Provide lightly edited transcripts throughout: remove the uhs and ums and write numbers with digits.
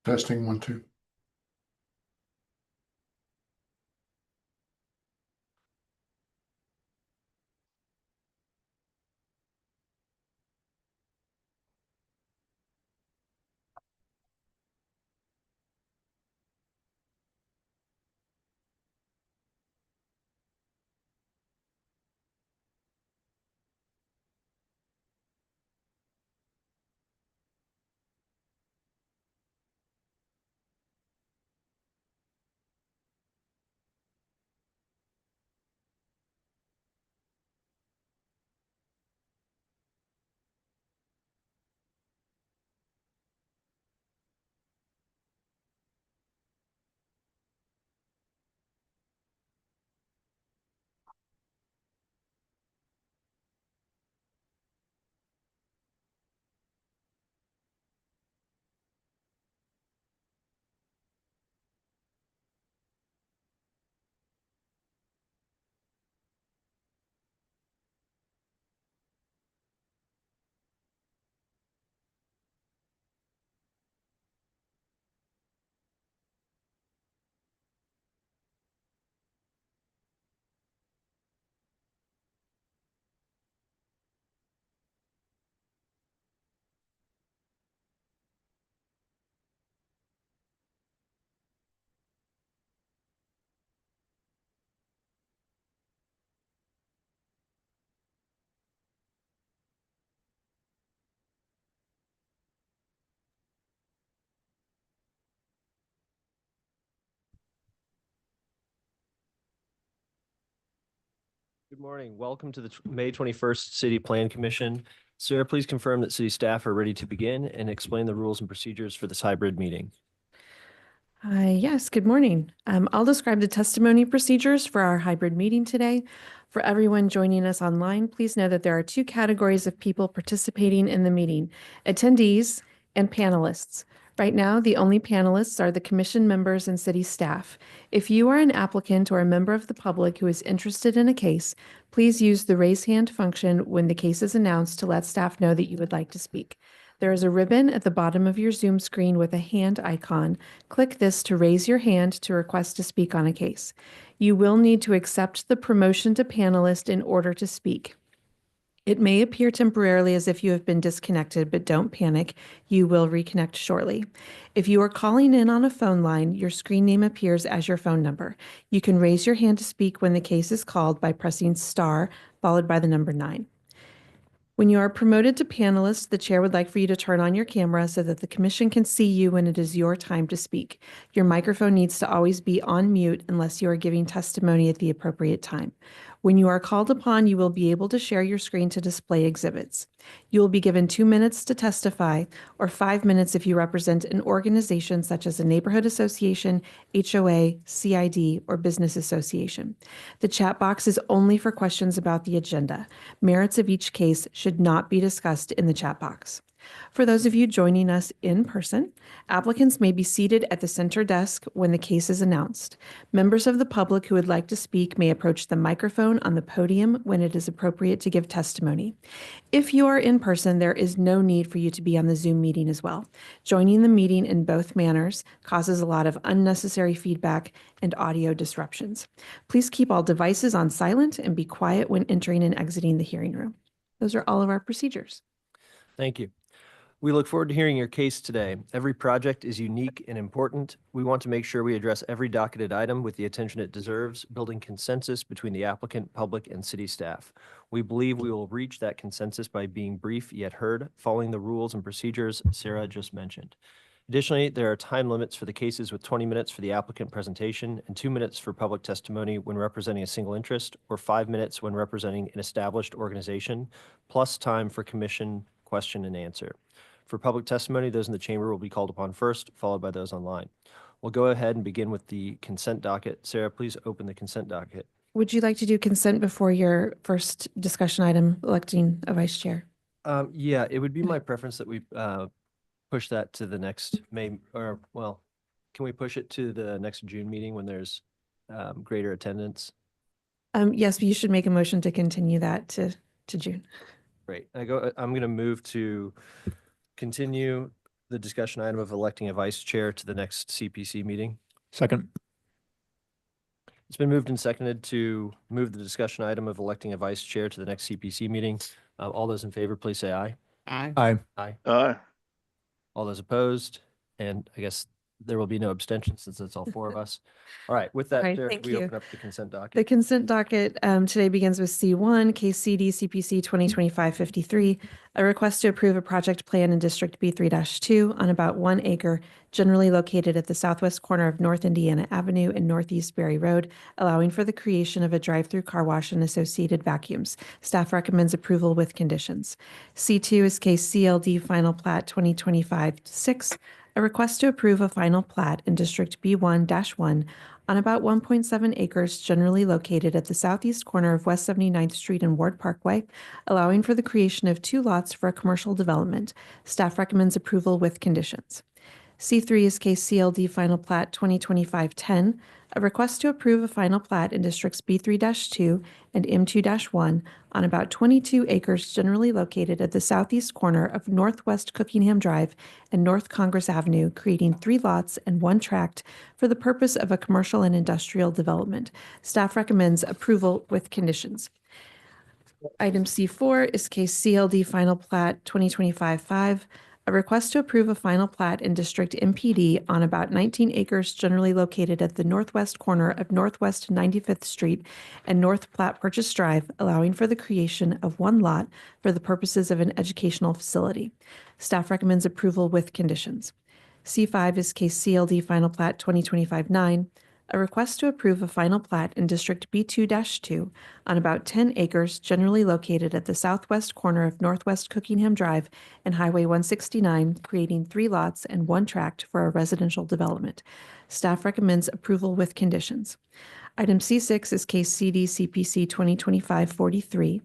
Testing 1, 2. Good morning. Welcome to the May 21st City Plan Commission. Sarah, please confirm that city staff are ready to begin and explain the rules and procedures for this hybrid meeting. Yes, good morning. I'll describe the testimony procedures for our hybrid meeting today. For everyone joining us online, please know that there are two categories of people participating in the meeting: attendees and panelists. Right now, the only panelists are the commission members and city staff. If you are an applicant or a member of the public who is interested in a case, please use the raise hand function when the case is announced to let staff know that you would like to speak. There is a ribbon at the bottom of your Zoom screen with a hand icon. Click this to raise your hand to request to speak on a case. You will need to accept the promotion to panelist in order to speak. It may appear temporarily as if you have been disconnected, but don't panic. You will reconnect shortly. If you are calling in on a phone line, your screen name appears as your phone number. You can raise your hand to speak when the case is called by pressing star followed by the number 9. When you are promoted to panelist, the chair would like for you to turn on your camera so that the commission can see you when it is your time to speak. Your microphone needs to always be on mute unless you are giving testimony at the appropriate time. When you are called upon, you will be able to share your screen to display exhibits. You will be given 2 minutes to testify, or 5 minutes if you represent an organization such as a neighborhood association, HOA, CID, or business association. The chat box is only for questions about the agenda. Merits of each case should not be discussed in the chat box. For those of you joining us in person, applicants may be seated at the center desk when the case is announced. Members of the public who would like to speak may approach the microphone on the podium when it is appropriate to give testimony. If you are in person, there is no need for you to be on the Zoom meeting as well. Joining the meeting in both manners causes a lot of unnecessary feedback and audio disruptions. Please keep all devices on silent and be quiet when entering and exiting the hearing room. Those are all of our procedures. Thank you. We look forward to hearing your case today. Every project is unique and important. We want to make sure we address every docketed item with the attention it deserves, building consensus between the applicant, public, and city staff. We believe we will reach that consensus by being brief yet heard, following the rules and procedures Sarah just mentioned. Additionally, there are time limits for the cases with 20 minutes for the applicant presentation and 2 minutes for public testimony when representing a single interest, or 5 minutes when representing an established organization, plus time for commission question and answer. For public testimony, those in the chamber will be called upon first, followed by those online. We'll go ahead and begin with the consent docket. Sarah, please open the consent docket. Would you like to do consent before your first discussion item, electing a vice chair? Yeah, it would be my preference that we push that to the next May, or well, can we push it to the next June meeting when there's greater attendance? Yes, you should make a motion to continue that to June. Great. I'm going to move to continue the discussion item of electing a vice chair to the next CPC meeting. Second. It's been moved and seconded to move the discussion item of electing a vice chair to the next CPC meeting. All those in favor, please say aye. Aye. Aye. Aye. Aye. All those opposed? And I guess there will be no abstention since it's all four of us. All right, with that, All right, Chair, thank could we you. open up the consent The docket? consent docket today begins with C1, case CD CPC 2025-53, a request to approve a project plan in District B3-2 on about 1 acre, generally located at the southwest corner of North Indiana Avenue and Northeast Berry Road, allowing for the creation of a drive-through car wash and associated vacuums. Staff recommends approval with conditions. C2 is case CLD Final Plat 2025-6, a request to approve a final plat in District B1-1 on about 1.7 acres generally located at the southeast corner of West 79th Street and Ward Parkway, allowing for the creation of 2 lots for a commercial development. Staff recommends approval with conditions. C3 is case CLD Final Plat 2025-10, a request to approve a final plat in Districts B3-2 and M2-1 on about 22 acres generally located at the southeast corner of Northwest Cookingham Drive and North Congress Avenue, creating 3 lots and 1 tract for the purpose of a commercial and industrial development. Staff recommends approval with conditions. Item C4 is case CLD Final Plat 2025-5, a request to approve a final plat in District MPD on about 19 acres generally located at the northwest corner of Northwest 95th Street and North Platte Purchase Drive, allowing for the creation of 1 lot for the purposes of an educational facility. Staff recommends approval with conditions. C5 is case CLD Final Plat 2025-9, a request to approve a final plat in District B2-2 on about 10 acres generally located at the southwest corner of Northwest Cookingham Drive and Highway 169, creating 3 lots and 1 tract for a residential development. Staff recommends approval with conditions. Item C6 is case CD CPC 2025-43,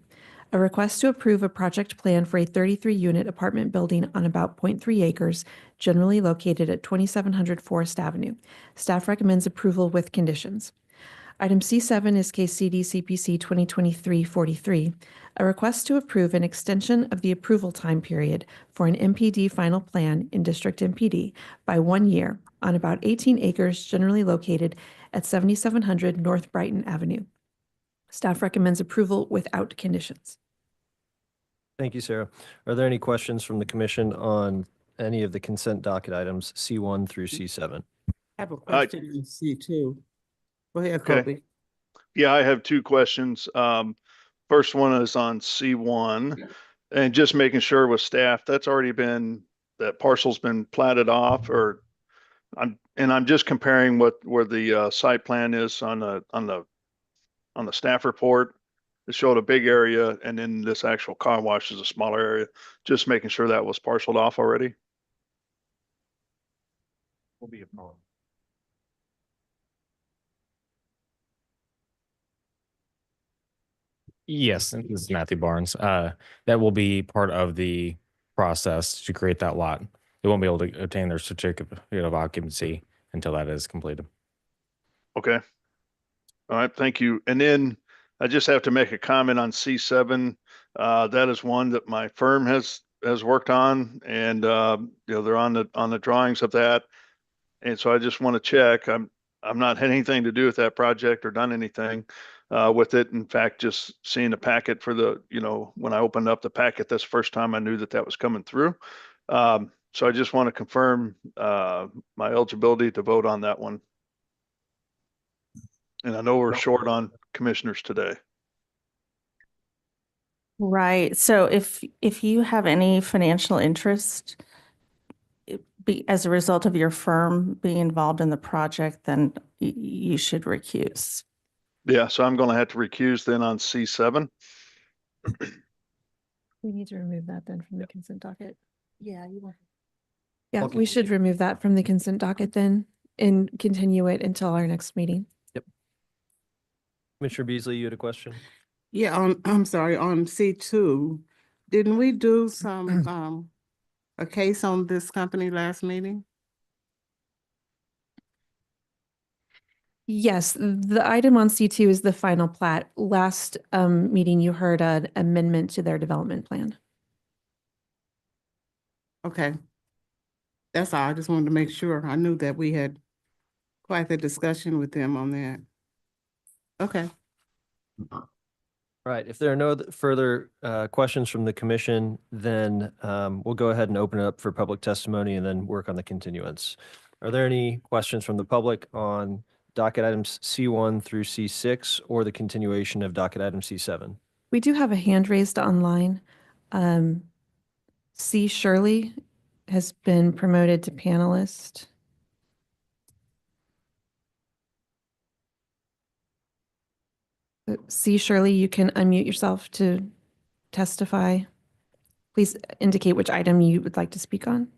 a request to approve a project plan for a 33-unit apartment building on about 0.3 acres, generally located at 2700 Forest Avenue. Staff recommends approval with conditions. Item C7 is case CD CPC 2023-43, a request to approve an extension of the approval time period for an MPD final plan in District MPD by 1 year on about 18 acres, generally located at 7700 North Brighton Avenue. Staff recommends approval without conditions. Thank you, Sarah. Are there any questions from the commission on any of the consent docket items C1 through C7? I have a question in C2. Go ahead, Okay. Kobe. Yeah, I have 2 questions. First one is on C1 and just making sure with staff, that parcel's been platted off, or I'm just comparing where the site plan is on the staff report. It showed a big area, and then this actual car wash is a smaller area. Just making sure that was parceled off already. Will be a problem. Yes, and this is Matthew Barnes. That will be part of the process to create that lot. They won't be able to obtain their certificate of occupancy until that is completed. Okay. All right, thank you. And then I just have to make a comment on C7. That is one that my firm has worked on, and they're on the drawings of that. And so I just want to check. I'm not had anything to do with that project or done anything with it. In fact, just seeing the packet for when I opened up the packet, that's the first time I knew that was coming through. So I just want to confirm my eligibility to vote on that one. And I know we're short on commissioners today. Right. So if you have any financial interest as a result of your firm being involved in the project, then you should recuse. Yeah, so I'm going to have to recuse then on C7. We need to remove that then from the consent docket. Yeah, you want. Yeah, Okay. we should remove that from the consent docket then and continue it until our next meeting. Commissioner Beasley, you had a question? Yeah, I'm sorry, on C2, didn't we do some, a case on this company last meeting? Yes, the item on C2 is the final plat. Last meeting, you heard an amendment to their development plan. Okay. That's all. I just wanted to make sure. I knew that we had quite the discussion with them on that. Okay. All right, if there are no further questions from the commission, then we'll go ahead and open it up for public testimony and then work on the continuance. Are there any questions from the public on docket items C1 through C6 or the continuation of docket item C7? We do have a hand raised online. C. Shirley has been promoted to panelist. C. Shirley, you can unmute yourself to testify. Please indicate which item you would like to speak on.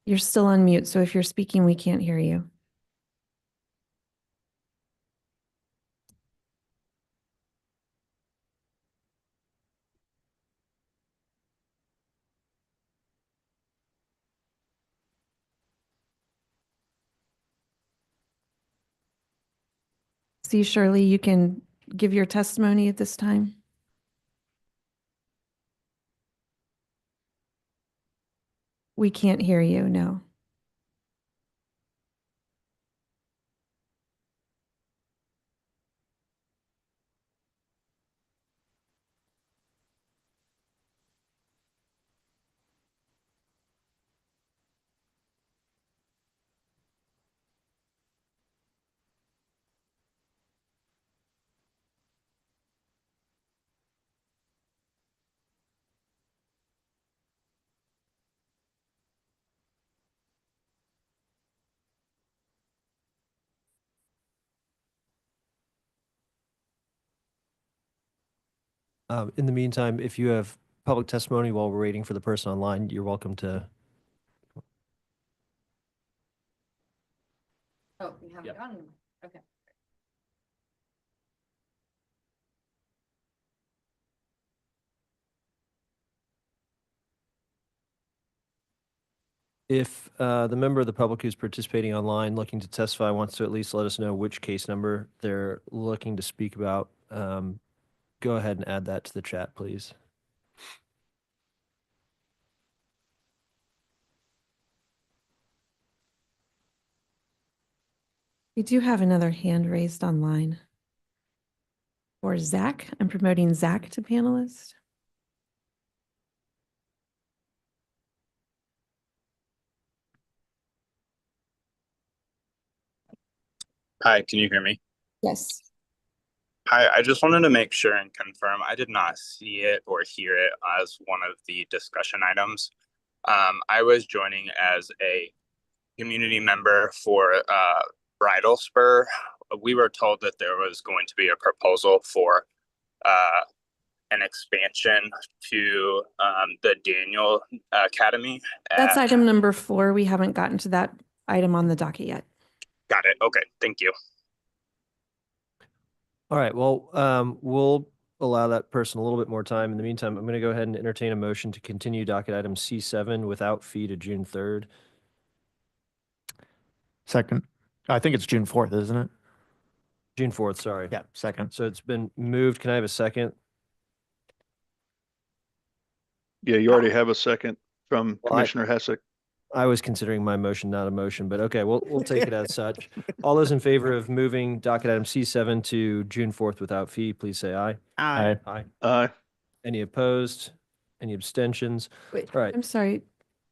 You're still on mute, so if you're speaking, we can't hear you. C. Shirley, you can give your testimony at this time. We can't hear you, no. In the meantime, if you have public testimony while we're waiting for the person online, you're welcome to. Oh, we haven't Yep. gone anywhere. Okay. If the member of the public who's participating online looking to testify wants to at least let us know which case number they're looking to speak about, go ahead and add that to the chat, please. We do have another hand raised online. Or Zach, I'm promoting Zach to panelist. Hi, can you hear me? Yes. Hi, I just wanted to make sure and confirm I did not see it or hear it as one of the discussion items. I was joining as a community member for Bridal Spur. We were told that there was going to be a proposal for an expansion to the Daniel Academy. That's at- item number 4. We haven't gotten to that item on the docket yet. Got it. Okay, thank you. All right, well, we'll allow that person a little bit more time. In the meantime, I'm going to go ahead and entertain a motion to continue docket item C7 without fee to June 3rd. Second. I think it's June 4th, isn't it? June 4th, sorry. Yeah, second. So it's been moved. Can I have a second? Yeah, you already have a second from Well, Commissioner Hessick. I was considering my motion not a motion, but okay, we'll take it as such. All those in favor of moving docket item C7 to June 4th without fee, please say aye. Aye. Aye. Aye. Any opposed? Any abstentions? Wait, All right. I'm sorry.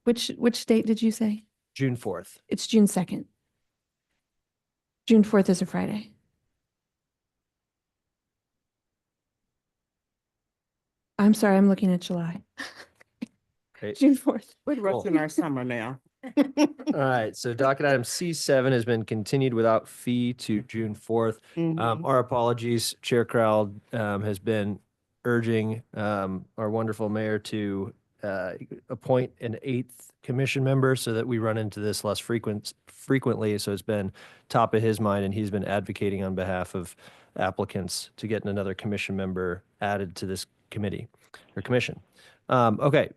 Which date did you say? June 4th. It's June 2nd. June 4th is a Friday. I'm sorry, I'm looking at July. Okay. June 4th. We're rushing our summer now. All right, so docket item C7 has been continued without fee to June 4th. Mhm. Our apologies, Chair Crowd has been urging our wonderful mayor to appoint an 8th commission member so that we run into this less frequently. So it's been top of his mind, and he's been advocating on behalf of applicants to get another commission member added to this committee or commission. Okay,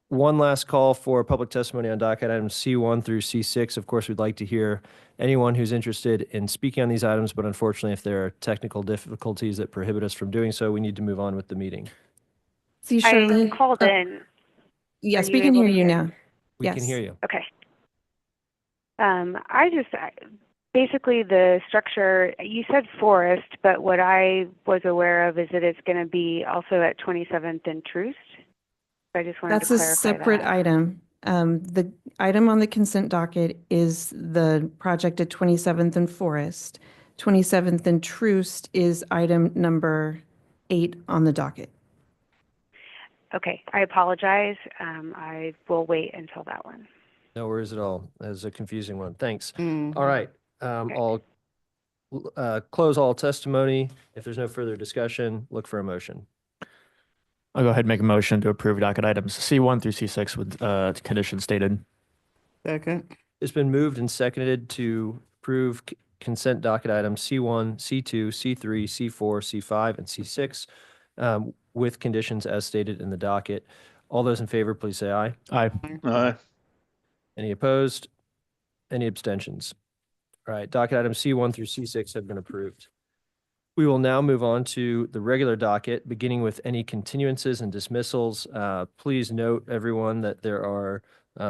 One last call for public testimony on docket items C1 through C6. Of course, we'd like to hear anyone who's interested in speaking on these items, but unfortunately, if there are technical difficulties that prohibit us from doing so, we need to move on with the meeting. See, I Charlotte. called in. Yes, Are we you can able hear to you hear? now. We can Yes. hear you. Okay. Basically the structure, you said forest, but what I was aware of is that it's going to be also at 27th and Troost. So I just wanted That's to a clarify separate that. item. The item on the consent docket is the project at 27th and Forest. 27th and Troost is item number 8 on the docket. Okay, I apologize. I will wait until that one. No worries at all. That was a confusing one. Thanks. Mhm. All right. I'll close all testimony. If there's no further discussion, look for a motion. I'll go ahead and make a motion to approve docket items C1 through C6 with conditions stated. Second. It's been moved and seconded to approve consent docket items C1, C2, C3, C4, C5, and C6 with conditions as stated in the docket. All those in favor, please say aye. Aye. Aye. Any opposed? Any abstentions? All right, docket items C1 through C6 have been approved. We will now move on to the regular docket, beginning with any continuances and dismissals. Please note, everyone, that there are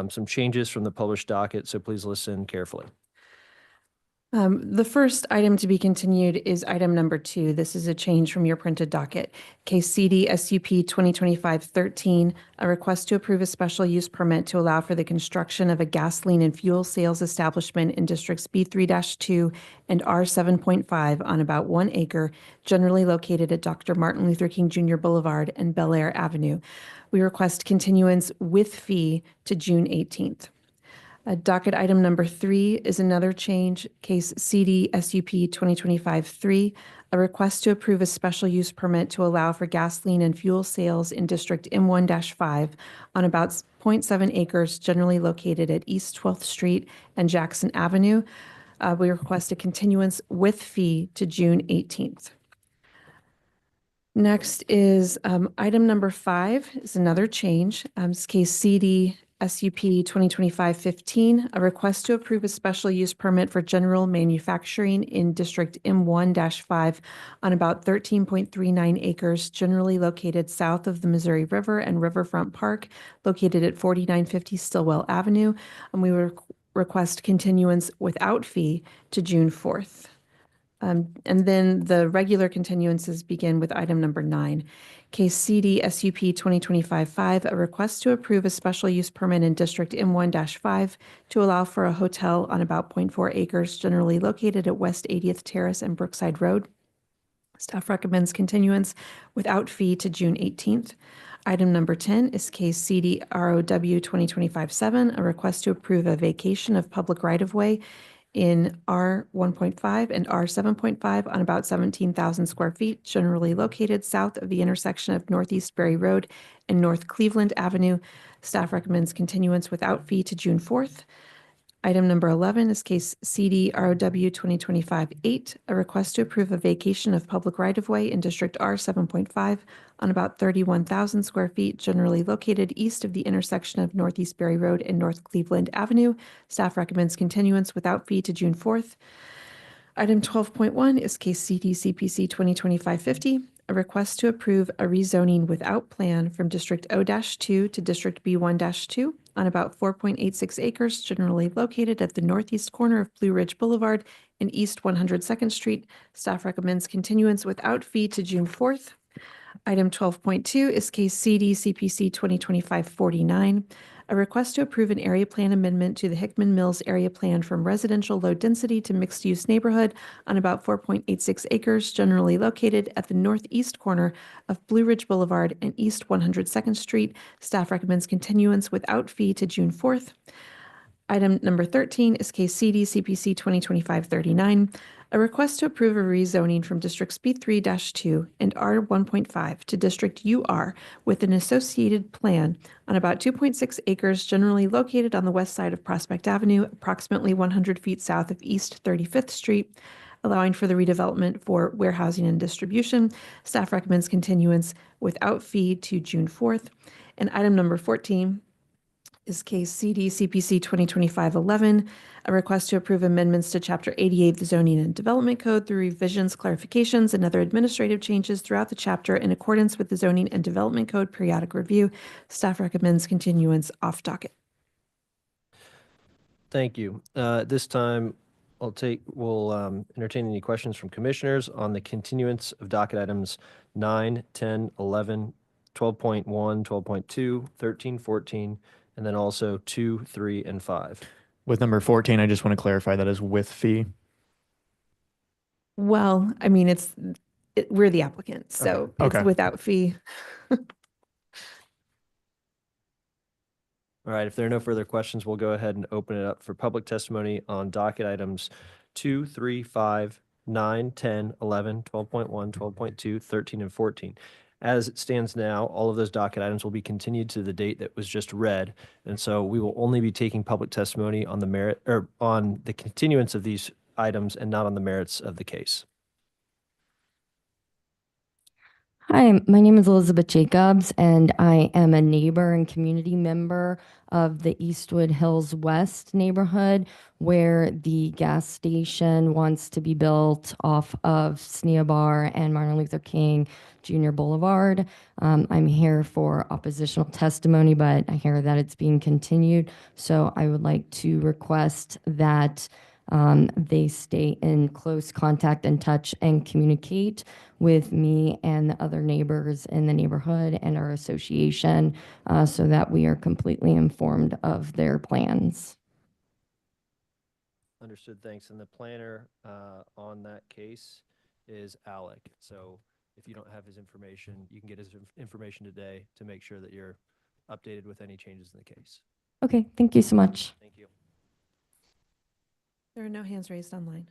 some changes from the published docket, so please listen carefully. The first item to be continued is item number 2. This is a change from your printed docket. Case CD SUP 2025-13, a request to approve a special use permit to allow for the construction of a gasoline and fuel sales establishment in districts B3-2 and R7.5 on about 1 acre, generally located at Dr. Martin Luther King Jr. Boulevard and Bel Air Avenue. We request continuance with fee to June 18th. Docket item number 3 is another change, case CD SUP 2025-3, a request to approve a special use permit to allow for gasoline and fuel sales in District M1-5 on about 0.7 acres generally located at East 12th Street and Jackson Avenue. We request a continuance with fee to June 18th. Next is item number 5 is another change. It's case CD SUP 2025-15, a request to approve a special use permit for general manufacturing in District M1-5 on about 13.39 acres, generally located south of the Missouri River and Riverfront Park, located at 4950 Stillwell Avenue. And we request continuance without fee to June 4th. And then the regular continuances begin with item number 9. Case CD SUP 2025-5, a request to approve a special use permit in District M1-5 to allow for a hotel on about 0.4 acres, generally located at West 80th Terrace and Brookside Road. Staff recommends continuance without fee to June 18th. Item number 10 is case CD ROW 2025-7, a request to approve a vacation of public right-of-way in R1.5 and R7.5 on about 17,000 square feet, generally located south of the intersection of Northeast Berry Road and North Cleveland Avenue. Staff recommends continuance without fee to June 4th. Item number 11 is case CD ROW 2025-8, a request to approve a vacation of public right-of-way in District R7.5 on about 31,000 square feet, generally located east of the intersection of Northeast Berry Road and North Cleveland Avenue. Staff recommends continuance without fee to June 4th. Item 12.1 is case CD CPC 2025-50, a request to approve a rezoning without plan from District O-2 to District B1-2 on about 4.86 acres, generally located at the northeast corner of Blue Ridge Boulevard and East 102nd Street. Staff recommends continuance without fee to June 4th. Item 12.2 is case CD CPC 2025-49, a request to approve an area plan amendment to the Hickman Mills area plan from residential low density to mixed use neighborhood on about 4.86 acres, generally located at the northeast corner of Blue Ridge Boulevard and East 102nd Street. Staff recommends continuance without fee to June 4th. Item number 13 is case CD CPC 2025-39, a request to approve a rezoning from Districts B3-2 and R1.5 to District UR with an associated plan on about 2.6 acres, generally located on the west side of Prospect Avenue, approximately 100 feet south of East 35th Street, allowing for the redevelopment for warehousing and distribution. Staff recommends continuance without fee to June 4th. And item number 14 is case CD CPC 2025-11, a request to approve amendments to Chapter 88 of the Zoning and Development Code through revisions, clarifications, and other administrative changes throughout the chapter in accordance with the Zoning and Development Code periodic review. Staff recommends continuance off docket. Thank you. This time, we'll entertain any questions from commissioners on the continuance of docket items 9, 10, 11, 12.1, 12.2, 13, 14, and then also 2, 3, and 5. With number 14, I just want to clarify that is with fee. Well, I mean, we're the applicant, so Okay. it's without fee. All right, if there are no further questions, we'll go ahead and open it up for public testimony on docket items 2, 3, 5, 9, 10, 11, 12.1, 12.2, 13, and 14. As it stands now, all of those docket items will be continued to the date that was just read. And so we will only be taking public testimony on the merit or on the continuance of these items and not on the merits of the case. Hi, my name is Elizabeth Jacobs, and I am a neighbor and community member of the Eastwood Hills West neighborhood, where the gas station wants to be built off of Sneabar and Martin Luther King Jr. Boulevard. I'm here for oppositional testimony, but I hear that it's being continued. So I would like to request that they stay in close contact and touch and communicate with me and the other neighbors in the neighborhood and our association so that we are completely informed of their plans. Understood, thanks. And the planner on that case is Alec. So if you don't have his information, you can get his information today to make sure that you're updated with any changes in the case. Okay, thank you so much. Thank you. There are no hands raised online.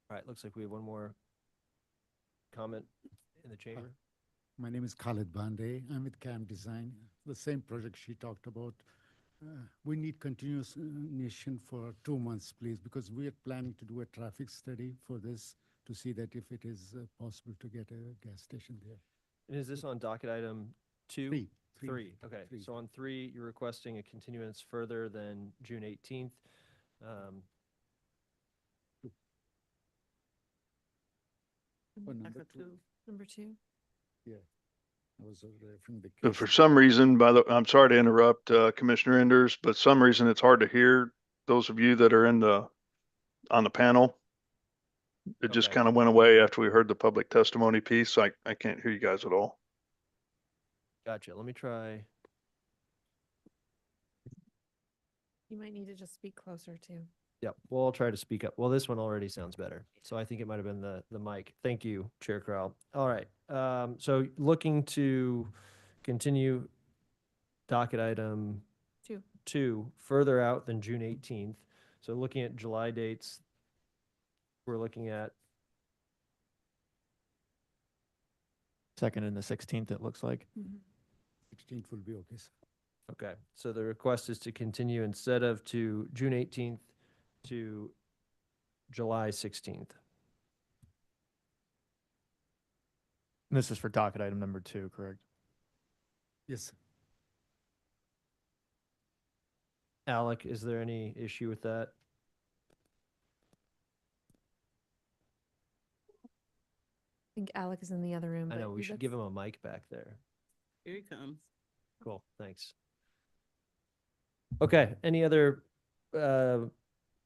All right, looks like we have one more comment in the chamber. My name is Khalid Bande. I'm with CAM Design, the same project she talked about. We need continuation for 2 months, please, because we are planning to do a traffic study for this to see that if it is possible to get a gas station there. And is this on docket item 2? Three. Three. Okay, Three. so on 3, you're requesting a continuance further than June 18th. Number two. Number 2. Yeah. I was from the. For some reason, I'm sorry to interrupt, Commissioner Enders, but some reason it's hard to hear those of you that are on the panel. It just Okay. kind of went away after we heard the public testimony piece. I can't hear you guys at all. Gotcha. Let me try. You might need to just speak closer too. Yep, we'll all try to speak up. Well, this one already sounds better. So I think it might have been the mic. Thank you, Chair Crowell. All right. So looking to continue docket item 2 further out than June 18th. So looking at July dates, we're looking at 2nd and the 16th, it looks like. 16th will be okay, sir. okay. So the request is to continue instead of to June 18th to July 16th. And this is for docket item number 2, correct? Yes, sir. Alec, is there any issue with that? I think Alec is in the other room. I but know, we he should looks- give him a mic back there. Here he comes. Cool, thanks. Okay, any other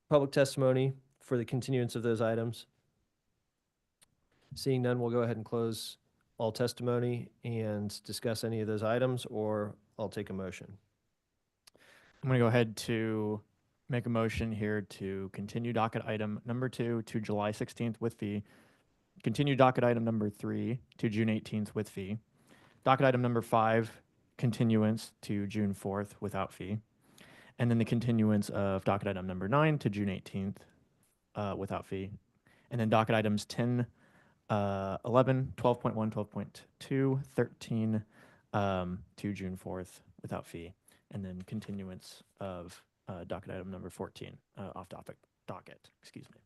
public testimony for the continuance of those items? Seeing none, we'll go ahead and close all testimony and discuss any of those items, or I'll take a motion. I'm going to go ahead to make a motion here to continue docket item number 2 to July 16th with fee. Continue docket item number 3 to June 18th with fee. Docket item number 5, continuance to June 4th without fee. And then the continuance of docket item number 9 to June 18th without fee. And then docket items 10, 11, 12.1, 12.2, 13 to June 4th without fee. And then continuance of docket item number 14 off docket, excuse me.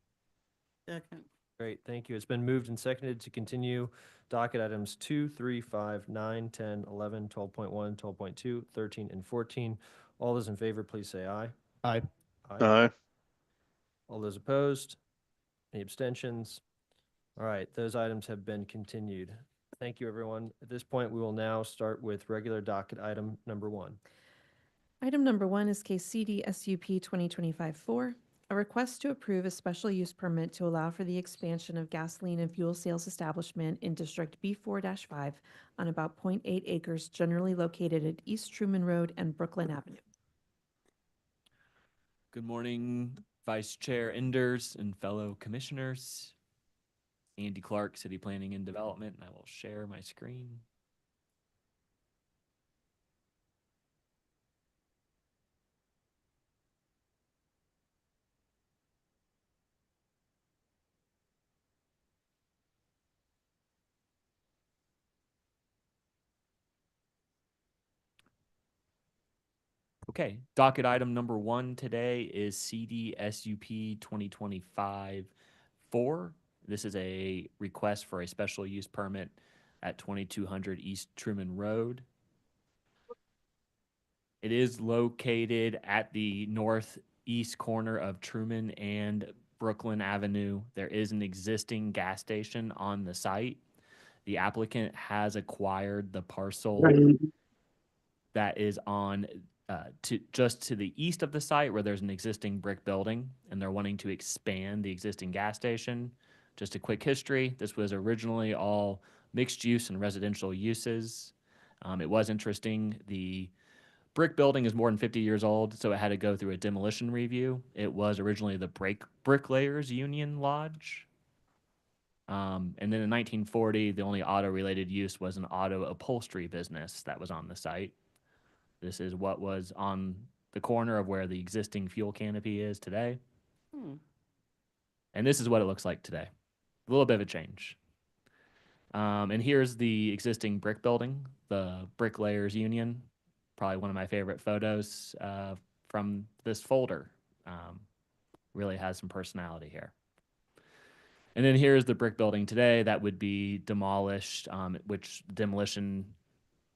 Second. Great, thank you. It's been moved and seconded to continue docket items 2, 3, 5, 9, 10, 11, 12.1, 12.2, 13, and 14. All those in favor, please say aye. Aye. Aye. All those opposed? Any abstentions? All right, those items have been continued. Thank you, everyone. At this point, we will now start with regular docket item number 1. Item number 1 is case CD SUP 2025-4, a request to approve a special use permit to allow for the expansion of gasoline and fuel sales establishment in District B4-5 on about 0.8 acres generally located at East Truman Road and Brooklyn Avenue. Good morning, Vice Chair Enders and fellow commissioners. Andy Clark, City Planning and Development, and I will share my screen. Okay, docket item number 1 today is CD SUP 2025-4. This is a request for a special use permit at 2200 East Truman Road. It is located at the northeast corner of Truman and Brooklyn Avenue. There is an existing gas station on the site. The applicant has acquired the parcel that is on just to the east of the site where there's an existing brick building, and they're wanting to expand the existing gas station. Just a quick history, this was originally all mixed use and residential uses. It was interesting, the brick building is more than 50 years old, so it had to go through a demolition review. It was originally the Bricklayers Union Lodge. And then in 1940, the only auto-related use was an auto upholstery business that was on the site. This is what was on the corner of where the existing fuel canopy is today. And this is what it looks like today. A little bit of a change. And here's the existing brick building, the Bricklayers Union. Probably one of my favorite photos from this folder. Really has some personality here. And then here's the brick building today that would be demolished, which demolition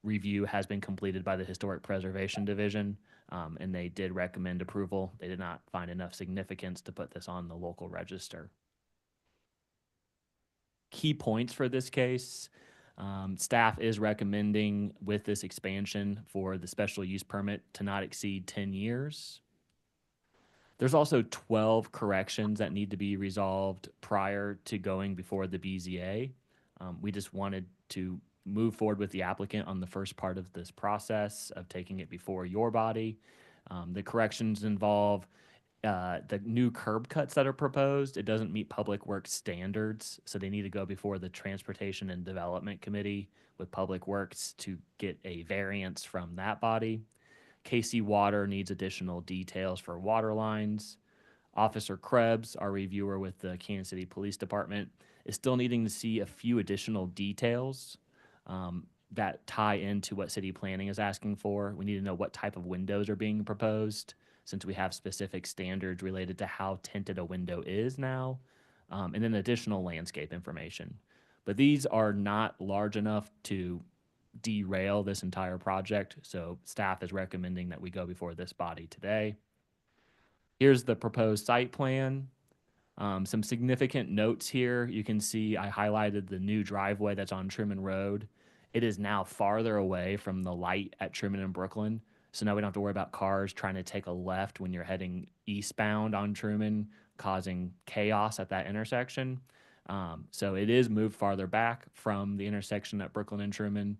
review has been completed by the Historic Preservation Division, and they did recommend approval. They did not find enough significance to put this on the local register. Key points for this case. Staff is recommending with this expansion for the special use permit to not exceed 10 years. There's also 12 corrections that need to be resolved prior to going before the BZA. We just wanted to move forward with the applicant on the first part of this process of taking it before your body. The corrections involve the new curb cuts that are proposed. It doesn't meet Public Works standards, so they need to go before the Transportation and Development Committee with Public Works to get a variance from that body. KC Water needs additional details for water lines. Officer Krebs, our reviewer with the Kansas City Police Department, is still needing to see a few additional details that tie into what city planning is asking for. We need to know what type of windows are being proposed, since we have specific standards related to how tinted a window is now, and then additional landscape information. But these are not large enough to derail this entire project, so staff is recommending that we go before this body today. Here's the proposed site plan. Some significant notes here. You can see I highlighted the new driveway that's on Truman Road. It is now farther away from the light at Truman and Brooklyn, so now we don't have to worry about cars trying to take a left when you're heading eastbound on Truman, causing chaos at that intersection. So it is moved farther back from the intersection at Brooklyn and Truman.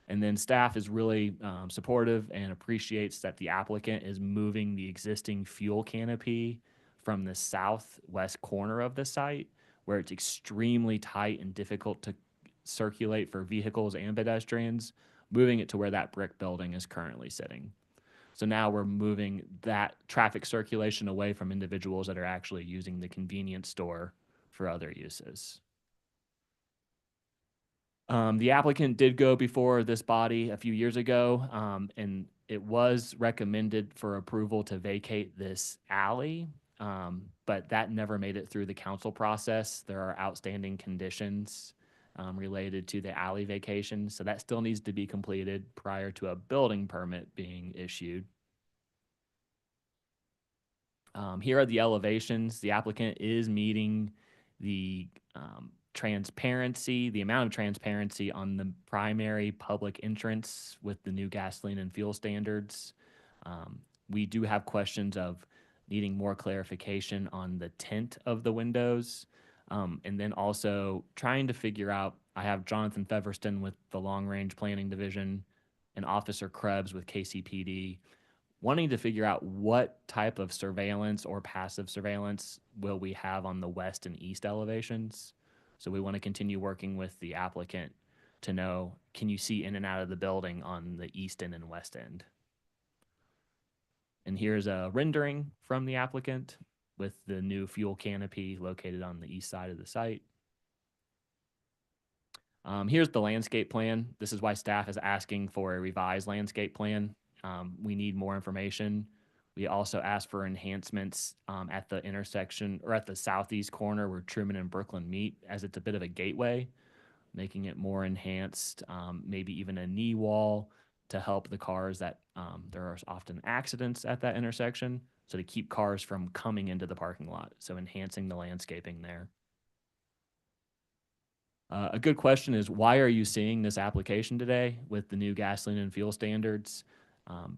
And then staff is really supportive and appreciates that the applicant is moving the existing fuel canopy from the southwest corner of the site, where it's extremely tight and difficult to circulate for vehicles and pedestrians, moving it to where that brick building is currently sitting. So now we're moving that traffic circulation away from individuals that are actually using the convenience store for other uses. The applicant did go before this body a few years ago, and it was recommended for approval to vacate this alley. but that never made it through the council process. There are outstanding conditions related to the alley vacation, so that still needs to be completed prior to a building permit being issued. Here are the elevations. The applicant is meeting the transparency, the amount of transparency on the primary public entrance with the new gasoline and fuel standards. We do have questions of needing more clarification on the tint of the windows. And then also trying to figure out, I have Jonathan Feverston with the Long Range Planning Division and Officer Krebs with KCPD, wanting to figure out what type of surveillance or passive surveillance will we have on the west and east elevations. So we want to continue working with the applicant to know, can you see in and out of the building on the east end and west end? And here's a rendering from the applicant with the new fuel canopy located on the east side of the site. Here's the landscape plan. This is why staff is asking for a revised landscape plan. We need more information. We also asked for enhancements at the intersection or at the southeast corner where Truman and Brooklyn meet, as it's a bit of a gateway, making it more enhanced, maybe even a knee wall to help the cars that there are often accidents at that intersection. So to keep cars from coming into the parking lot. So enhancing the landscaping there. A good question is, why are you seeing this application today with the new gasoline and fuel standards?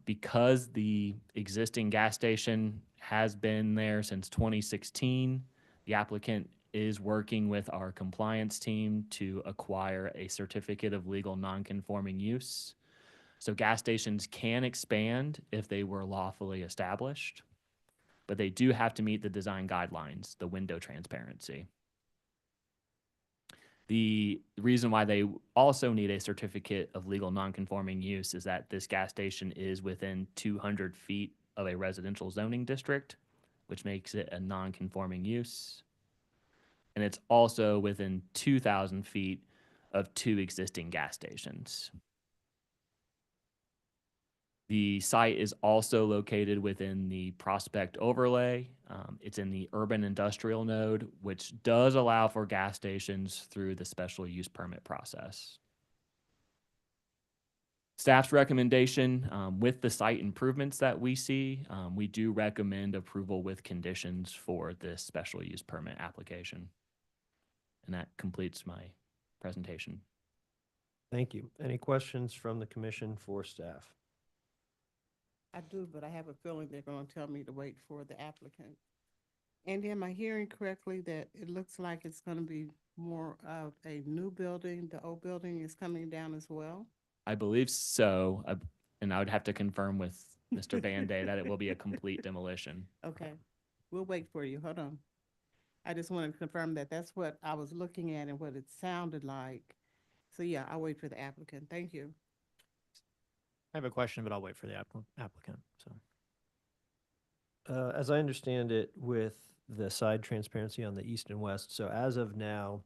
Because the existing gas station has been there since 2016, the applicant is working with our compliance team to acquire a certificate of legal nonconforming use. So gas stations can expand if they were lawfully established, but they do have to meet the design guidelines, the window transparency. The reason why they also need a certificate of legal nonconforming use is that this gas station is within 200 feet of a residential zoning district, which makes it a nonconforming use. And it's also within 2,000 feet of 2 existing gas stations. The site is also located within the Prospect overlay. It's in the urban industrial node, which does allow for gas stations through the special use permit process. Staff's recommendation, with the site improvements that we see, we do recommend approval with conditions for this special use permit application. And that completes my presentation. Thank you. Any questions from the commission for staff? I do, but I have a feeling they're going to tell me to wait for the applicant. And am I hearing correctly that it looks like it's going to be more of a new building? The old building is coming down as well? I believe so, and I would have to confirm with Mr. Banday that it will be a complete demolition. Okay, we'll wait for you. Hold on. I just wanted to confirm that that's what I was looking at and what it sounded like. So yeah, I'll wait for the applicant. Thank you. I have a question, but I'll wait for the applicant. So, As I understand it, with the side transparency on the east and west, so as of now,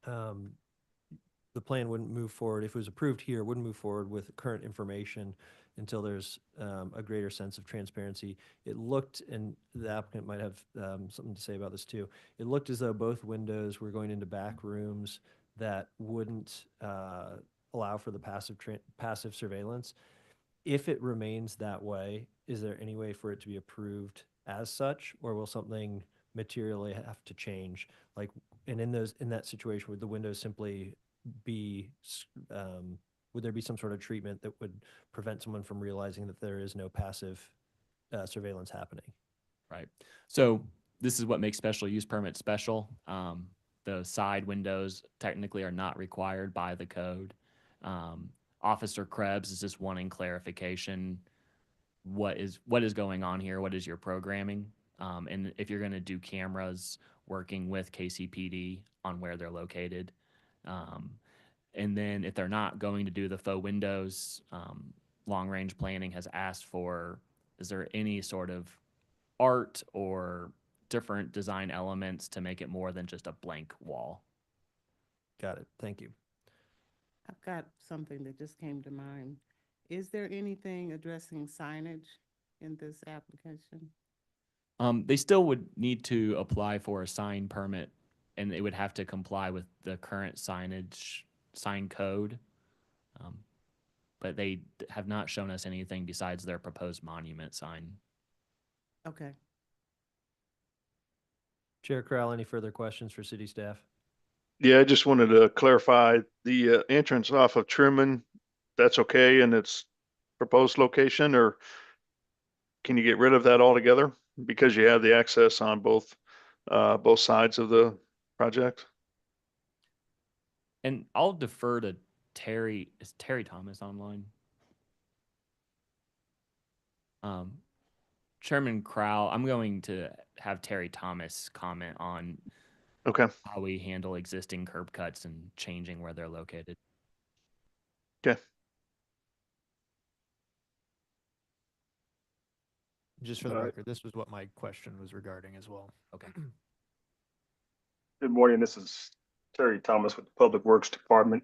the plan wouldn't move forward, if it was approved here, wouldn't move forward with current information until there's a greater sense of transparency. It looked, and the applicant might have something to say about this too, it looked as though both windows were going into back rooms that wouldn't allow for the passive surveillance. If it remains that way, is there any way for it to be approved as such, or will something materially have to change? Like, and in that situation, would the windows simply be, would there be some sort of treatment that would prevent someone from realizing that there is no passive surveillance happening? Right. So this is what makes special use permits special. The side windows technically are not required by the code. Officer Krebs is just wanting clarification. What is going on here? What is your programming? And if you're going to do cameras, working with KCPD on where they're located. And then if they're not going to do the faux windows, long range planning has asked for, is there any sort of art or different design elements to make it more than just a blank wall? Got it. Thank you. I've got something that just came to mind. Is there anything addressing signage in this application? They still would need to apply for a sign permit, and they would have to comply with the current sign code. But they have not shown us anything besides their proposed monument sign. Okay. Chair Corral, any further questions for city staff? Yeah, I just wanted to clarify the entrance off of Truman, that's okay in its proposed location, or can you get rid of that altogether? Because you have the access on both sides of the project. And I'll defer to Terry. Is Terry Thomas online? Chairman Crowell, I'm going to have Terry Thomas comment on Okay. how we handle existing curb cuts and changing where they're located. Okay. Just for the record, this was what my question was regarding as well. Okay. Good morning. This is Terry Thomas with the Public Works Department.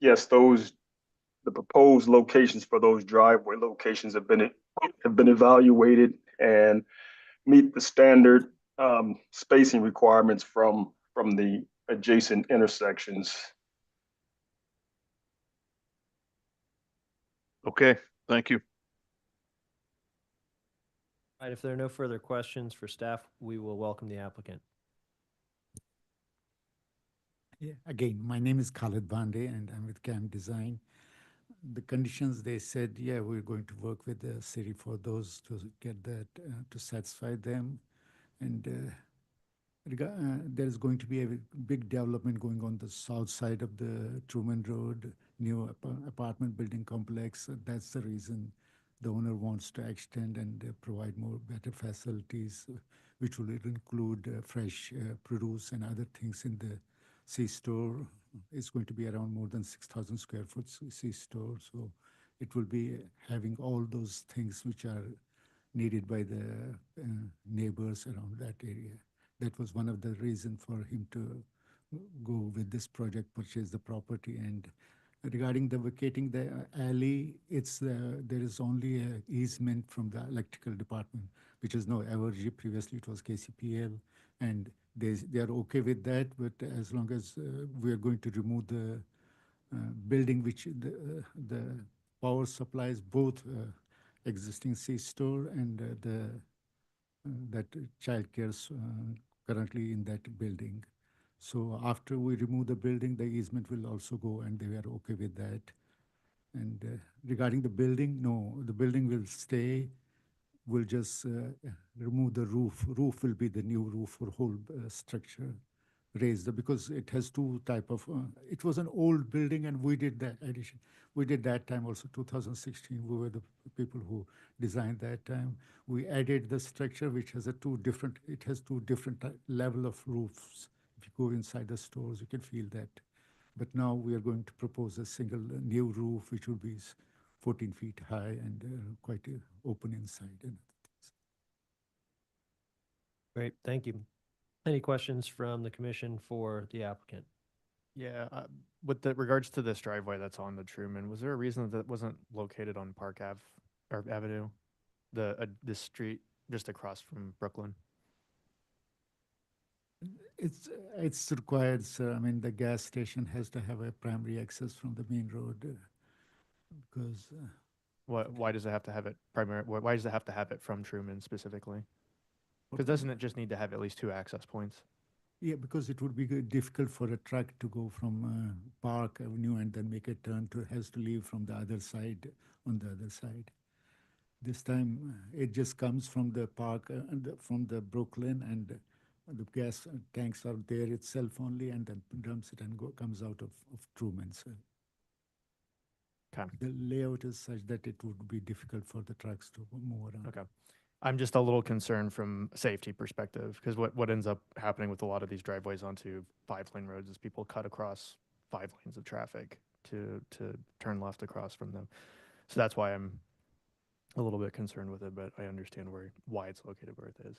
Yes, the proposed locations for those driveway locations have been evaluated and meet the standard spacing requirements from the adjacent intersections. Okay, thank you. All right, if there are no further questions for staff, we will welcome the applicant. Yeah, again, my name is Khalid Bande and I'm with CAM Design. The conditions, they said, yeah, we're going to work with the city for those to get that, to satisfy them. And there is going to be a big development going on the south side of the Truman Road, new apartment building complex. That's the reason the owner wants to extend and provide more better facilities, which will include fresh produce and other things in the C-store. It's going to be around more than 6,000 square foot C-store. So it will be having all those things which are needed by the neighbors around that area. That was one of the reasons for him to go with this project, purchase the property. And regarding the vacating the alley, there is only an easement from the electrical department, which is no Evergy. Previously, it was KCPL, and they are okay with that. But as long as we are going to remove the building, which the power supplies both existing C-store and that childcare currently in that building. So after we remove the building, the easement will also go, and they were okay with that. And regarding the building, no, the building will stay. We'll just remove the roof. Roof will be the new roof for whole structure, raised, because it has two type of, it was an old building and we did that addition. We did that time also, 2016, we were the people who designed that time. We added the structure which has it has two different level of roofs. If you go inside the stores, you can feel that. But now we are going to propose a single new roof, which will be 14 feet high and quite open inside and other things. Great, thank you. Any questions from the commission for the applicant? Yeah, with the regards to this driveway that's on the Truman, was there a reason that it wasn't located on Park Ave or Avenue, this street just across from Brooklyn? It's required, sir. I mean, the gas station has to have a primary access from the main road because. Why does it have to have it primary? Why does it have to have it from Truman specifically? Because doesn't it just need to have at least two access points? Yeah, because it would be difficult for a truck to go from Park Avenue and then make a turn has to leave from the other side, on the other side. This time it just comes from the Park, from the Brooklyn, and the gas tanks are there itself only, and then dumps it and comes out of Truman. So okay. The layout is such that it would be difficult for the trucks to move around. Okay. I'm just a little concerned from a safety perspective, because what ends up happening with a lot of these driveways onto 5-lane roads is people cut across 5 lanes of traffic to turn left across from them. So that's why I'm a little bit concerned with it, but I understand why it's located where it is.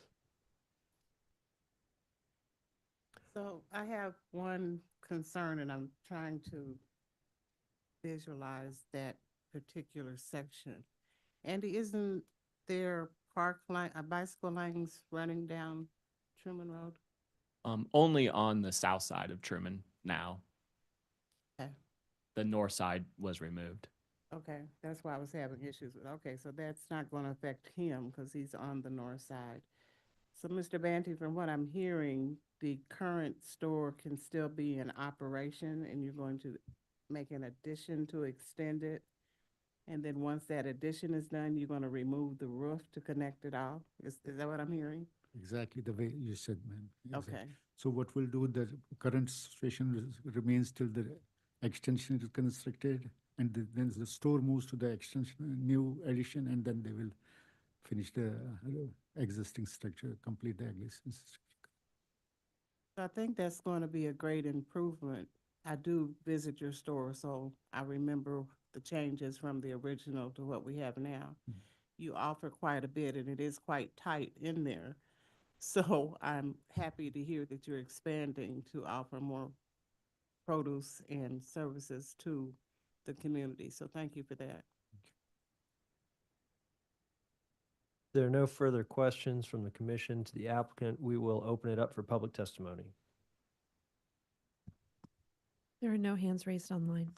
So I have one concern, and I'm trying to visualize that particular section. Andy, isn't there bicycle lanes running down Truman Road? Only on the south side of Truman now. Okay. The north side was removed. Okay, that's why I was having issues with, okay, so that's not gonna affect him because he's on the north side. So, Mr. Banty, from what I'm hearing, the current store can still be in operation and you're going to make an addition to extend it? And then once that addition is done, you're gonna remove the roof to connect it all? Is that what I'm hearing? Exactly the way you said, ma'am. Exactly. Okay, So what we'll do, the current situation remains till the extension is constructed, and then the store moves to the extension, new addition, and then they will finish the existing structure, complete the existing structure. so I think that's gonna be a great improvement. I do visit your store, so I remember the changes from the original to what we have now. Mhm. You offer quite a bit and it is quite tight in there. So I'm happy to hear that you're expanding to offer more produce and services to the community. So thank you for that. There are no further questions from the commission to the applicant. We will open it up for public testimony. There are no hands raised online.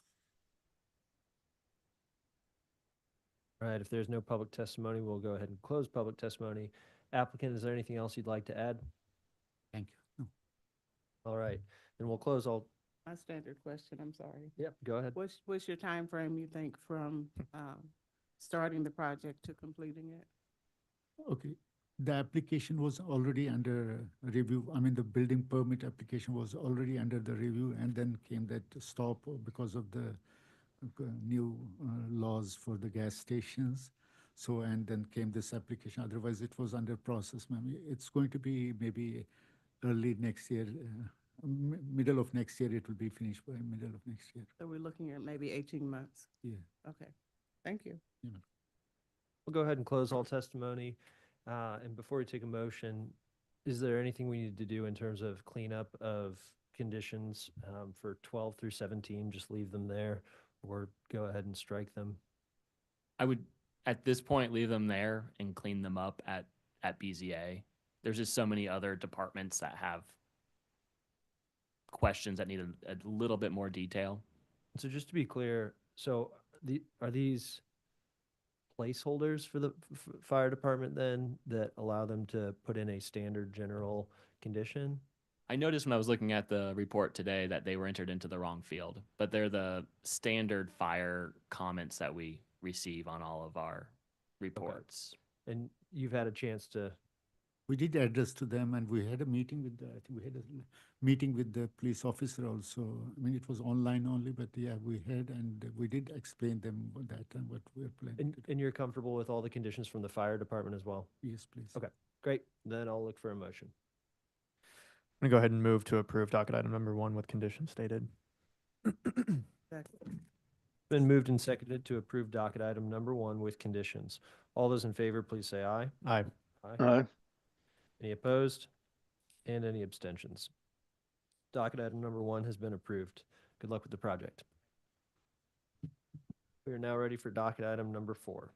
All right, if there's no public testimony, we'll go ahead and close public testimony. Applicant, is there anything else you'd like to add? Thank you. No. All right, then we'll close all, My standard question, I'm sorry. yep, go ahead. What's your time frame you think from starting the project to completing it? Okay, the application was already under review. I mean, the building permit application was already under the review, and then came that stop because of the new laws for the gas stations. So, and then came this application. Otherwise, it was under process, ma'am. It's going to be maybe early next year, middle of next year. It will be finished by middle of next year. So we're looking at maybe 18 months. Yeah. Okay, thank you. We'll go ahead and close all testimony. And before we take a motion, is there anything we need to do in terms of cleanup of conditions for 12 through 17? Just leave them there or go ahead and strike them? I would, at this point, leave them there and clean them up at BZA. There's just so many other departments that have questions that need a little bit more detail. So just to be clear, so are these placeholders for the fire department then that allow them to put in a standard general condition? I noticed when I was looking at the report today that they were entered into the wrong field, but they're the standard fire comments that we receive on all of our reports. And you've had a chance to, We did address to them, and we had a meeting with the, I think we had a meeting with the police officer also. I mean, it was online only, but yeah, we had, and we did explain them that and what we're planning to do. and you're comfortable with all the conditions from the fire department as well? Yes, please. Okay, great. Then I'll look for a motion. I'm going to go ahead and move to approve docket item number 1 with conditions stated. Second. Been moved and seconded to approve docket item number 1 with conditions. All those in favor, please say aye. Aye. Aye. Any opposed? And any abstentions? Docket item number 1 has been approved. Good luck with the project. We are now ready for docket item number 4.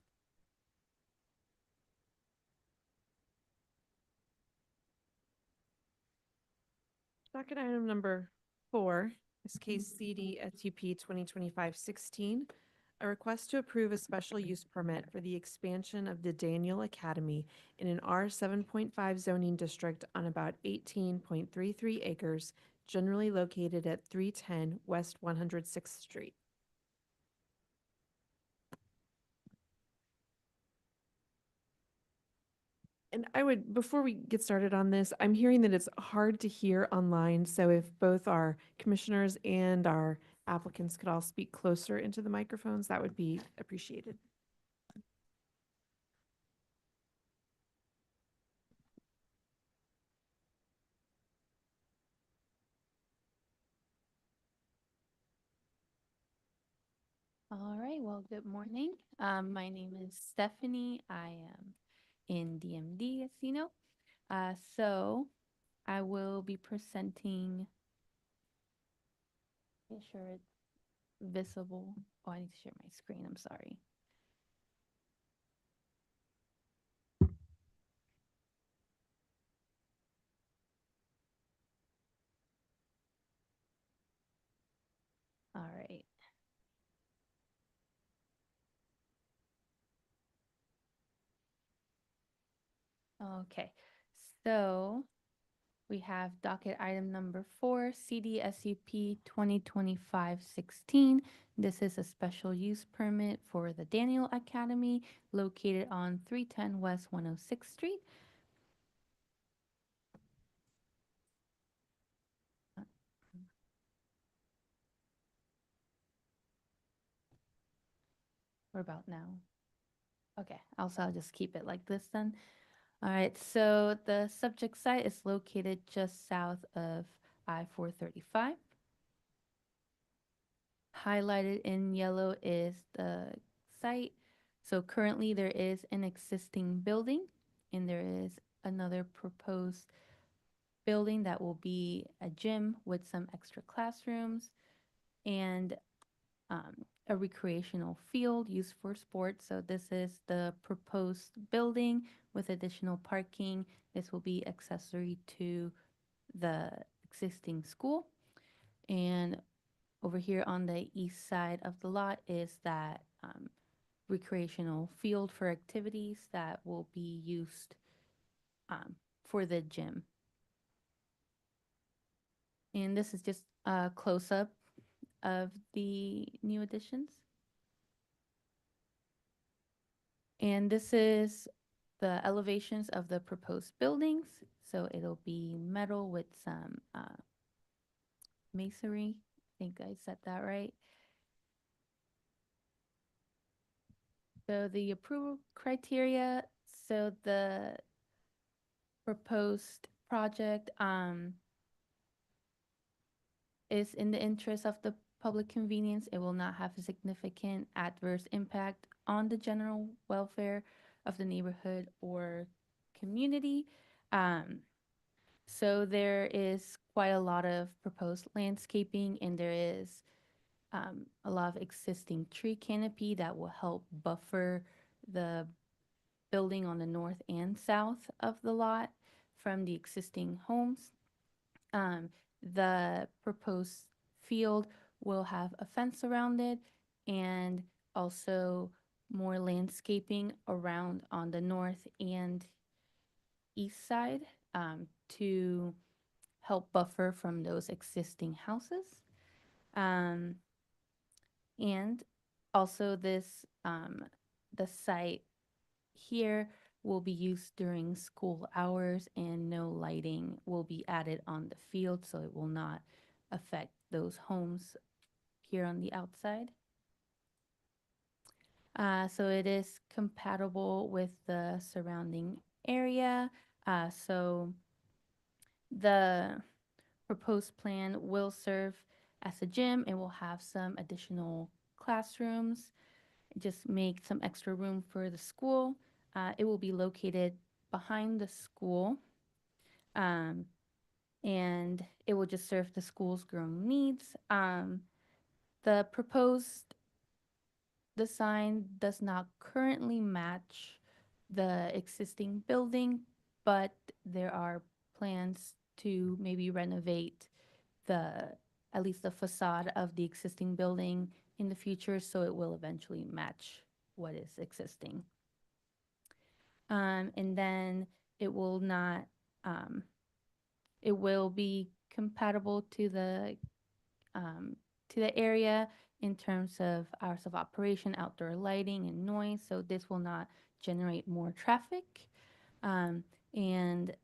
Docket item number 4 is case CD SUP 2025-16, a request to approve a special use permit for the expansion of the Daniel Academy in an R7.5 zoning district on about 18.33 acres, generally located at 310 West 106th Street. And I would, before we get started on this, I'm hearing that it's hard to hear online. So if both our commissioners and our applicants could all speak closer into the microphones, that would be appreciated. All right, well, good morning. My name is Stephanie. I am in DMD, as you know. So I will be presenting, make sure it's visible. Oh, I need to share my screen, I'm sorry. Okay, so we have docket item number 4, CDSUP 2025-16. This is a special use permit for the Daniel Academy located on 310 West 106th Street. We're about now. Okay, also I'll just keep it like this then. All right, so the subject site is located just south of I-435. Highlighted in yellow is the site. So currently there is an existing building and there is another proposed building that will be a gym with some extra classrooms and a recreational field used for sports. So this is the proposed building with additional parking. This will be accessory to the existing school. And over here on the east side of the lot is that recreational field for activities that will be used for the gym. And this is just a close-up of the new additions. And this is the elevations of the proposed buildings. So it'll be metal with some masonry. I think I said that right. So the approval criteria, so the proposed project is in the interest of the public convenience. It will not have a significant adverse impact on the general welfare of the neighborhood or community. So there is quite a lot of proposed landscaping and there is a lot of existing tree canopy that will help buffer the building on the north and south of the lot from the existing homes. The proposed field will have a fence around it and also more landscaping around on the north and east side to help buffer from those existing houses. And also this, the site here will be used during school hours and no lighting will be added on the field, so it will not affect those homes here on the outside. So it is compatible with the surrounding area. So the proposed plan will serve as a gym. It will have some additional classrooms, just make some extra room for the school. It will be located behind the school, and it will just serve the school's growing needs. The proposed design does not currently match the existing building, but there are plans to maybe renovate at least the facade of the existing building in the future, so it will eventually match what is existing. And then it will not, it will be compatible to the area in terms of hours of operation, outdoor lighting, and noise. So this will not generate more traffic. And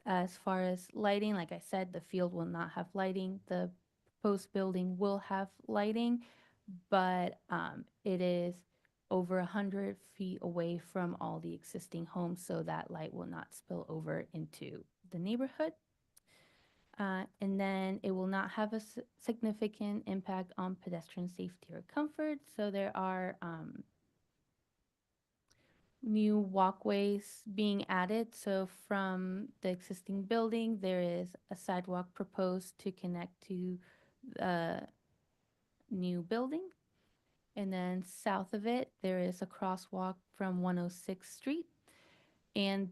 as far as lighting, like I said, the field will not have lighting. The proposed building will have lighting, but it is over 100 feet away from all the existing homes, so that light will not spill over into the neighborhood. And then it will not have a significant impact on pedestrian safety or comfort. So there are new walkways being added. So from the existing building, there is a sidewalk proposed to connect to the new building. And then south of it, there is a crosswalk from 106th Street. And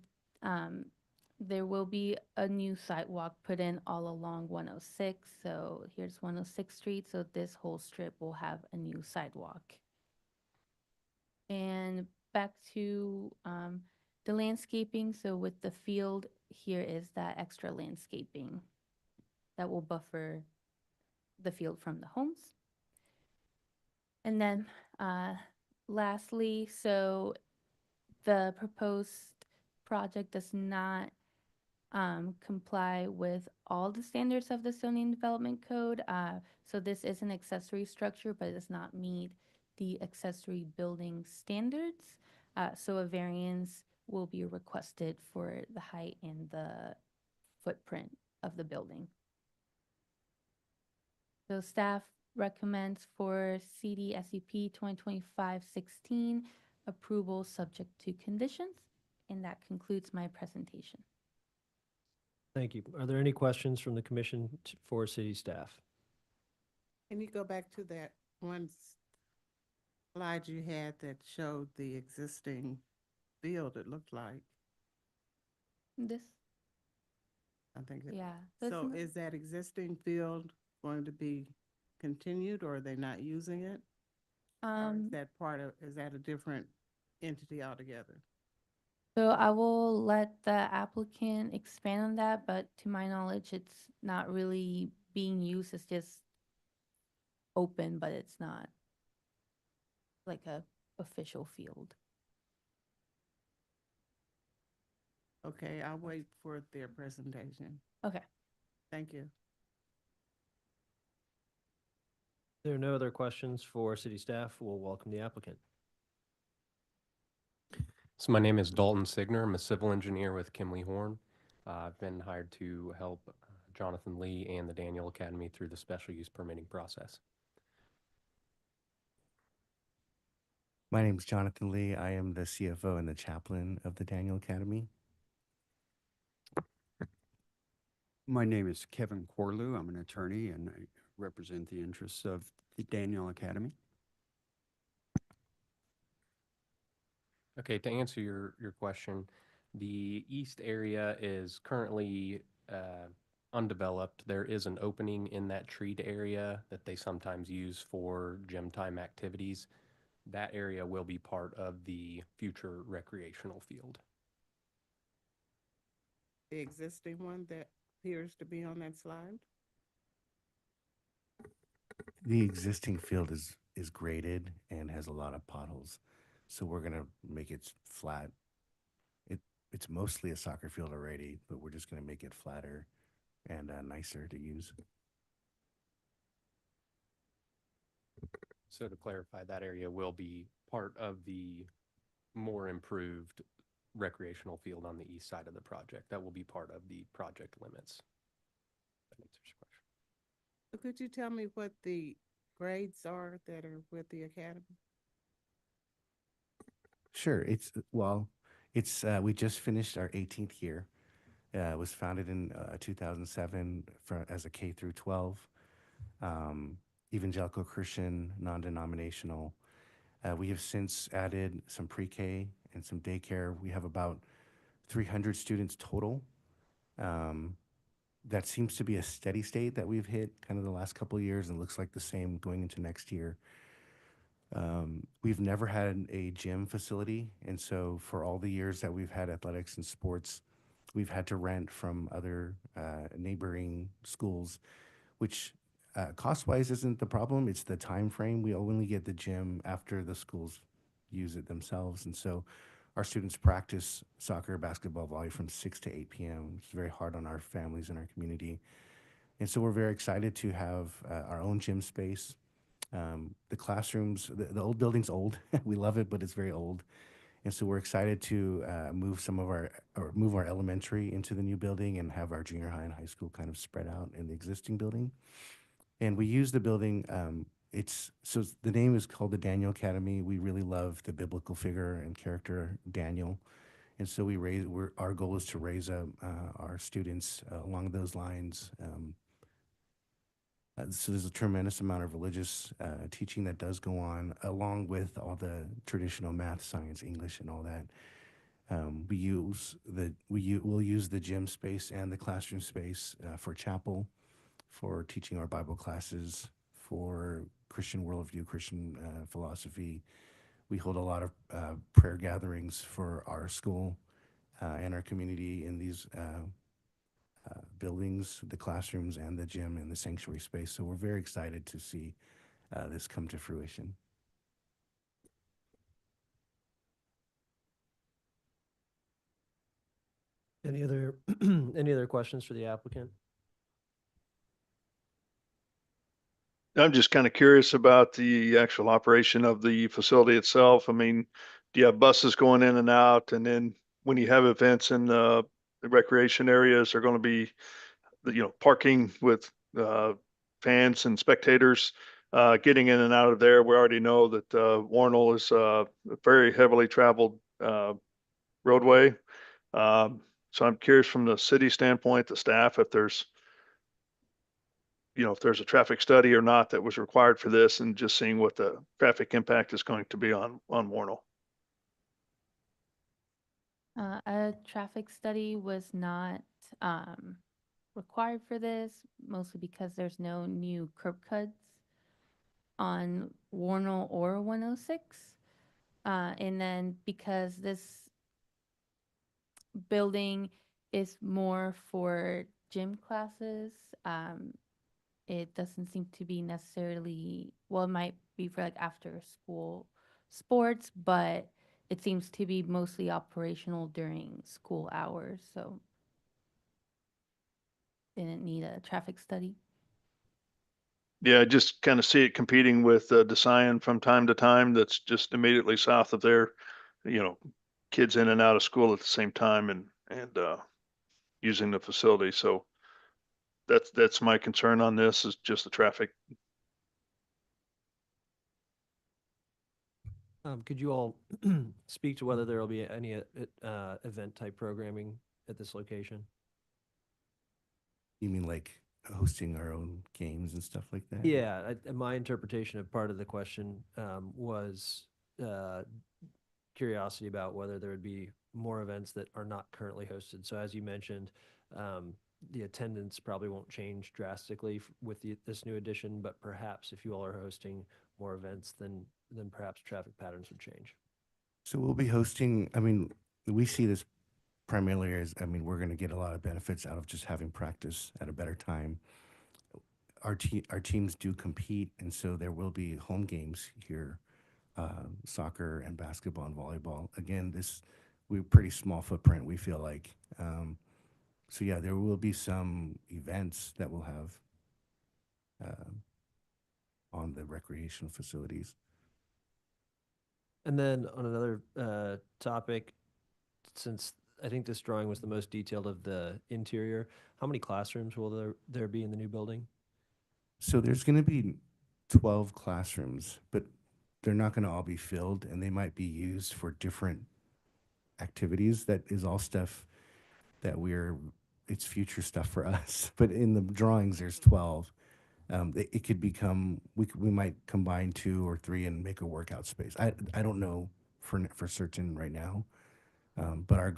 there will be a new sidewalk put in all along 106. So here's 106th Street. So this whole strip will have a new sidewalk. And back to the landscaping. So with the field, here is that extra landscaping that will buffer the field from the homes. And then lastly, so the proposed project does not comply with all the standards of the zoning development code. So this is an accessory structure, but it does not meet the accessory building standards. So a variance will be requested for the height and the footprint of the building. So staff recommends for CD SUP 2025-16 approval subject to conditions. And that concludes my presentation. Thank you. Are there any questions from the commission for city staff? Can you go back to that one slide you had that showed the existing field, it looked like? This, I think. yeah. So is that existing field going to be continued, or are they not using it? Or is that is that a different entity altogether? So I will let the applicant expand on that, but to my knowledge, it's not really being used. It's just open, but it's not like a official field. Okay, I'll wait for their presentation. Okay. Thank you. There are no other questions for city staff. We'll welcome the applicant. So my name is Dalton Signer. I'm a civil engineer with Kimley Horn. I've been hired to help Jonathan Lee and the Daniel Academy through the special use permitting process. My name is Jonathan Lee. I am the CFO and the chaplain of the Daniel Academy. My name is Kevin Corlew. I'm an attorney and I represent the interests of the Daniel Academy. Okay, to answer your question, the east area is currently undeveloped. There is an opening in that treed area that they sometimes use for gym time activities. That area will be part of the future recreational field. The existing one that appears to be on that slide? The existing field is graded and has a lot of potholes. So we're gonna make it flat. It's mostly a soccer field already, but we're just gonna make it flatter and nicer to use. So to clarify, that area will be part of the more improved recreational field on the east side of the project. That will be part of the project limits. That answers your question. So could you tell me what the grades are that are with the academy? Sure. We just finished our 18th year. It was founded in 2007 as a K through 12, evangelical Christian, non-denominational. We have since added some pre-K and some daycare. We have about 300 students total. That seems to be a steady state that we've hit kind of the last couple of years, and looks like the same going into next year. We've never had a gym facility, and so for all the years that we've had athletics and sports, we've had to rent from other neighboring schools, which cost-wise isn't the problem. It's the time frame. We only get the gym after the schools use it themselves, and so our students practice soccer, basketball, volley from 6 to 8 p.m. It's very hard on our families and our community, and so we're very excited to have our own gym space. The classrooms, the old building's old. We love it, but it's very old. And so we're excited to move our elementary into the new building and have our junior high and high school kind of spread out in the existing building. And we use the building, so the name is called the Daniel Academy. We really love the biblical figure and character Daniel. And so our goal is to raise up our students along those lines. So there's a tremendous amount of religious teaching that does go on, along with all the traditional math, science, English, and all that. We'll use the gym space and the classroom space for chapel, for teaching our Bible classes, for Christian worldview, Christian philosophy. We hold a lot of prayer gatherings for our school. and our community in these buildings, the classrooms and the gym and the sanctuary space. So we're very excited to see this come to fruition. Any other, any other questions for the applicant? I'm just kind of curious about the actual operation of the facility itself. I mean, do you have buses going in and out? And then when you have events in the recreation areas, are going to be, parking with fans and spectators getting in and out of there? We already know that Warnell is a very heavily traveled roadway. So I'm curious from the city standpoint, the staff, if there's if there's a traffic study or not that was required for this, and just seeing what the traffic impact is going to be on Warnell. A traffic study was not required for this, mostly because there's no new curb cuts on Warnell or 106. And then because this building is more for gym classes, it doesn't seem to be necessarily, well, it might be for like after school sports, but it seems to be mostly operational during school hours, so didn't need a traffic study. Yeah, I just kind of see it competing with DeScion from time to time. That's just immediately south of there. Kids in and out of school at the same time and using the facility. So that's my concern on this, is just the traffic. Could you all speak to whether there will be any event type programming at this location? You mean like hosting our own games and stuff like that? Yeah, my interpretation of part of the question was curiosity about whether there would be more events that are not currently hosted. So as you mentioned, the attendance probably won't change drastically with this new addition, but perhaps if you all are hosting more events, then perhaps traffic patterns would change. So we'll be hosting, I mean, we see this primarily as, I mean, we're going to get a lot of benefits out of just having practice at a better time. Our teams do compete, and so there will be home games here, soccer and basketball and volleyball. Again, we're pretty small footprint, we feel like. So yeah, there will be some events that we'll have on the recreational facilities. And then on another topic, since I think this drawing was the most detailed of the interior, how many classrooms will there be in the new building? So there's going to be 12 classrooms, but they're not going to all be filled, and they might be used for different activities. That is all stuff that it's future stuff for us. But in the drawings, there's 12. It could become, we might combine 2 or 3 and make a workout space. I don't know for certain right now, but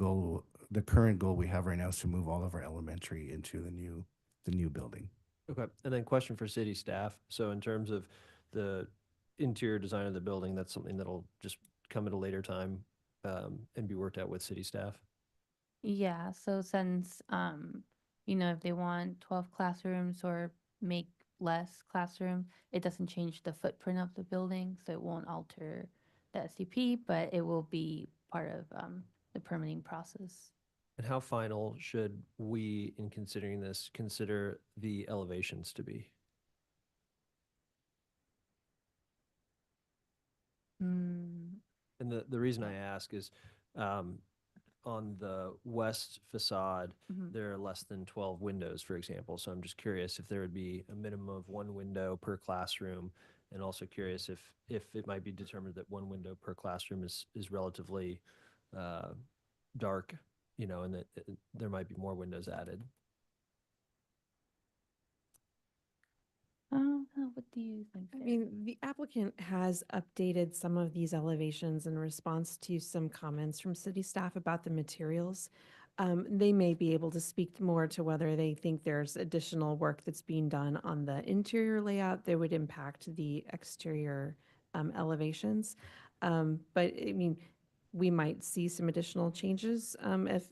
the current goal we have right now is to move all of our elementary into the new building. Okay, and then question for city staff. So in terms of the interior design of the building, that's something that'll just come at a later time and be worked out with city staff? Yeah, so since, if they want 12 classrooms or make less classroom, it doesn't change the footprint of the building, so it won't alter the SCP, but it will be part of the permitting process. And how final should we, in considering this, consider the elevations to be? Mm. And the reason I ask is on the west facade, there are less than 12 windows, for example. So I'm just curious if there would be a minimum of 1 window per classroom, and also curious if it might be determined that 1 window per classroom is relatively dark, and that there might be more windows added. What do you think? I mean, the applicant has updated some of these elevations in response to some comments from city staff about the materials. They may be able to speak more to whether they think there's additional work that's being done on the interior layout that would impact the exterior elevations. But I mean, we might see some additional changes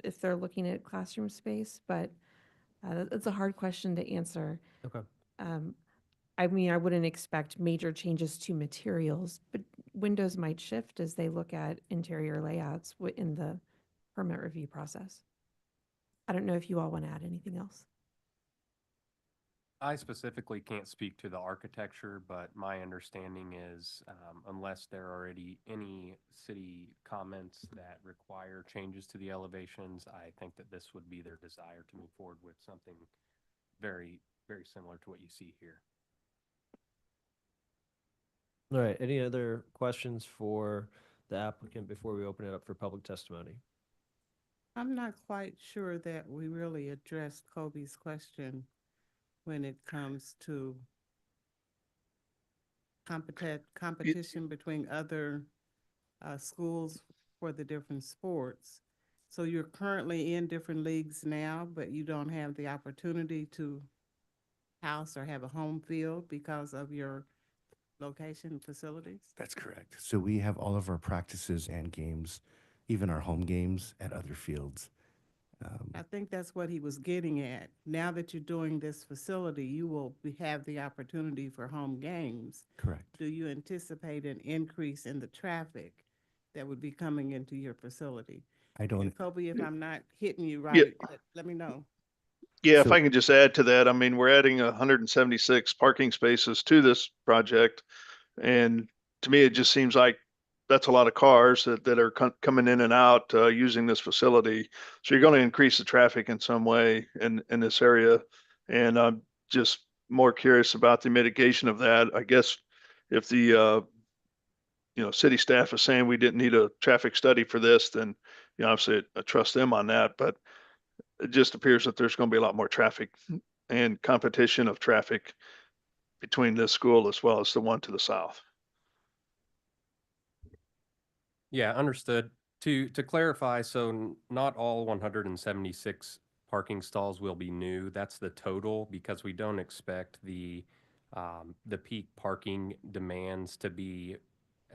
if they're looking at classroom space, but it's a hard question to answer. Okay. I mean, I wouldn't expect major changes to materials, but windows might shift as they look at interior layouts in the permit review process. I don't know if you all want to add anything else. I specifically can't speak to the architecture, but my understanding is unless there are already any city comments that require changes to the elevations, I think that this would be their desire to move forward with something very, very similar to what you see here. All right. Any other questions for the applicant before we open it up for public testimony? I'm not quite sure that we really addressed Kobe's question when it comes to competition between other schools for the different sports. So you're currently in different leagues now, but you don't have the opportunity to house or have a home field because of your location facilities? That's correct. So we have all of our practices and games, even our home games, at other fields. I think that's what he was getting at. Now that you're doing this facility, you will have the opportunity for home games. Correct. Do you anticipate an increase in the traffic that would be coming into your facility? I don't. And Kobe, if I'm not hitting you Yeah. right, let me know. Yeah, if So- I can just add to that, I mean, we're adding 176 parking spaces to this project. And to me, it just seems like that's a lot of cars that are coming in and out using this facility. So you're going to increase the traffic in some way in this area. And I'm just more curious about the mitigation of that. I guess if the city staff is saying we didn't need a traffic study for this, then obviously I trust them on that. But it just appears that there's going to be a lot more traffic and competition of traffic between this school as well as the one to the south. Yeah, understood. To clarify, so not all 176 parking stalls will be new. That's the total because we don't expect the peak parking demands to be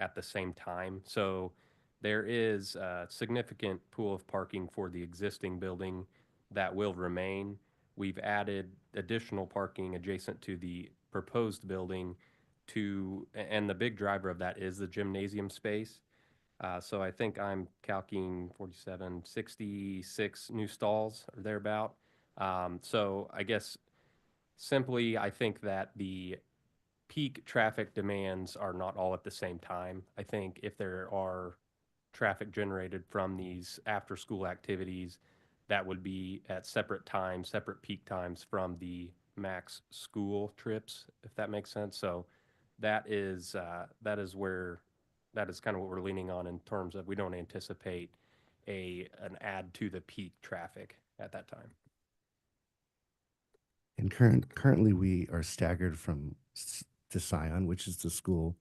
at the same time. So there is a significant pool of parking for the existing building that will remain. We've added additional parking adjacent to the proposed building and the big driver of that is the gymnasium space. So I think I'm calculating 47, 66 new stalls or thereabout. So I guess simply, I think that the peak traffic demands are not all at the same time. I think if there are traffic generated from these after school activities, that would be at separate times, separate peak times from the max school trips, if that makes sense. So that is kind of what we're leaning on in terms of we don't anticipate an add to the peak traffic at that time. And currently we are staggered to Scion, which is the school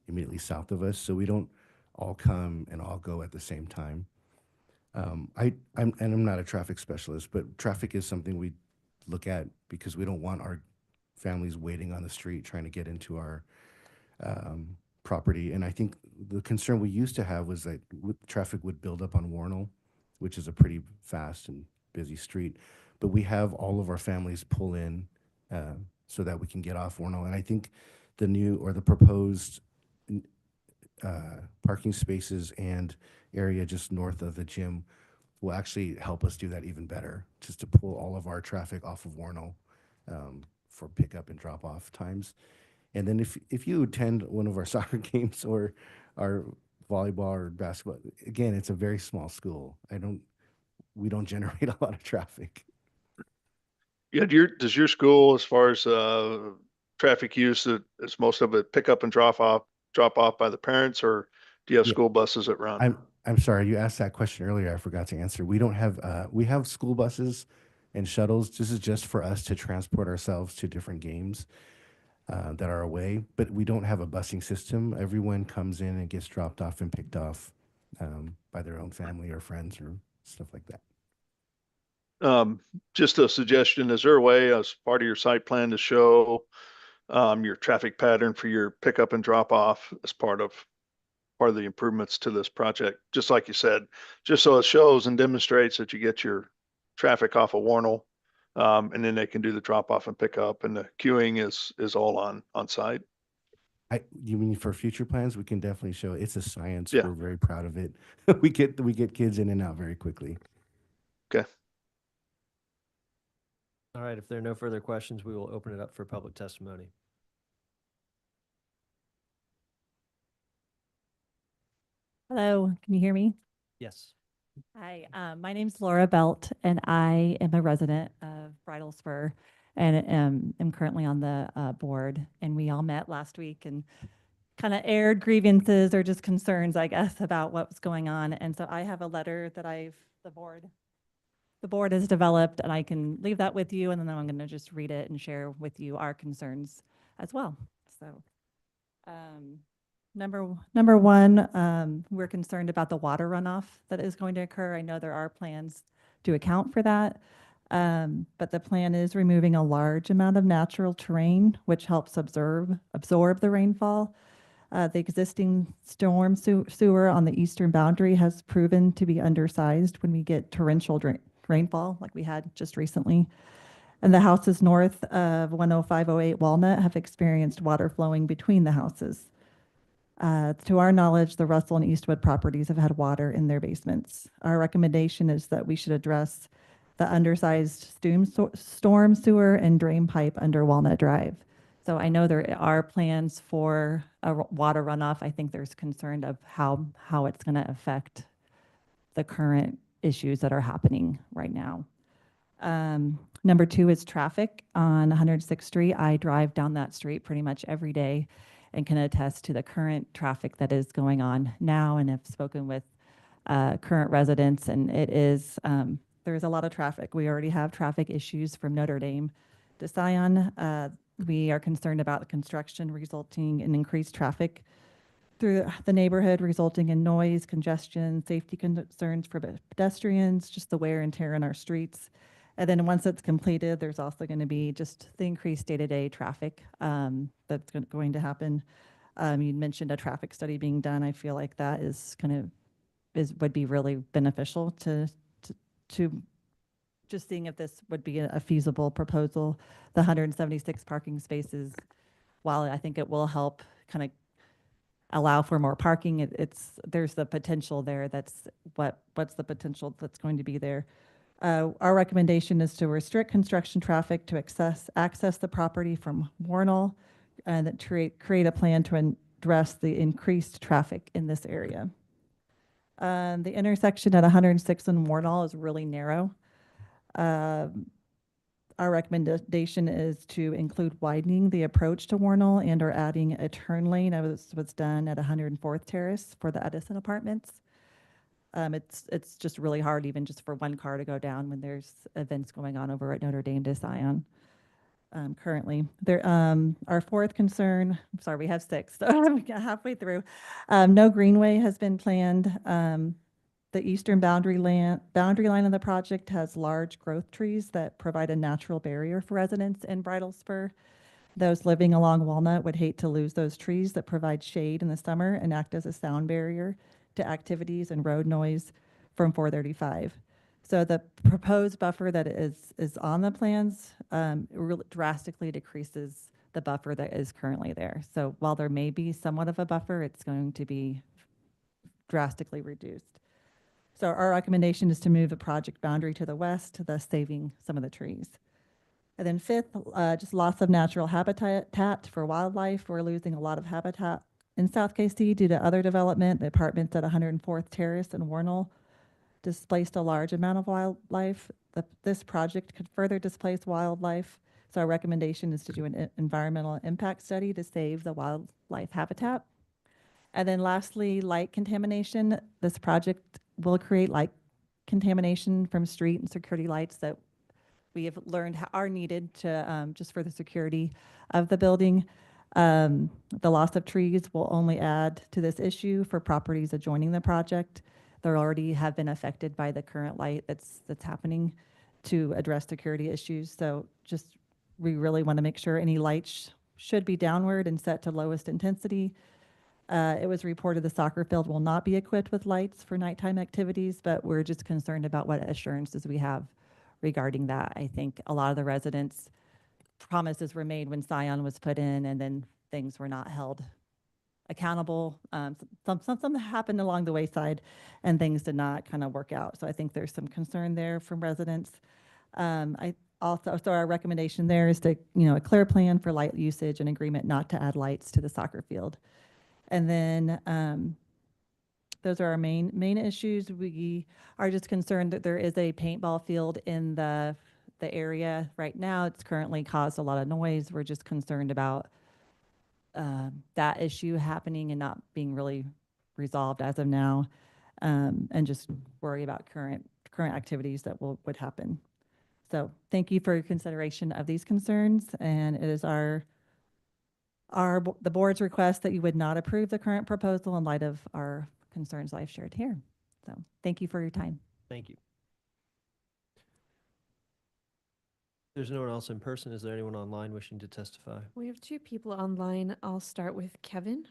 immediately south of us. So we don't all come and all go at the same time. I'm not a traffic specialist, but traffic is something we look at because we don't want our families waiting on the street trying to get into our property. And I think the concern we used to have was that traffic would build up on Warnell, which is a pretty fast and busy street. But we have all of our families pull in so that we can get off Warnell. And I think the new or the proposed parking spaces and area just north of the gym will actually help us do that even better, just to pull all of our traffic off of Warnell for pickup and drop off times. And then if you attend one of our soccer games or our volleyball or basketball, again, it's a very small school. We don't generate a lot of traffic. Yeah, does your school, as far as traffic use, is most of it pick up and drop off by the parents, or do you have school buses that run? I'm sorry, you asked that question earlier. I forgot to answer. We don't have we have school buses and shuttles. This is just for us to transport ourselves to different games that are away, but we don't have a busing system. Everyone comes in and gets dropped off and picked off by their own family or friends or stuff like that. Just a suggestion, is there a way as part of your site plan to show your traffic pattern for your pickup and drop off as part of part of the improvements to this project, just like you said, just so it shows and demonstrates that you get your traffic off of Warnell. And then they can do the drop off and pick up, and the queuing is all on site. You mean for future plans? We can definitely show it's a science. Yeah. We're very proud of it. we get kids in and out very quickly. Okay. All right, if there are no further questions, we will open it up for public testimony. Hello, can you hear me? Yes. Hi, my name's Laura Belt, and I am a resident of Bridal Spur, and am currently on the board. And we all met last week and kind of aired grievances or just concerns, I guess, about what was going on. And so I have a letter that the board has developed, and I can leave that with you, and then I'm going to just read it and share with you our concerns as well. So. Number one, we're concerned about the water runoff that is going to occur. I know there are plans to account for that, but the plan is removing a large amount of natural terrain, which helps absorb the rainfall. The existing storm sewer on the eastern boundary has proven to be undersized when we get torrential rainfall like we had just recently. And the houses north of 10508 Walnut have experienced water flowing between the houses. To our knowledge, the Russell and Eastwood properties have had water in their basements. Our recommendation is that we should address the undersized storm sewer and drain pipe under Walnut Drive. So I know there are plans for a water runoff. I think there's concern of how it's going to affect the current issues that are happening right now. Number two is traffic on 106th Street. I drive down that street pretty much every day and can attest to the current traffic that is going on now, and have spoken with current residents, and it is, there's a lot of traffic. We already have traffic issues from Notre Dame to Scion. We are concerned about the construction resulting in increased traffic through the neighborhood, resulting in noise, congestion, safety concerns for pedestrians, just the wear and tear on our streets. And then once it's completed, there's also going to be just the increased day-to-day traffic that's going to happen. You mentioned a traffic study being done. I feel like that would be really beneficial to just seeing if this would be a feasible proposal. The 176 parking spaces, while I think it will help kind of allow for more parking, there's the potential there. What's the potential that's going to be there? Our recommendation is to restrict construction traffic to access the property from Warnell, and that create a plan to address the increased traffic in this area. The intersection at 106 and Warnell is really narrow. Our recommendation is to include widening the approach to Warnell and or adding a turn lane. That was done at 104th Terrace for the Edison Apartments. It's just really hard even just for one car to go down when there's events going on over at Notre Dame to Scion. Currently, our fourth concern, I'm sorry, we have six, so I'm halfway through. No greenway has been planned. The eastern boundary line of the project has large growth trees that provide a natural barrier for residents in Bridal Spur. Those living along Walnut would hate to lose those trees that provide shade in the summer and act as a sound barrier to activities and road noise from 435. So the proposed buffer that is on the plans really drastically decreases the buffer that is currently there. So while there may be somewhat of a buffer, it's going to be drastically reduced. So our recommendation is to move the project boundary to the west, thus saving some of the trees. And then fifth, just loss of natural habitat for wildlife. We're losing a lot of habitat in South KC due to other development. The apartments at 104th Terrace and Warnell displaced a large amount of wildlife. This project could further displace wildlife. So our recommendation is to do an environmental impact study to save the wildlife habitat. And then lastly, light contamination. This project will create light contamination from street and security lights that we have learned are needed to just for the security of the building. The loss of trees will only add to this issue for properties adjoining the project. They already have been affected by the current light that's happening to address security issues. So just we really want to make sure any lights should be downward and set to lowest intensity. It was reported the soccer field will not be equipped with lights for nighttime activities, but we're just concerned about what assurances we have regarding that. I think a lot of the residents, promises were made when Scion was put in, and then things were not held accountable. Something happened along the wayside, and things did not kind of work out. So I think there's some concern there from residents. I also, so our recommendation there is to, a clear plan for light usage and agreement not to add lights to the soccer field. And then those are our main issues. We are just concerned that there is a paintball field in the area right now. It's currently caused a lot of noise. We're just concerned about that issue happening and not being really resolved as of now, and just worry about current activities that would happen. So thank you for your consideration of these concerns, and it is the board's request that you would not approve the current proposal in light of our concerns I've shared here. So thank you for your time. Thank you. There's no one else in person. Is there anyone online wishing to testify? We have 2 people online. I'll start with Kevin.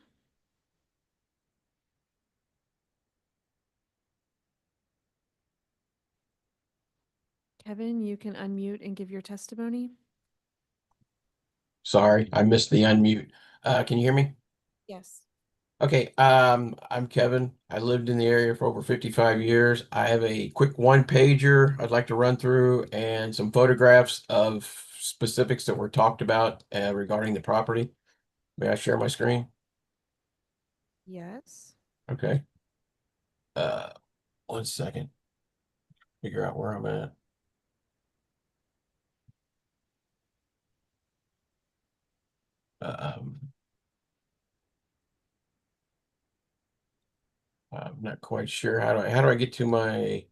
Kevin, you can unmute and give your testimony. Sorry, I missed the unmute. Can you hear me? Yes. Okay, I'm Kevin. I lived in the area for over 55 years. I have a quick one pager I'd like to run through and some photographs of specifics that were talked about regarding the property. May I share my screen? Yes. Okay. 1 second. Figure out where I'm at. I'm not quite sure. How do I get to my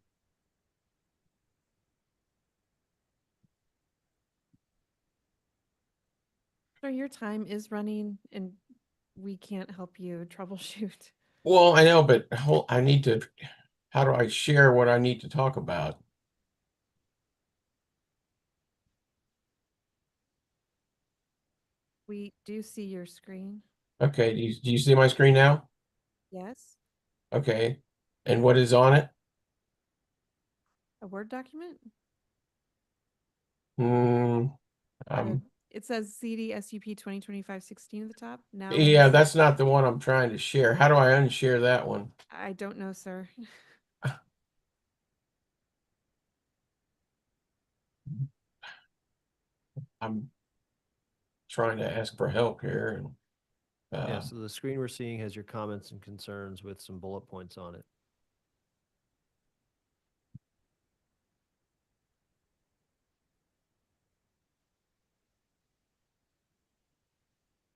So your time is running and we can't help you troubleshoot. Well, I know, but I need to, how do I share what I need to talk about? We do see your screen. Okay, do you see my screen now? Yes. Okay, and what is on it? A Word document? Hmm, It says CD SUP 2025-16 at the top. Now, yeah, that's not the one I'm trying to share. How do I unshare that one? I don't know, sir. I'm trying to ask for help here. And, Yeah, so the screen we're seeing has your comments and concerns with some bullet points on it.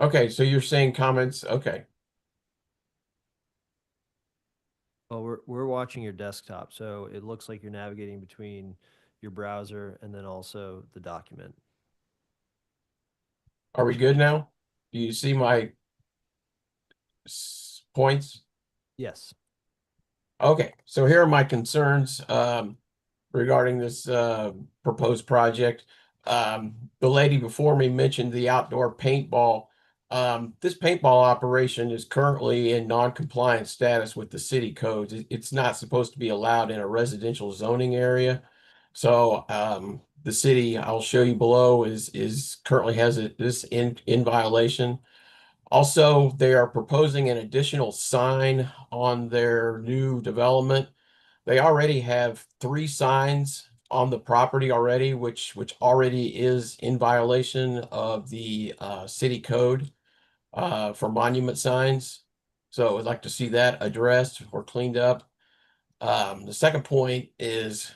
okay, so you're saying comments. Okay. Well, we're watching your desktop, so it looks like you're navigating between your browser and then also the document. Are we good now? Do you see my points? Yes. Okay, so here are my concerns regarding this proposed project. The lady before me mentioned the outdoor paintball. This paintball operation is currently in non-compliant status with the city codes. It's not supposed to be allowed in a residential zoning area. So the city, I'll show you below, is currently has this in violation. Also, they are proposing an additional sign on their new development. They already have 3 signs on the property already, which already is in violation of the city code for monument signs. So I'd like to see that addressed or cleaned up. The second point is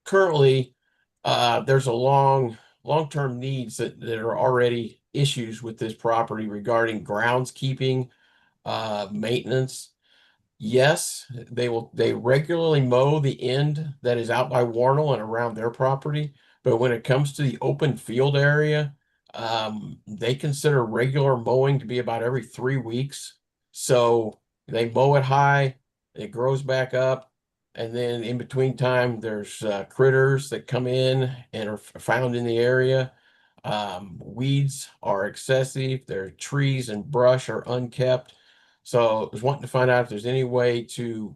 currently there's a long-term needs that are already issues with this property regarding groundskeeping, maintenance. Yes, they regularly mow the end that is out by Warnell and around their property, but when it comes to the open field area, they consider regular mowing to be about every 3 weeks. So they mow it high, it grows back up, and then in between time, there's critters that come in and are found in the area. Weeds are excessive. Their trees and brush are unkept. So I was wanting to find out if there's any way to,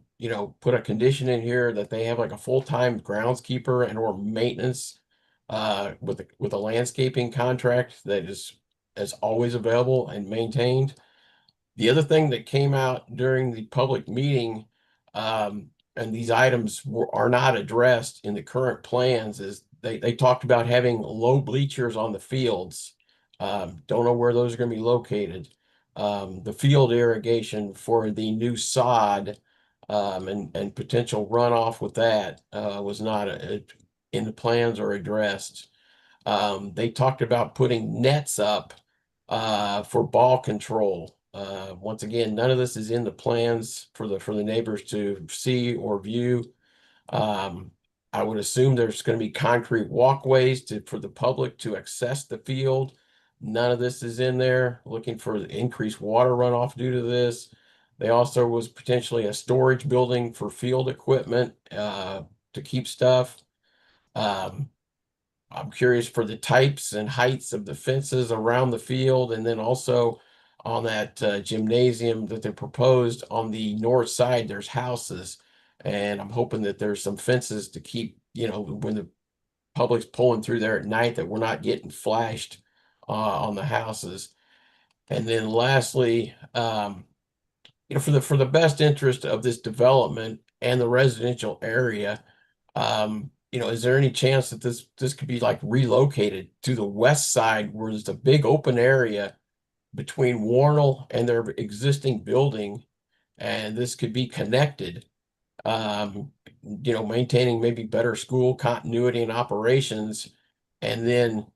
put a condition in here that they have like a full-time groundskeeper and or maintenance with a landscaping contract that is always available and maintained. The other thing that came out during the public meeting, and these items are not addressed in the current plans, is they talked about having low bleachers on the fields. Don't know where those are going to be located. The field irrigation for the new sod, and potential runoff with that was not in the plans or addressed. They talked about putting nets up for ball control. Once again, none of this is in the plans for the neighbors to see or view. I would assume there's going to be concrete walkways for the public to access the field. None of this is in there. Looking for increased water runoff due to this. They also was potentially a storage building for field equipment to keep stuff. I'm curious for the types and heights of the fences around the field, and then also on that gymnasium that they proposed on the north side, there's houses. And I'm hoping that there's some fences to keep, when the public's pulling through there at night, that we're not getting flashed on the houses. And then lastly, for the best interest of this development and the residential area, is there any chance that this could be like relocated to the west side where there's a big open area between Warnell and their existing building, and this could be connected, maintaining maybe better school continuity and operations. And then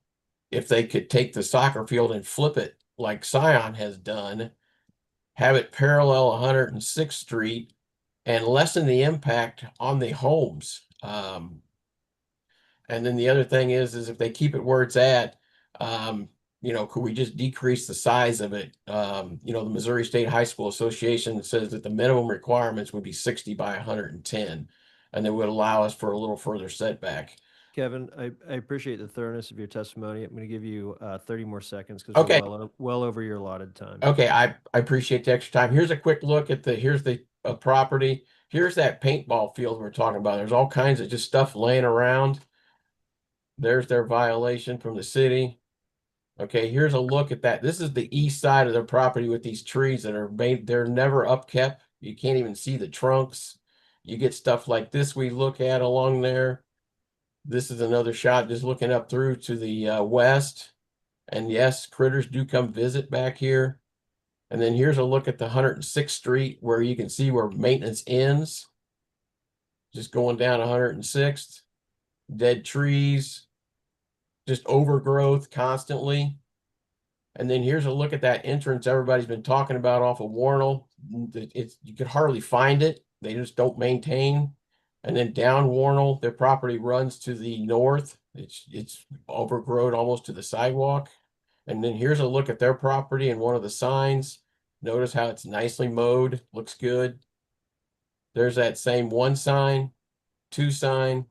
if they could take the soccer field and flip it like Scion has done, have it parallel 106th Street and lessen the impact on the homes. And then the other thing is if they keep it where it's at, could we just decrease the size of it? The Missouri State High School Association says that the minimum requirements would be 60 by 110, and that would allow us for a little further setback. Kevin, I appreciate the thoroughness of your testimony. I'm going to give you 30 more seconds because Okay. we're well over your allotted time. Okay, I appreciate the extra time. Here's a quick look at here's the property. Here's that paintball field we're talking about. There's all kinds of just stuff laying around. There's their violation from the city. Okay, here's a look at that. This is the east side of their property with these trees that are made, they're never upkept. You can't even see the trunks. You get stuff like this we look at along there. This is another shot just looking up through to the west. And yes, critters do come visit back here. And then here's a look at the 106th Street where you can see where maintenance ends. Just going down 106th. Dead trees. Just overgrowth constantly. And then here's a look at that entrance everybody's been talking about off of Warnell. You could hardly find it. They just don't maintain. And then down Warnell, their property runs to the north. It's overgrown almost to the sidewalk. And then here's a look at their property and one of the signs. Notice how it's nicely mowed, looks good. There's that same one sign, two sign.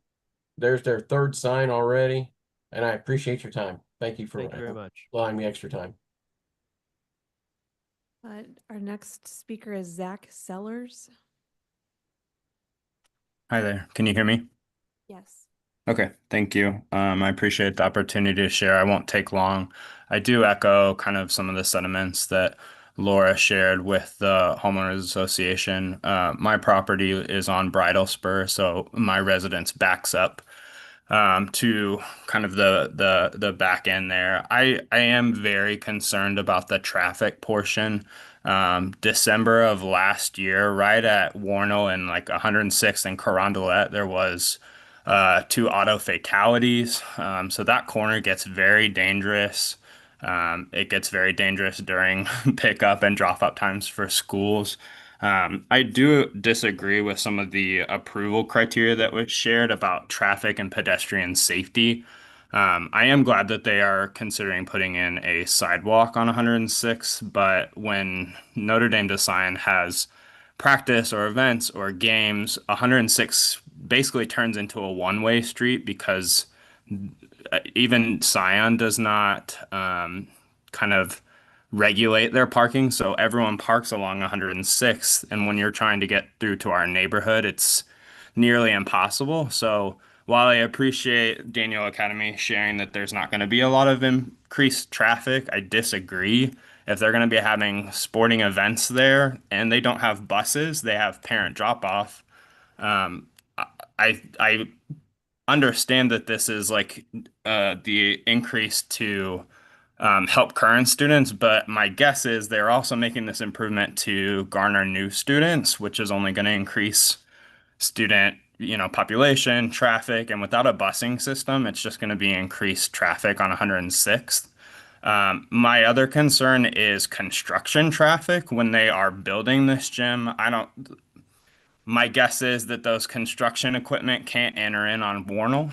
There's their third sign already. And I appreciate your time. Thank you very much. allowing me extra time. Our next speaker is Zach Sellers. Hi there. Can you hear me? Yes. Okay, thank you. I appreciate the opportunity to share. I won't take long. I do echo kind of some of the sentiments that Laura shared with the homeowners association. My property is on Bridle Spur, so my residence backs up to kind of the back end there. I am very concerned about the traffic portion. December of last year, right at Warnell and like 106th and Carondelet, there was 2 auto fatalities. So that corner gets very dangerous. It gets very dangerous during pickup and drop up times for schools. I do disagree with some of the approval criteria that was shared about traffic and pedestrian safety. I am glad that they are considering putting in a sidewalk on 106, but when Notre Dame de Sion has practice or events or games, 106 basically turns into a one-way street because even Scion does not kind of regulate their parking. So everyone parks along 106th. And when you're trying to get through to our neighborhood, it's nearly impossible. So while I appreciate Daniel Academy sharing that there's not going to be a lot of increased traffic, I disagree. If they're going to be having sporting events there and they don't have buses, they have parent drop off. Um, I understand that this is like the increase to help current students, but my guess is they're also making this improvement to garner new students, which is only going to increase student, population, traffic, and without a busing system, it's just going to be increased traffic on 106th. My other concern is construction traffic when they are building this gym. My guess is that those construction equipment can't enter in on Warnell,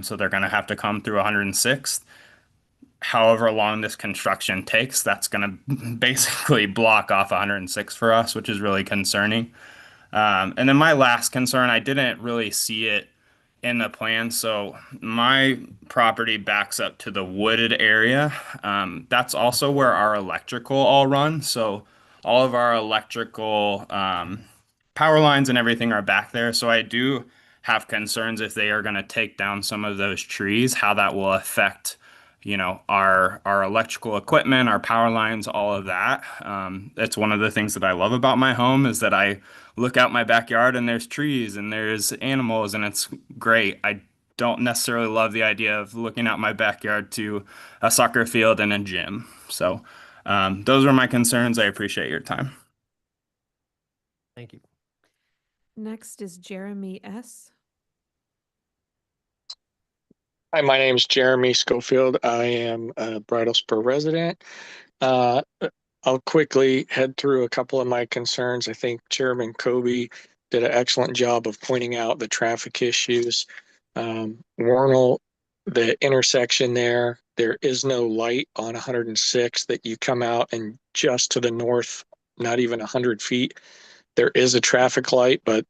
so they're going to have to come through 106th. However long this construction takes, that's going to basically block off 106 for us, which is really concerning. And then my last concern, I didn't really see it in the plan. So my property backs up to the wooded area. That's also where our electrical all runs. So all of our electrical power lines and everything are back there. So I do have concerns if they are going to take down some of those trees, how that will affect our electrical equipment, our power lines, all of that. That's one of the things that I love about my home is that I look out my backyard and there's trees and there's animals and it's great. I don't necessarily love the idea of looking out my backyard to a soccer field and a gym. So those are my concerns. I appreciate your time. Thank you. Next is Jeremy S. Hi, my name is Jeremy Schofield. I am a Bridal Spur resident. Uh, I'll quickly head through a couple of my concerns. I think Chairman Kobe did an excellent job of pointing out the traffic issues. Warnell, the intersection there is no light on 106 that you come out and just to the north, not even 100 feet, there is a traffic light, but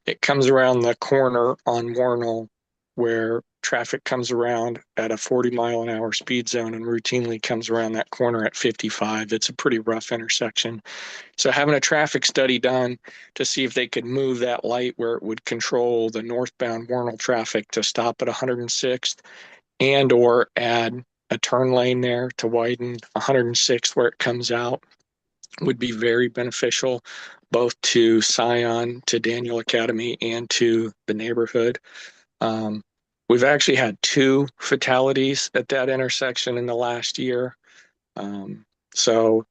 it comes around the corner on Warnell where traffic comes around at a 40-mile-an-hour speed zone and routinely comes around that corner at 55. It's a pretty rough intersection. So having a traffic study done to see if they could move that light where it would control the northbound Warnell traffic to stop at 106th and or add a turn lane there to widen 106th where it comes out would be very beneficial both to Scion, to Daniel Academy, and to the neighborhood. We've actually had 2 fatalities at that intersection in the last year. So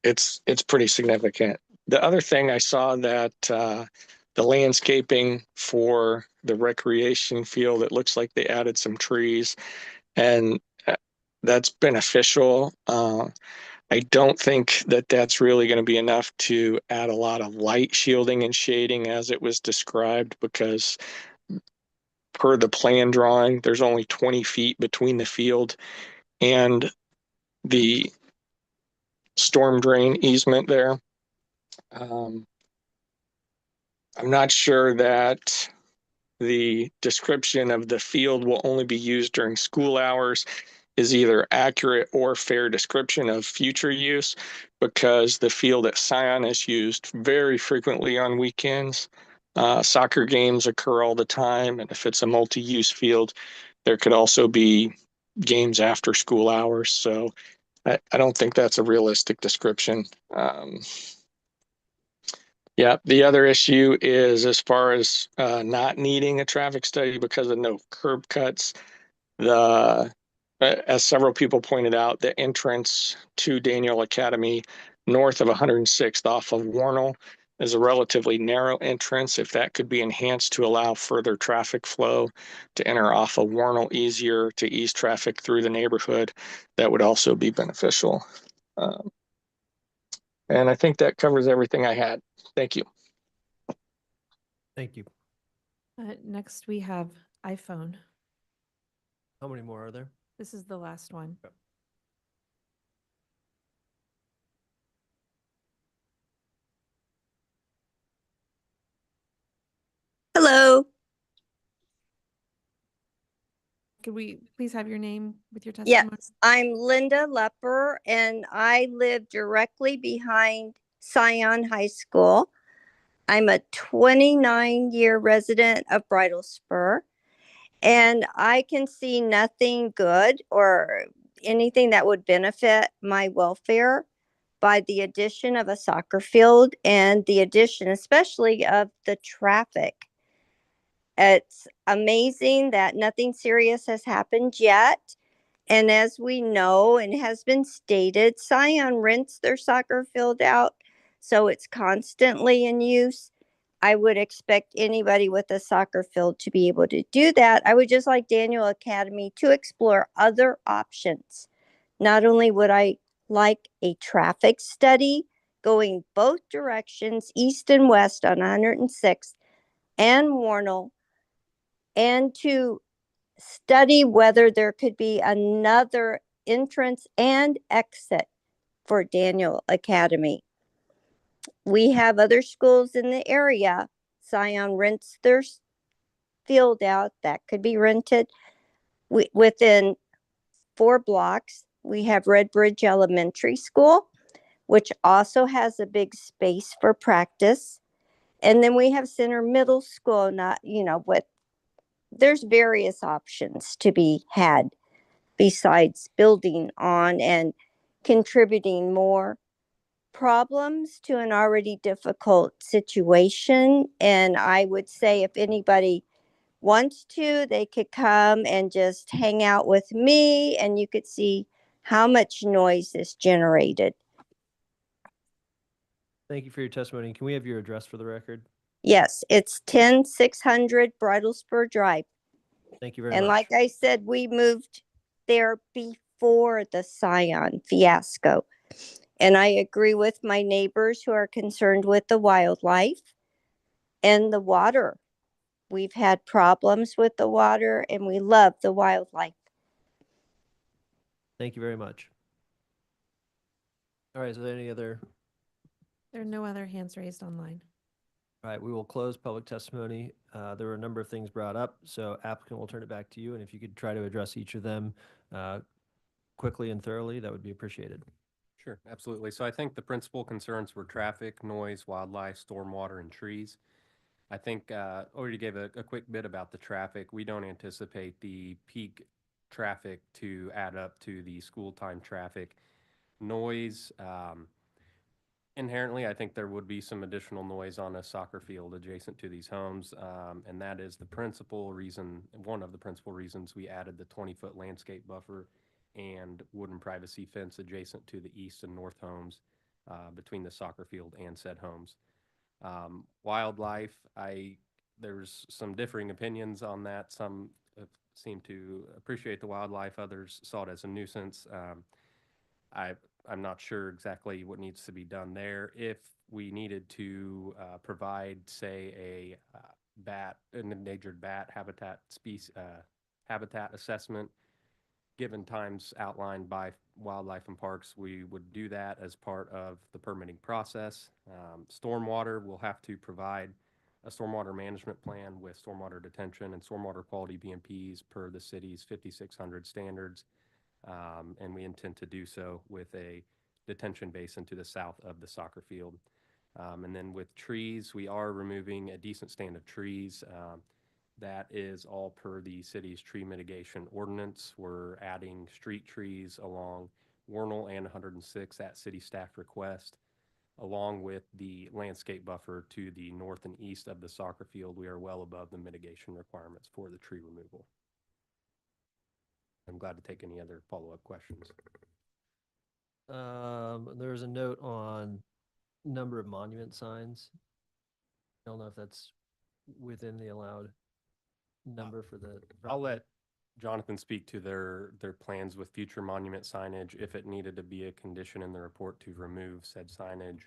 it's pretty significant. The other thing I saw that the landscaping for the recreation field, it looks like they added some trees and that's beneficial. I don't think that that's really going to be enough to add a lot of light shielding and shading as it was described because per the plan drawing, there's only 20 feet between the field and the storm drain easement there. I'm not sure that the description of the field will only be used during school hours is either accurate or fair description of future use because the field at Scion is used very frequently on weekends. Soccer games occur all the time, and if it's a multi-use field, there could also be games after school hours. So I don't think that's a realistic description. Yeah, the other issue is as far as not needing a traffic study because of no curb cuts. As several people pointed out, the entrance to Daniel Academy north of 106th off of Warnell is a relatively narrow entrance. If that could be enhanced to allow further traffic flow to enter off of Warnell easier to ease traffic through the neighborhood, that would also be beneficial. And I think that covers everything I had. Thank you. Thank you. Next, we have iPhone. How many more are there? This is the last one. Okay. Hello. could we please have your name with your testimony? Yes, I'm Linda Lepper, and I live directly behind Scion High School. I'm a 29-year resident of Bridal Spur, and I can see nothing good or anything that would benefit my welfare by the addition of a soccer field and the addition, especially of the traffic. It's amazing that nothing serious has happened yet. And as we know and has been stated, Scion rents their soccer field out, so it's constantly in use. I would expect anybody with a soccer field to be able to do that. I would just like Daniel Academy to explore other options. Not only would I like a traffic study going both directions, east and west on 106th and Warnell, and to study whether there could be another entrance and exit for Daniel Academy. We have other schools in the area. Scion rents their field out. That could be rented. Within 4 blocks, we have Red Bridge Elementary School, which also has a big space for practice. And then we have Center Middle School, there's various options to be had besides building on and contributing more problems to an already difficult situation. And I would say if anybody wants to, they could come and just hang out with me and you could see how much noise is generated. Thank you for your testimony. Can we have your address for the record? Yes, it's 10600 Bridal Spur Drive. Thank you very And much. like I said, we moved there before the Scion fiasco. And I agree with my neighbors who are concerned with the wildlife and the water. We've had problems with the water and we love the wildlife. Thank you very much. All right, is there any other? There are no other hands raised online. All right, we will close public testimony. There were a number of things brought up, so applicant will turn it back to you. And if you could try to address each of them quickly and thoroughly, that would be appreciated. Sure, absolutely. So I think the principal concerns were traffic, noise, wildlife, stormwater, and trees. I think already gave a quick bit about the traffic. We don't anticipate the peak traffic to add up to the school time traffic. Noise, inherently, I think there would be some additional noise on a soccer field adjacent to these homes, and that is the principal reason, one of the principal reasons we added the 20-foot landscape buffer and wooden privacy fence adjacent to the east and north homes between the soccer field and said homes. Wildlife, there's some differing opinions on that. Some seem to appreciate the wildlife, others saw it as a nuisance. I'm not sure exactly what needs to be done there. If we needed to provide, say, an endangered bat habitat assessment, given times outlined by Wildlife and Parks, we would do that as part of the permitting process. Stormwater, we'll have to provide a stormwater management plan with stormwater detention and stormwater quality BMPs per the city's 5600 standards. And we intend to do so with a detention basin to the south of the soccer field. And then with trees, we are removing a decent stand of trees. That is all per the city's tree mitigation ordinance. We're adding street trees along Warnell and 106 at city staff request, along with the landscape buffer to the north and east of the soccer field. We are well above the mitigation requirements for the tree removal. I'm glad to take any other follow-up questions. There's a note on number of monument signs. I don't know if that's within the allowed number for the. I'll let Jonathan speak to their plans with future monument signage. If it needed to be a condition in the report to remove said signage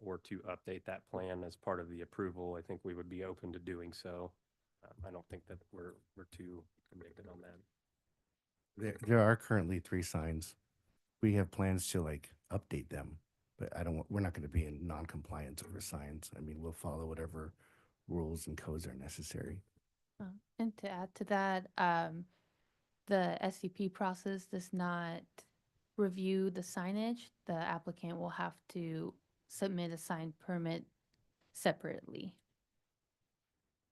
or to update that plan as part of the approval, I think we would be open to doing so. I don't think that we're too convicted on that. There are currently 3 signs. We have plans to update them, but we're not going to be in non-compliance over signs. I mean, we'll follow whatever rules and codes are necessary. And to add to that, the SCP process does not review the signage, the applicant will have to submit a sign permit separately.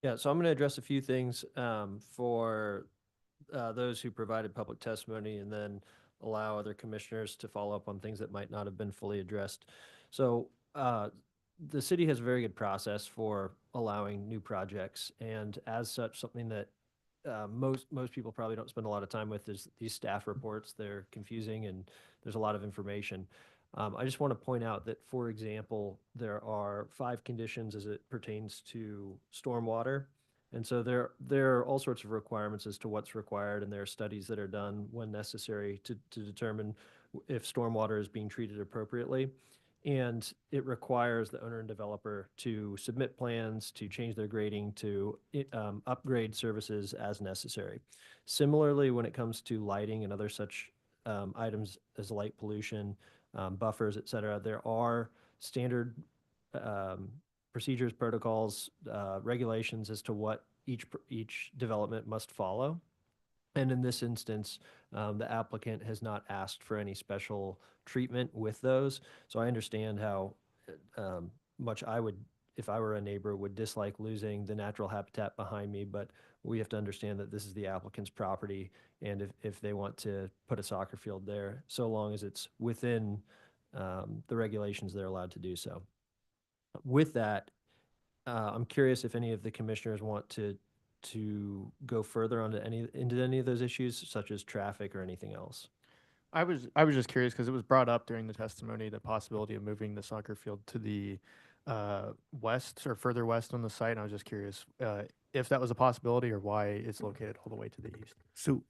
Yeah, so I'm going to address a few things for those who provided public testimony and then allow other commissioners to follow up on things that might not have been fully addressed. So the city has a very good process for allowing new projects, and as such, something that most people probably don't spend a lot of time with is these staff reports. They're confusing and there's a lot of information. I just want to point out that, for example, there are 5 conditions as it pertains to stormwater. And so there are all sorts of requirements as to what's required, and there are studies that are done when necessary to determine if stormwater is being treated appropriately. And it requires the owner and developer to submit plans, to change their grading, to upgrade services as necessary. Similarly, when it comes to lighting and other such items as light pollution, buffers, et cetera, there are standard procedures, protocols, regulations as to what each development must follow. And in this instance, the applicant has not asked for any special treatment with those. So I understand how much I would, if I were a neighbor, would dislike losing the natural habitat behind me. But we have to understand that this is the applicant's property. And if they want to put a soccer field there, so long as it's within the regulations, they're allowed to do so. With that, I'm curious if any of the commissioners want to go further into any of those issues, such as traffic or anything else. I was just curious because it was brought up during the testimony, the possibility of moving the soccer field to the west or further west on the site. And I was just curious if that was a possibility or why it's located all the way to the east. So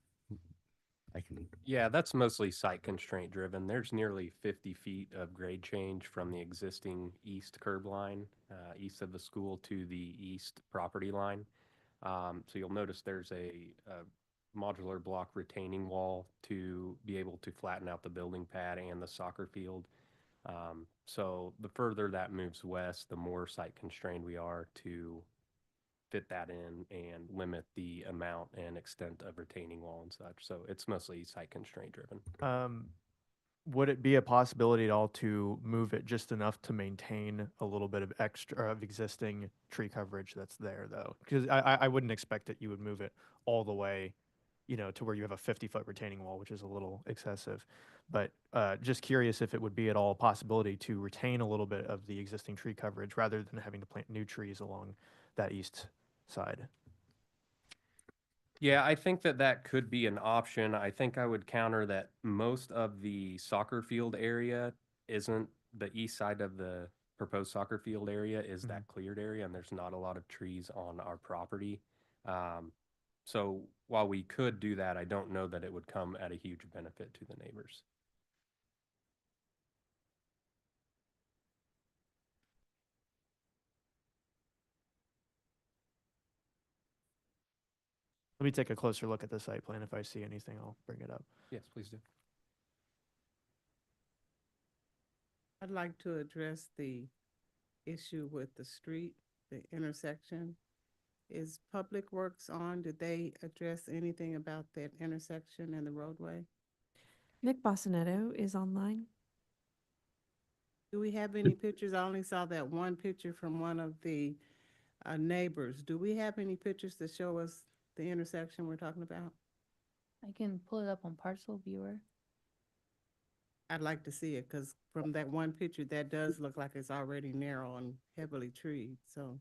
I can. Yeah, that's mostly site constraint driven. There's nearly 50 feet of grade change from the existing east curb line, east of the school, to the east property line. So you'll notice there's a modular block retaining wall to be able to flatten out the building pad and the soccer field. So the further that moves west, the more site constrained we are to fit that in and limit the amount and extent of retaining wall and such. So it's mostly site constraint driven. Would it be a possibility at all to move it just enough to maintain a little bit of extra of existing tree coverage that's there, though? Because I wouldn't expect that you would move it all the way, to where you have a 50-foot retaining wall, which is a little excessive. But just curious if it would be at all a possibility to retain a little bit of the existing tree coverage rather than having to plant new trees along that east side. Yeah, I think that could be an option. I think I would counter that most of the soccer field area isn't the east side of the proposed soccer field area is that cleared area, and there's not a lot of trees on our property. So while we could do that, I don't know that it would come at a huge benefit to the neighbors. Let me take a closer look at the site plan. If I see anything, I'll bring it up. Yes, please do. I'd like to address the issue with the street, the intersection. Is Public Works on? Did they address anything about that intersection and the roadway? Nick Bossinetto is online. Do we have any pictures? I only saw that one picture from one of the neighbors. Do we have any pictures to show us the intersection we're talking about? I can pull it up on Parcel Viewer. I'd like to see it because from that one picture, that does look like it's already narrow and heavily treed, so.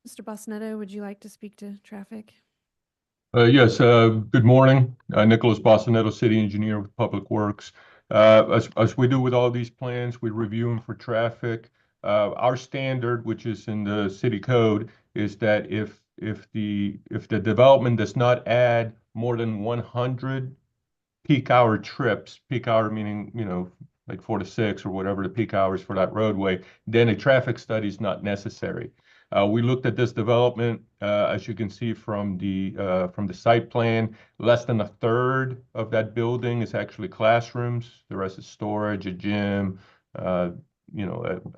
Mr. Bossinetto, would you like to speak to traffic? Yes, good morning. Nicholas Bossinetto, City Engineer with Public Works. As we do with all these plans, we review them for traffic. Our standard, which is in the city code, is that if the development does not add more than 100 peak hour trips, peak hour meaning, like 4 to 6 or whatever the peak hours for that roadway, then a traffic study is not necessary. We looked at this development, as you can see from the site plan. Less than a third of that building is actually classrooms. The rest is storage, a gym,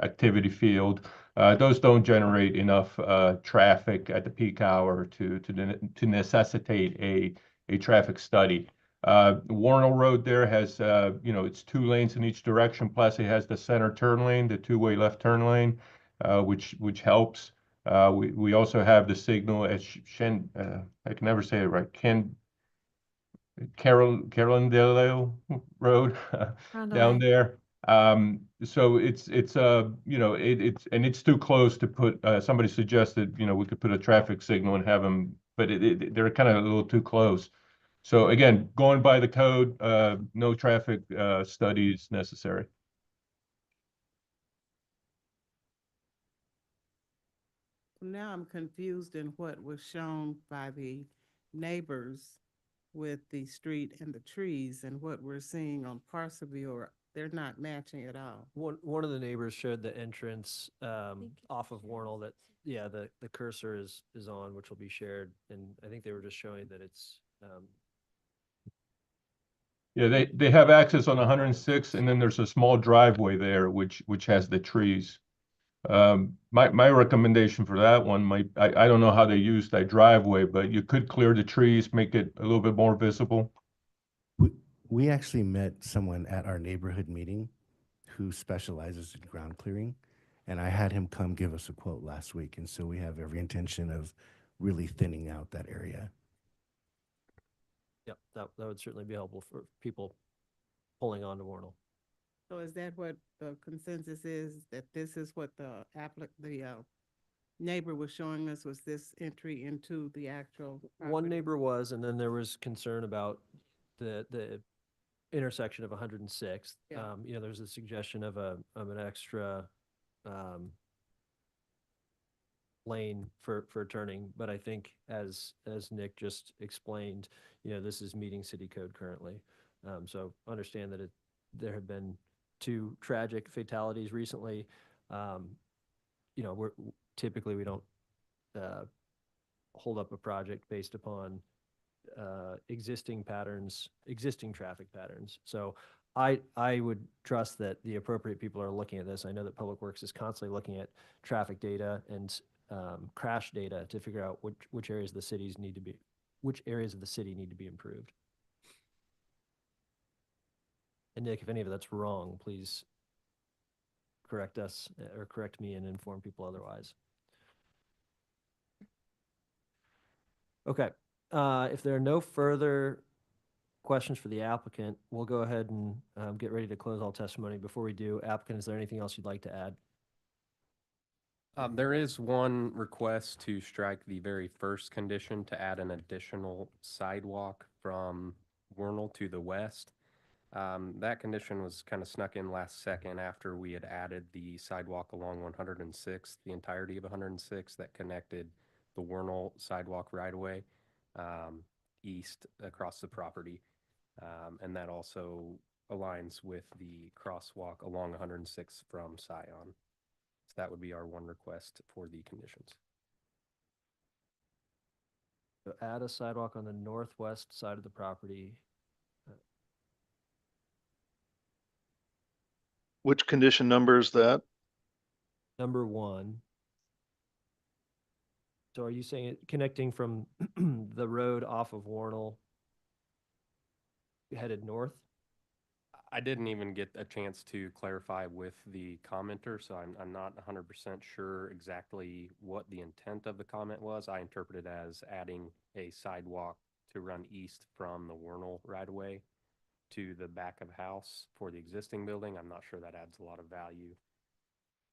activity field. Those don't generate enough traffic at the peak hour to necessitate a traffic study. Warnell Road there has, it's 2 lanes in each direction, plus it has the center turn lane, the 2-way left turn lane, which helps. We also have the signal at I can never say it right, Carolindale Road down there. So it's too close to put, somebody suggested, we could put a traffic signal and have them, but they're kind of a little too close. So again, going by the code, no traffic studies necessary. Now I'm confused in what was shown by the neighbors with the street and the trees and what we're seeing on Parsippany, or they're not matching at all. One of the neighbors showed the entrance off of Warnell that, yeah, the cursor is on, which will be shared. And I think they were just showing that it's. Yeah, they have access on 106, and then there's a small driveway there, which has the trees. My recommendation for that one I don't know how they use that driveway, but you could clear the trees, make it a little bit more visible. We actually met someone at our neighborhood meeting who specializes in ground clearing, and I had him come give us a quote last week, and so we have every intention of really thinning out that area. Yep, that would certainly be helpful for people pulling on to Warnell. So is that what the consensus is, that this is what the neighbor was showing us, was this entry into the actual property? One neighbor was, and then there was concern about the intersection of 106th. Yeah. There's a suggestion of an extra lane for turning, but I think as Nick just explained, this is meeting city code currently. So understand that there have been 2 tragic fatalities recently. We're typically, we don't hold up a project based upon existing traffic patterns. So I would trust that the appropriate people are looking at this. I know that Public Works is constantly looking at traffic data and crash data to figure out which areas of the city need to be improved. And Nick, if any of that's wrong, please correct us or correct me and inform people otherwise. Okay. If there are no further questions for the applicant, we'll go ahead and get ready to close all testimony. Before we do, applicant, is there anything else you'd like to add? There is one request to strike the very first condition to add an additional sidewalk from Warnell to the west. That condition was kind of snuck in last second after we had added the sidewalk along 106, the entirety of 106 that connected the Warnell sidewalk right away east across the property. And that also aligns with the crosswalk along 106 from Scion. So that would be our one request for the conditions. So add a sidewalk on the northwest side of the property. Which condition number is that? Number 1. So are you saying it connecting from the road off of Warnell headed north? I didn't even get a chance to clarify with the commenter, so I'm not 100% sure exactly what the intent of the comment was. I interpreted as adding a sidewalk to run east from the Warnell right-of-way to the back of house for the existing building. I'm not sure that adds a lot of value.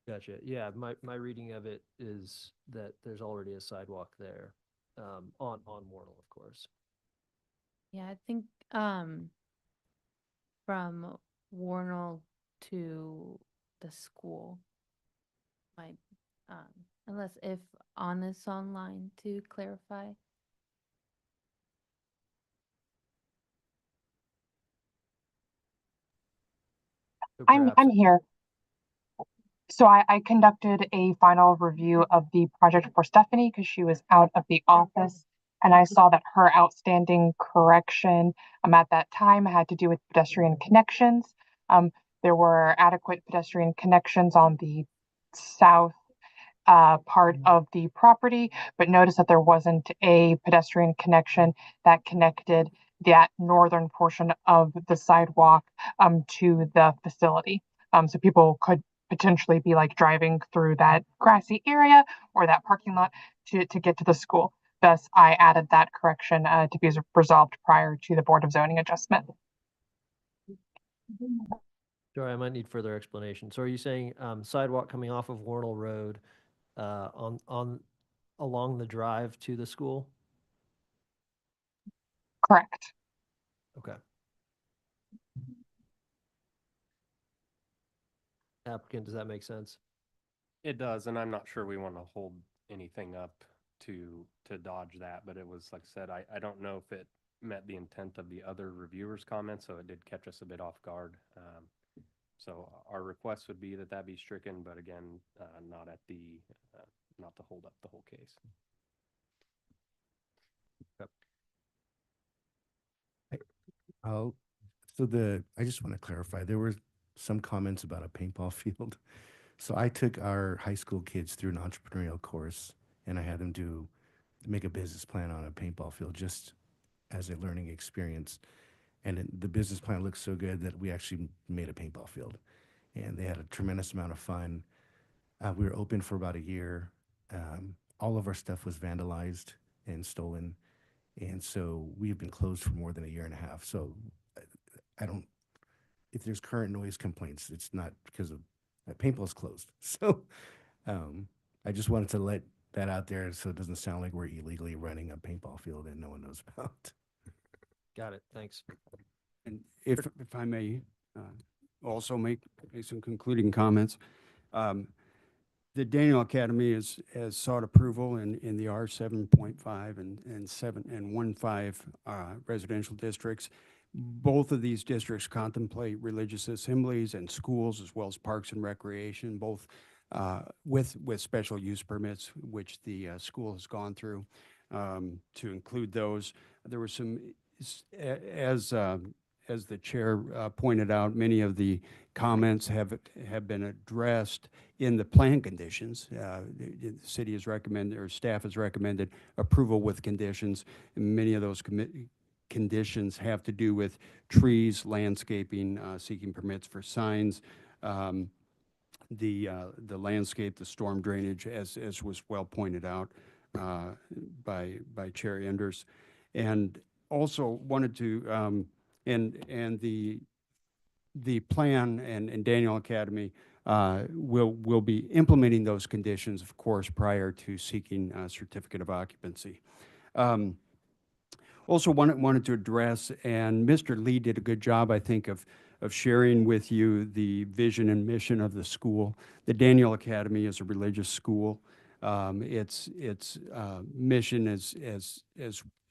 Gotcha. Yeah, my reading of it is that there's already a sidewalk there on Warnell, of course. Yeah, I think from Warnell to the school might, unless if on this online to clarify. I'm here. So I conducted a final review of the project for Stephanie because she was out of the office, and I saw that her outstanding correction at that time had to do with pedestrian connections. There were adequate pedestrian connections on the south part of the property, but noticed that there wasn't a pedestrian connection that connected that northern portion of the sidewalk to the facility. So people could potentially be like driving through that grassy area or that parking lot to get to the school. Thus, I added that correction to be resolved prior to the Board of Zoning adjustment. Joy, I might need further explanation. So are you saying sidewalk coming off of Warnell Road along the drive to the school? Correct. Okay. Applicant, does that make sense? It does, and I'm not sure we want to hold anything up to dodge that, but it was, like I said, I don't know if it met the intent of the other reviewers' comments, so it did catch us a bit off guard. So our request would be that be stricken, but again, not to hold up the whole case. I just want to clarify, there were some comments about a paintball field. So I took our high school kids through an entrepreneurial course, and I had them make a business plan on a paintball field just as a learning experience. And the business plan looked so good that we actually made a paintball field, and they had a tremendous amount of fun. We were open for about a year. All of our stuff was vandalized and stolen, and so we've been closed for more than a year and a half. So if there's current noise complaints, it's not because of paintball's closed. So I just wanted to let that out there so it doesn't sound like we're illegally running a paintball field and no one knows about. Got it. Thanks. And if I may also make some concluding comments. The Daniel Academy has sought approval in the R7.5 and 7.15 residential districts. Both of these districts contemplate religious assemblies and schools, as well as parks and recreation, both with special use permits, which the school has gone through to include those. There were some, as the chair pointed out, many of the comments have been addressed in the plan conditions. The city has recommended, or staff has recommended, approval with conditions. And many of those conditions have to do with trees, landscaping, seeking permits for signs, the landscape, the storm drainage, as was well pointed out by Chair Enders, and also wanted to and the plan and Daniel Academy will be implementing those conditions, of course, prior to seeking a certificate of occupancy. Also wanted to address, and Mr. Lee did a good job, I think, of sharing with you the vision and mission of the school. The Daniel Academy is a religious school. Its mission is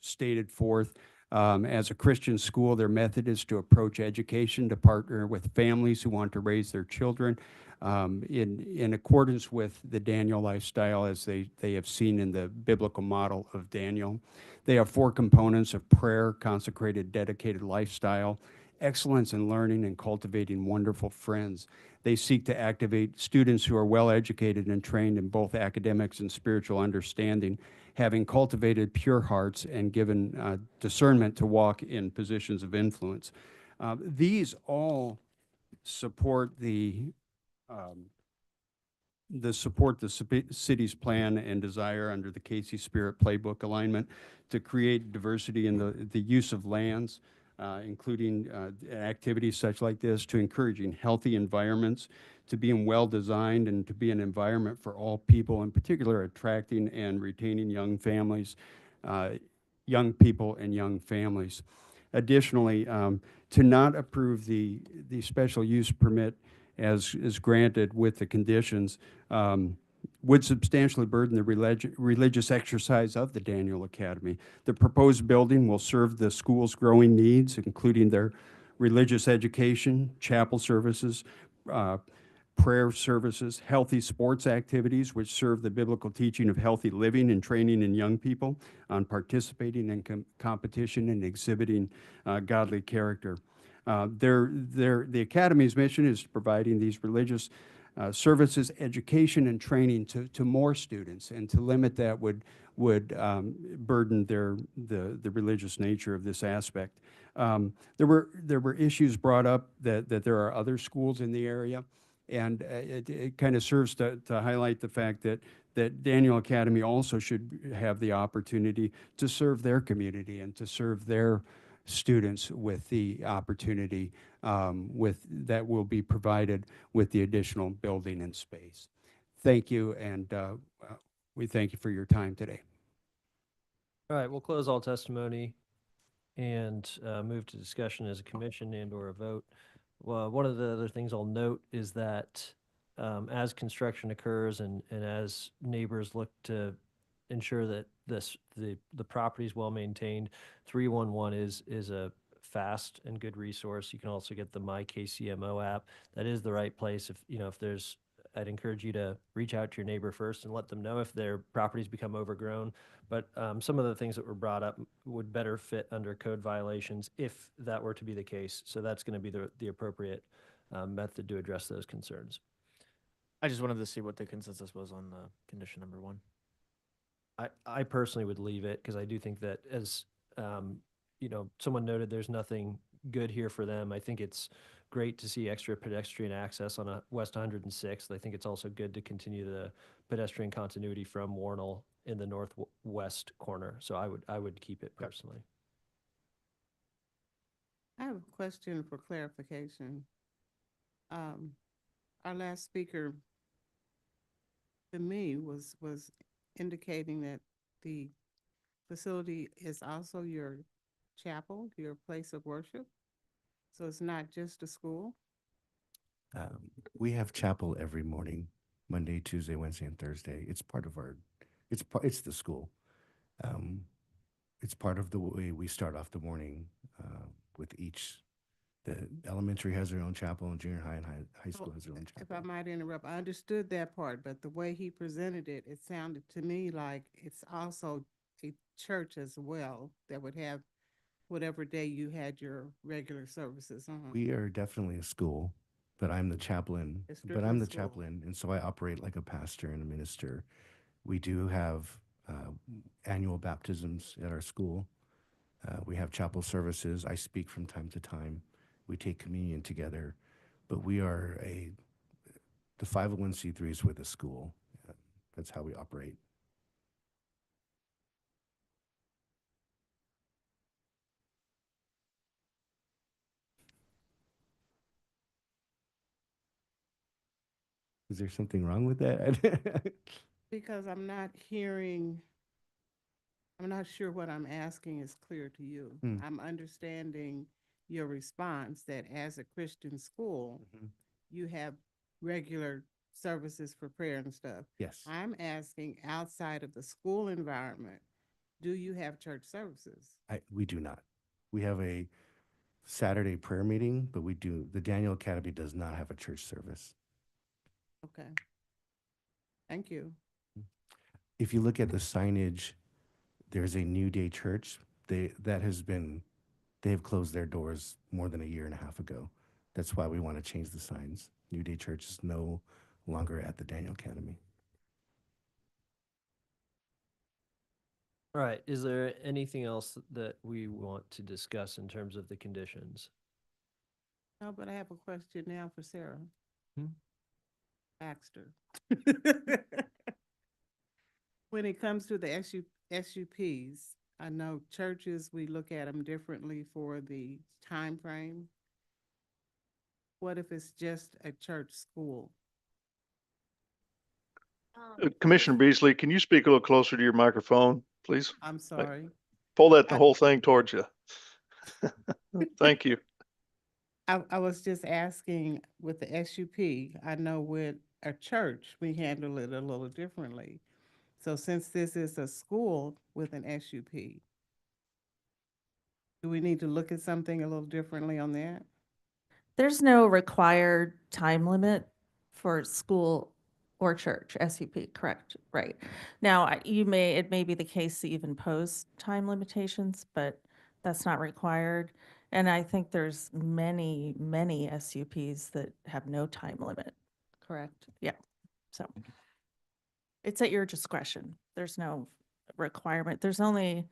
stated forth as a Christian school. Their method is to approach education, to partner with families who want to raise their children in accordance with the Daniel lifestyle as they have seen in the biblical model of Daniel. They have 4 components of prayer, consecrated, dedicated lifestyle, excellence in learning, and cultivating wonderful friends. They seek to activate students who are well educated and trained in both academics and spiritual understanding, having cultivated pure hearts and given discernment to walk in positions of influence. These all support the city's plan and desire under the Casey Spirit Playbook alignment to create diversity in the use of lands, including activities such like this, to encouraging healthy environments, to being well-designed, and to be an environment for all people, in particular attracting and retaining young families, young people and young families. Additionally, to not approve the special use permit as is granted with the conditions would substantially burden the religious exercise of the Daniel Academy. The proposed building will serve the school's growing needs, including their religious education, chapel services, prayer services, healthy sports activities, which serve the biblical teaching of healthy living and training in young people on participating in competition and exhibiting godly character. The Academy's mission is providing these religious services, education, and training to more students, and to limit that would burden the religious nature of this aspect. There were issues brought up that there are other schools in the area, and it kind of serves to highlight the fact that Daniel Academy also should have the opportunity to serve their community and to serve their students with the opportunity that will be provided with the additional building and space. Thank you, and we thank you for your time today. All right, we'll close all testimony and move to discussion as a commission and/or a vote. Well, one of the other things I'll note is that as construction occurs and as neighbors look to ensure that the property is well maintained, 311 is a fast and good resource. You can also get the My KCMO app. That is the right place. If there's, I'd encourage you to reach out to your neighbor first and let them know if their properties become overgrown. But some of the things that were brought up would better fit under code violations if that were to be the case. So that's going to be the appropriate method to address those concerns. I just wanted to see what the consensus was on the condition number 1. I personally would leave it because I do think that as someone noted, there's nothing good here for them. I think it's great to see extra pedestrian access on West 106th. I think it's also good to continue the pedestrian continuity from Warnell in the northwest corner. So I would keep it personally. I have a question for clarification. Our last speaker, to me, was indicating that the facility is also your chapel, your place of worship. So it's not just a school? We have chapel every morning, Monday, Tuesday, Wednesday, and Thursday. It's part of it's the school. It's part of the way we start off the morning with the elementary has their own chapel, and junior high and high school has their own chapel. If I might interrupt, I understood that part, but the way he presented it, it sounded to me like it's also a church as well that would have whatever day you had your regular services. We are definitely a school, but I'm the chaplain. But I'm the chaplain, and so I operate like a pastor and a minister. We do have annual baptisms at our school. We have chapel services. I speak from time to time. We take communion together, but we are the 501c3s with a school. That's how we operate. Is there something wrong with that? Because I'm not sure what I'm asking is clear to you. I'm understanding your response that as a Christian school, you have regular services for prayer and stuff. Yes. I'm asking outside of the school environment, do you have church services? We do not. We have a Saturday prayer meeting, but the Daniel Academy does not have a church service. Okay. Thank you. If you look at the signage, there's a New Day Church. They have closed their doors more than a year and a half ago. That's why we want to change the signs. New Day Church is no longer at the Daniel Academy. All right. Is there anything else that we want to discuss in terms of the conditions? No, but I have a question now for Sarah Baxter. When it comes to the SUPs, I know churches, we look at them differently for the time frame. What if it's just a church school? Commissioner Beasley, can you speak a little closer to your microphone, please? I'm sorry. Pull the whole thing towards you. Thank you. I was just asking with the SUP, I know with a church, we handle it a little differently. So since this is a school with an SUP, do we need to look at something a little differently on that? There's no required time limit for school or church SUP, correct? Right. Now, it may be the case to even pose time limitations, but that's not required. And I think there's many SUPs that have no time limit. correct? Yeah, so it's at your discretion. There's no requirement. There's only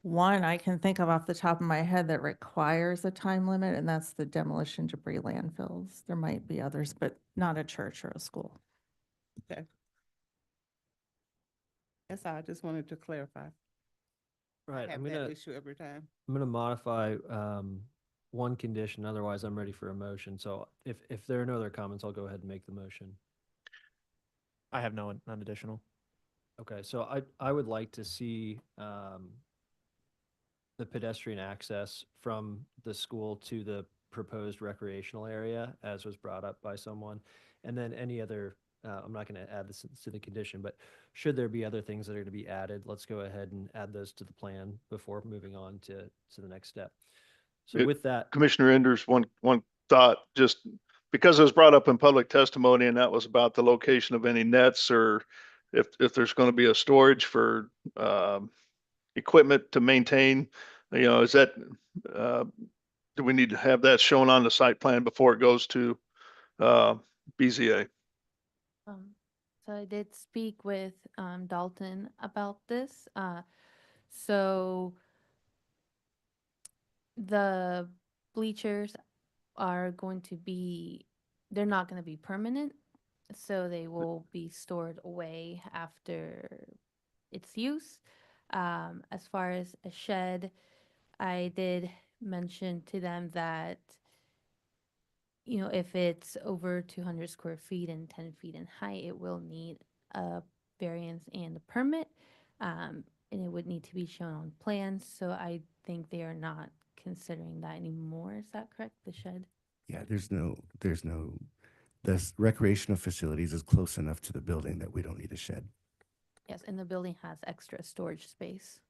one I can think of off the top of my head that requires a time limit, and that's the demolition debris landfills. There might be others, but not a church or a school. Okay. That's all. I just wanted to clarify. Right, I have that issue every time. I'm gonna modify one condition, otherwise I'm ready for a motion. So if there are no other comments, I'll go ahead and make the motion. I have none additional. Okay, so I would like to see the pedestrian access from the school to the proposed recreational area, as was brought up by someone. And then any other, I'm not gonna add this to the condition, but should there be other things that are to be added, let's go ahead and add those to the plan before moving on to the next step. So with that, Commissioner Enders, one thought, just because it was brought up in public testimony, and that was about the location of any nets, or if there's going to be a storage for equipment to maintain, is that, do we need to have that shown on the site plan before it goes to BZA? So I did speak with Dalton about this. So the bleachers are going to be, they're not going to be permanent. So they will be stored away after its use. As far as a shed, I did mention to them that, if it's over 200 square feet and 10 feet in height, it will need a variance and a permit. And it would need to be shown on plans. So I think they are not considering that anymore. Is that correct? The shed? Yeah, this recreational facilities is close enough to the building that we don't need a shed. Yes, and the building has extra storage space.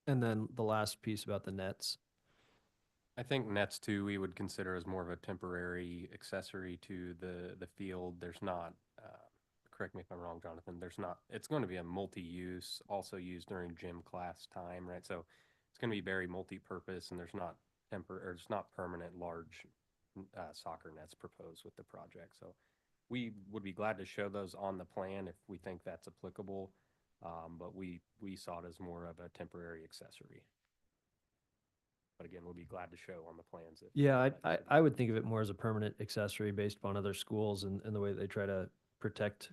and then the last piece about the nets. I think nets too, we would consider as more of a temporary accessory to the field. There's not, correct me if I'm wrong, Jonathan, it's going to be a multi-use, also used during gym class time, right? So it's going to be very multi-purpose, and there's not permanent large soccer nets proposed with the project. So we would be glad to show those on the plan if we think that's applicable, but we saw it as more of a temporary accessory. But again, we'll be glad to show on the plans. Yeah, I would think of it more as a permanent accessory based upon other schools and the way they try to protect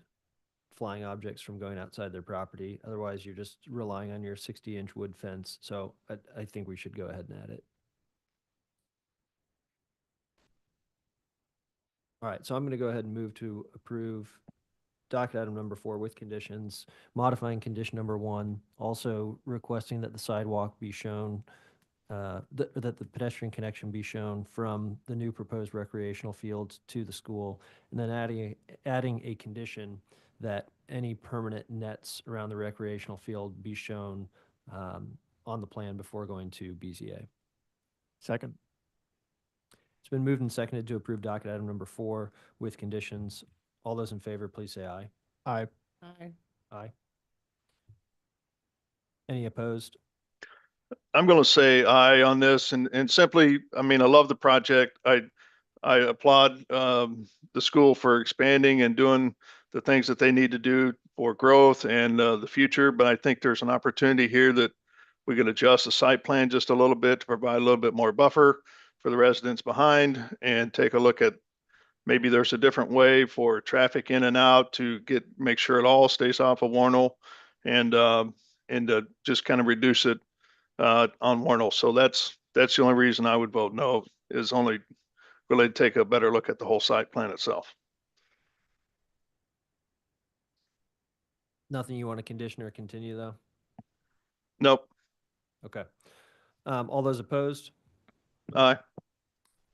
flying objects from going outside their property. Otherwise, you're just relying on your 60-inch wood fence. So I think we should go ahead and add it. All right, so I'm going to go ahead and move to approve docket item number 4 with conditions, modifying condition number 1, also requesting that the sidewalk be shown, that the pedestrian connection be shown from the new proposed recreational fields to the school, and then adding a condition that any permanent nets around the recreational field be shown on the plan before going to BZA. Second. It's been moved and seconded to approve docket item number 4 with conditions. All those in favor, please say aye. Aye. Aye. Aye. Any opposed? I'm going to say aye on this, and simply, I mean, I love the project. I applaud the school for expanding and doing the things that they need to do for growth and the future. But I think there's an opportunity here that we can adjust the site plan just a little bit to provide a little bit more buffer for the residents behind, and take a look at maybe there's a different way for traffic in and out to make sure it all stays off of Warnell, and just kind of reduce it on Warnell. So that's the only reason I would vote no, is only really take a better look at the whole site plan itself. Nothing you want to condition or continue, though? Nope. Okay. All those opposed? Aye.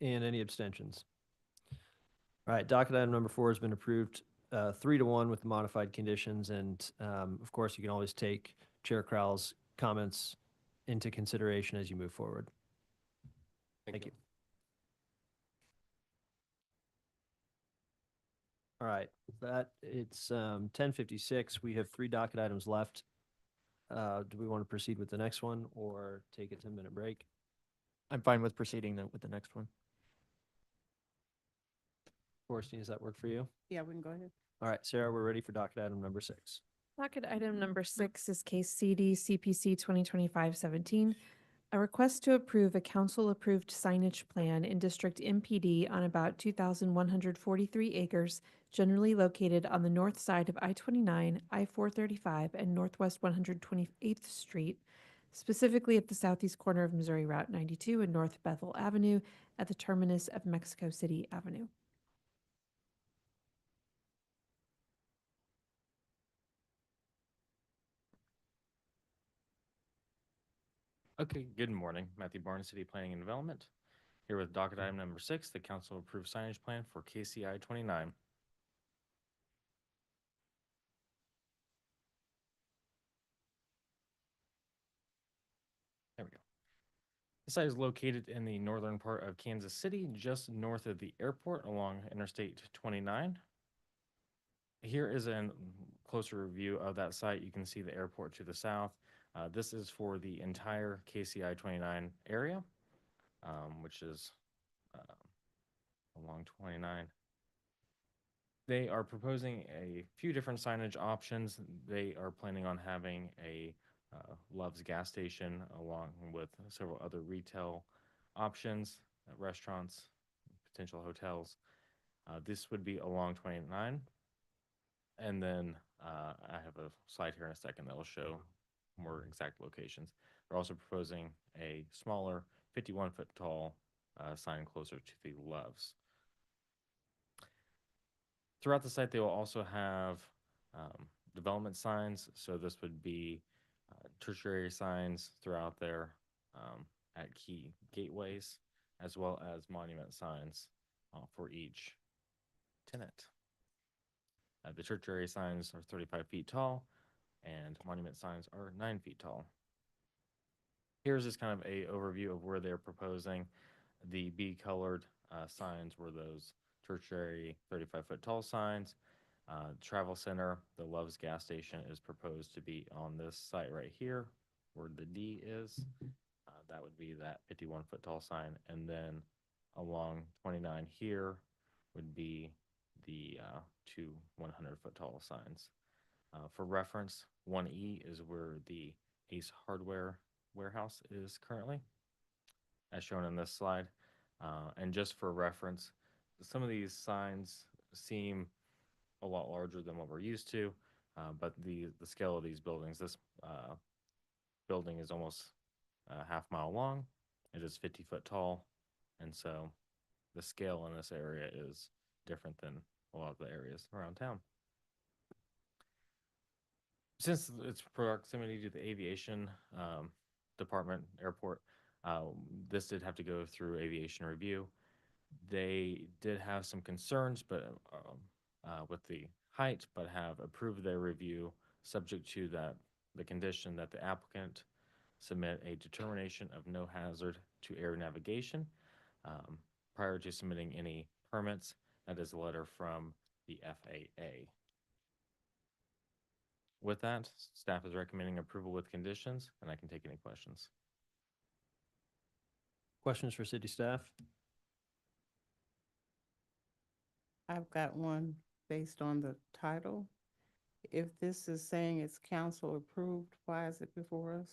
And any abstentions? All right, docket item number 4 has been approved 3-1 with the modified conditions. And of course, you can always take Chair Crowell's comments into consideration as you move forward. Thank you. All right, it's 10:56. We have 3 docket items left. Do we want to proceed with the next one or take a 10-minute break? I'm fine with proceeding with the next one. Forresty, does that work for you? Yeah, we can go ahead. All right, Sarah, we're ready for docket item number 6. Docket item number 6 is case CD CPC 2025-17, a request to approve a council-approved signage plan in District MPD on about 2,143 acres, generally located on the north side of I-29, I-435, and Northwest 128th Street, specifically at the southeast corner of Missouri Route 92 and North Bethel Avenue at the terminus of Mexico City Avenue. Okay, good morning. Matthew Barnes, City Planning and Development. Here with docket item number 6, the council approved signage plan for KCI 29. There we go. The site is located in the northern part of Kansas City, just north of the airport along Interstate 29. Here is a closer review of that site. You can see the airport to the south. This is for the entire KCI 29 area, which is along 29. They are proposing a few different signage options. They are planning on having a Love's gas station along with several other retail options, restaurants, potential hotels. This would be along 29. And then I have a slide here in a second that will show more exact locations. They're also proposing a smaller 51-foot tall sign closer to the Loves. Throughout the site, they will also have development signs. So this would be tertiary signs throughout there at key gateways, as well as monument signs for each tenant. The tertiary signs are 35 feet tall, and monument signs are 9 feet tall. Here's just kind of a overview of where they're proposing. The B-colored signs were those tertiary 35-foot tall signs. Travel Center, the Love's gas station, is proposed to be on this site right here, where the D is. That would be that 51-foot tall sign. And then along 29 here would be the 2 100-foot tall signs. For reference, 1E is where the Ace Hardware warehouse is currently, as shown in this slide. And just for reference, some of these signs seem a lot larger than what we're used to, but the scale of these buildings, this building is almost a half-mile long. It is 50 foot tall, and so the scale in this area is different than a lot of the areas around town. Since its proximity to the aviation department airport, this did have to go through aviation review. They did have some concerns, but with the height, but have approved their review subject to the condition that the applicant submit a determination of no hazard to air navigation prior to submitting any permits. That is a letter from the FAA. With that, staff is recommending approval with conditions, and I can take any questions. Questions for city staff? I've got one based on the title. If this is saying it's council approved, why is it before us?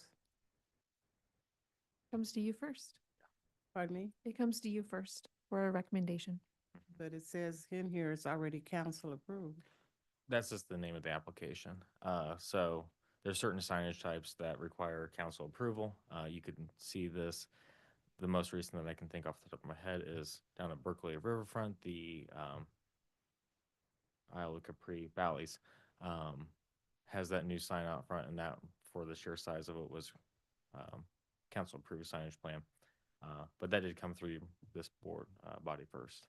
Comes to you first. Pardon me? It comes to you first for a recommendation. But it says in here it's already council approved. That's just the name of the application. So there's certain signage types that require council approval. You can see this. The most recent that I can think off the top of my head is down at Berkeley Riverfront, the Isle of Capri Valleys has that new sign out front, and that for the sheer size of it was council approved signage plan. But that did come through this board body first.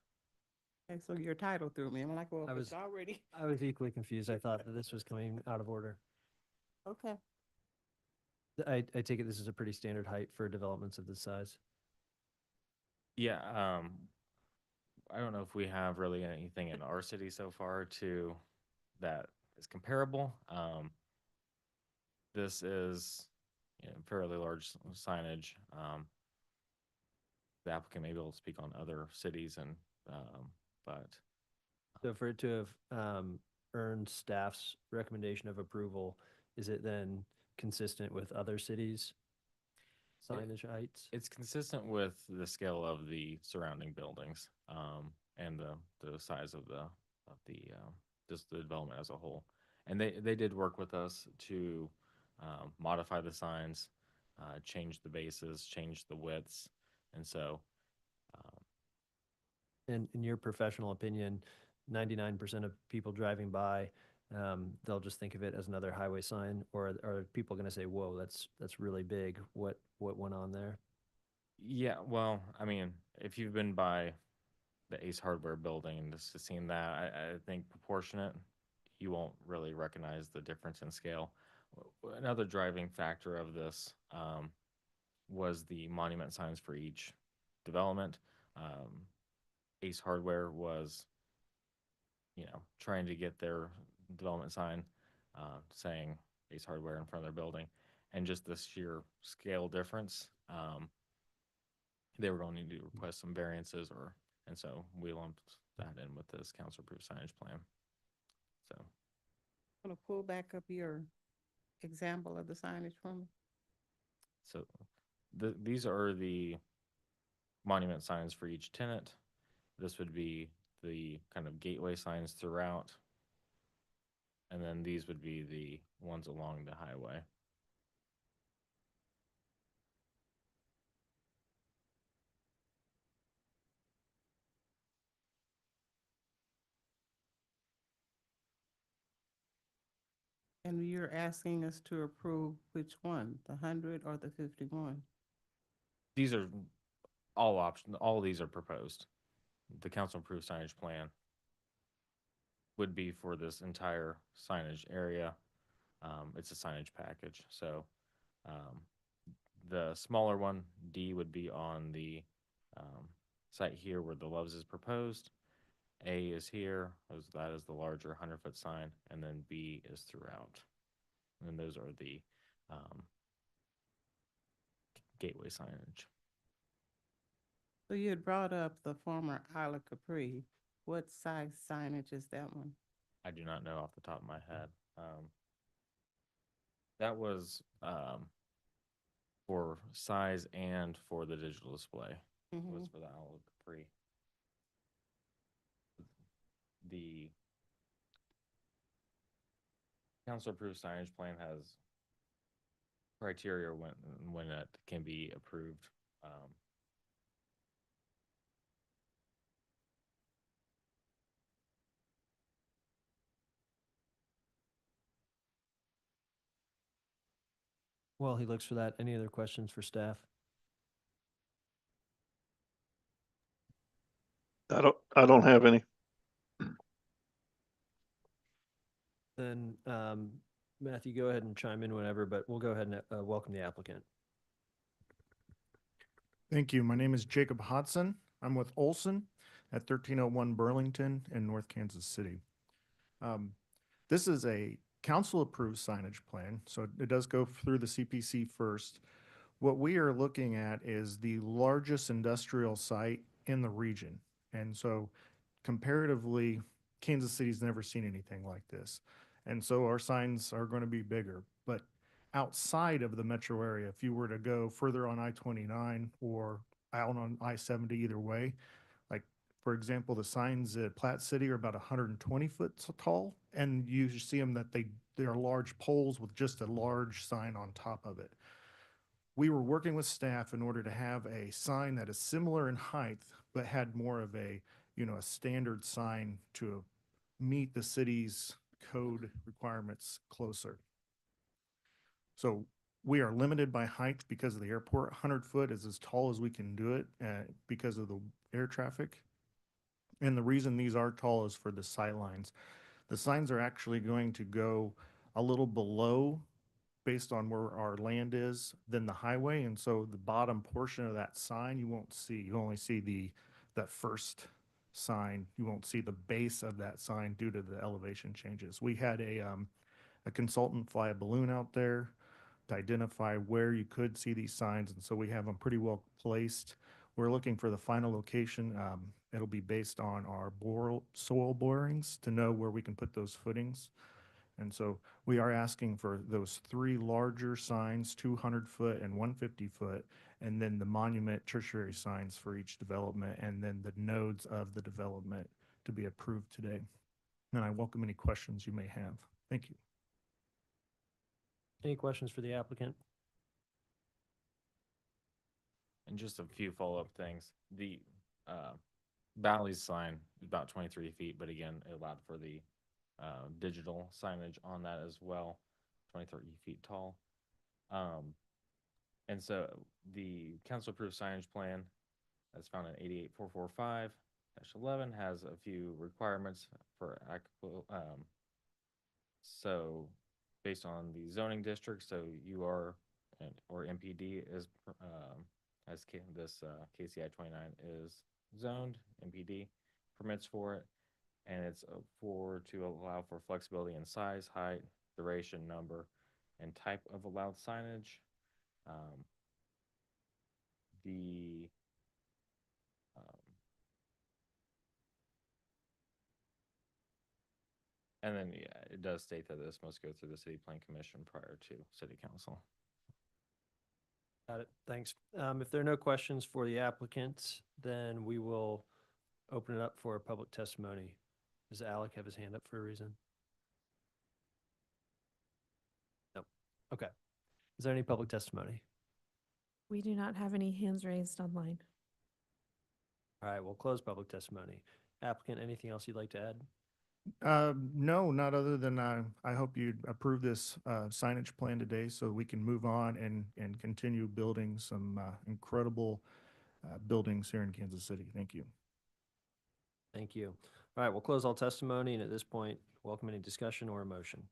Okay, so your title threw me. I'm like, well, it's already. I was equally confused. I thought that this was coming out of order. Okay. I take it this is a pretty standard height for developments of this size. Yeah, I don't know if we have really anything in our city so far to that is comparable. This is fairly large signage. The applicant may be able to speak on other cities, and but So for it to have earned staff's recommendation of approval, is it then consistent with other cities' signage heights? It's consistent with the scale of the surrounding buildings, and the size of just the development as a whole. And they did work with us to modify the signs, change the bases, change the widths, and so. And in your professional opinion, 99% of people driving by, they'll just think of it as another highway sign, or are people going to say, "Whoa, that's really big. What went on there?" Yeah, well, I mean, if you've been by the Ace Hardware building and just seen that, I think proportionate, you won't really recognize the difference in scale. Another driving factor of this was the monument signs for each development. Ace Hardware was, trying to get their development sign saying Ace Hardware in front of their building, and just the sheer scale difference. They were going to need to request some variances, and so we lumped that in with this council approved signage plan. So I'm gonna pull back up your example of the signage for me. So these are the monument signs for each tenant. This would be the kind of gateway signs throughout. And then these would be the ones along the highway. And you're asking us to approve which one, the 100 or the 51? These are all options. All of these are proposed. The council approved signage plan would be for this entire signage area. It's a signage package. So the smaller one, D, would be on the site here where the Loves is proposed. A is here, that is the larger 100-foot sign, and then B is throughout. And then those are the gateway signage. So you had brought up the former Isla Capri. What size signage is that one? I do not know off the top of my head. That was for size and for the digital display. Was for the Isla Capri. The council approved signage plan has criteria when it can be approved. While he looks for that, any other questions for staff? I don't have any. Then Matthew, go ahead and chime in whenever, but we'll go ahead and welcome the applicant. Thank you. My name is Jacob Hodson. I'm with Olson at 1301 Burlington in North Kansas City. This is a council-approved signage plan, so it does go through the CPC first. What we are looking at is the largest industrial site in the region. And so comparatively, Kansas City's never seen anything like this. And so our signs are going to be bigger. But outside of the metro area, if you were to go further on I-29 or out on I-70, either way, like for example, the signs at Platte City are about 120 foot tall, and you see them that they are large poles with just a large sign on top of it. We were working with staff in order to have a sign that is similar in height, but had more of a, a standard sign to meet the city's code requirements closer. So we are limited by height because of the airport. 100 foot is as tall as we can do it because of the air traffic. And the reason these are tall is for the sight lines. The signs are actually going to go a little below based on where our land is than the highway. And so the bottom portion of that sign, you won't see. You only see that first sign. You won't see the base of that sign due to the elevation changes. We had a consultant fly a balloon out there to identify where you could see these signs. And so we have them pretty well placed. We're looking for the final location It'll be based on our soil borings to know where we can put those footings. And so we are asking for those three larger signs, 200-foot and 150-foot, and then the monument tertiary signs for each development, and then the nodes of the development to be approved today. And I welcome any questions you may have. Thank you. Any questions for the applicant? And just a few follow-up things. The Bally's sign is about 23 feet, but again, it allowed for the digital signage on that as well, 23 feet tall. And so the council approved signage plan that's found in 88445-11 has a few requirements for so based on the zoning district, so you are or MPD is as this KCI 29 is zoned, MPD permits for it, and it's to allow for flexibility in size, height, duration, number, and type of allowed signage. And then, yeah, it does state that this must go through the city plan commission prior to city council. Got it. Thanks. If there are no questions for the applicant, then we will open it up for public testimony. Does Alec have his hand up for a reason? No. Okay. Is there any public testimony? We do not have any hands raised online. All right, we'll close public testimony. Applicant, anything else you'd like to add? No, not other than I hope you'd approve this signage plan today so we can move on and continue building some incredible buildings here in Kansas City. Thank you. Thank you. All right, we'll close all testimony, and at this point, welcome any discussion or a motion.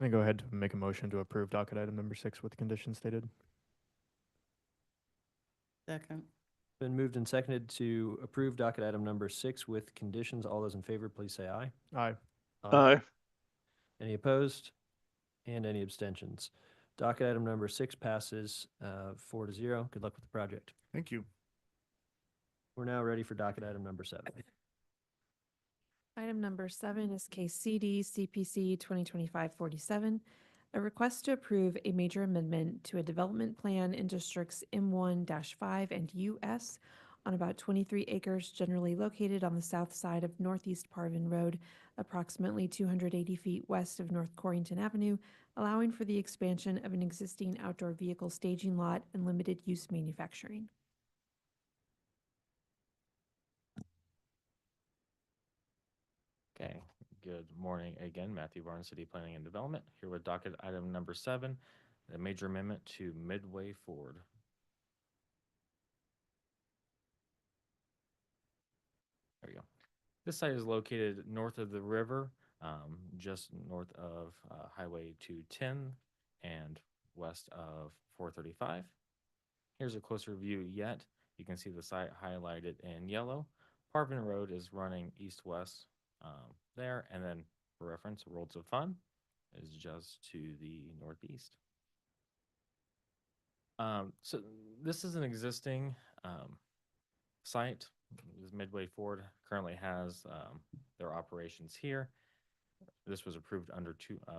I'm gonna go ahead and make a motion to approve docket item number 6 with the conditions stated. Second. Been moved and seconded to approve docket item number 6 with conditions. All those in favor, please say aye. Aye. Aye. Any opposed? And any abstentions? Docket item number 6 passes 4-0. Good luck with the project. Thank you. We're now ready for docket item number 7. Item number 7 is case CD CPC 2025-47, a request to approve a major amendment to a development plan in districts M1-5 and US on about 23 acres generally located on the south side of Northeast Parvin Road, approximately 280 feet west of North Corrington Avenue, allowing for the expansion of an existing outdoor vehicle staging lot and limited use manufacturing. Okay, good morning again. Matthew Barnes, City Planning and Development, here with docket item number 7, a major amendment to Midway Ford. There we go. This site is located north of the river, just north of Highway 210 and west of 435. Here's a closer view yet. You can see the site highlighted in yellow. Parvin Road is running east-west there, and then for reference, Worlds of Fun is just to the northeast. So this is an existing site. This Midway Ford currently has their operations here. This was approved under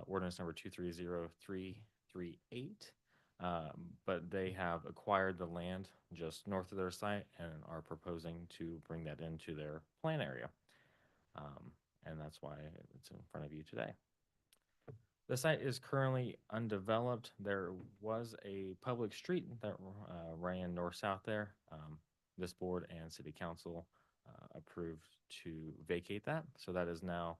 ordinance number 230338, but they have acquired the land just north of their site and are proposing to bring that into their plan area. And that's why it's in front of you today. The site is currently undeveloped. There was a public street that ran north-south there. This board and city council approved to vacate that. So that is now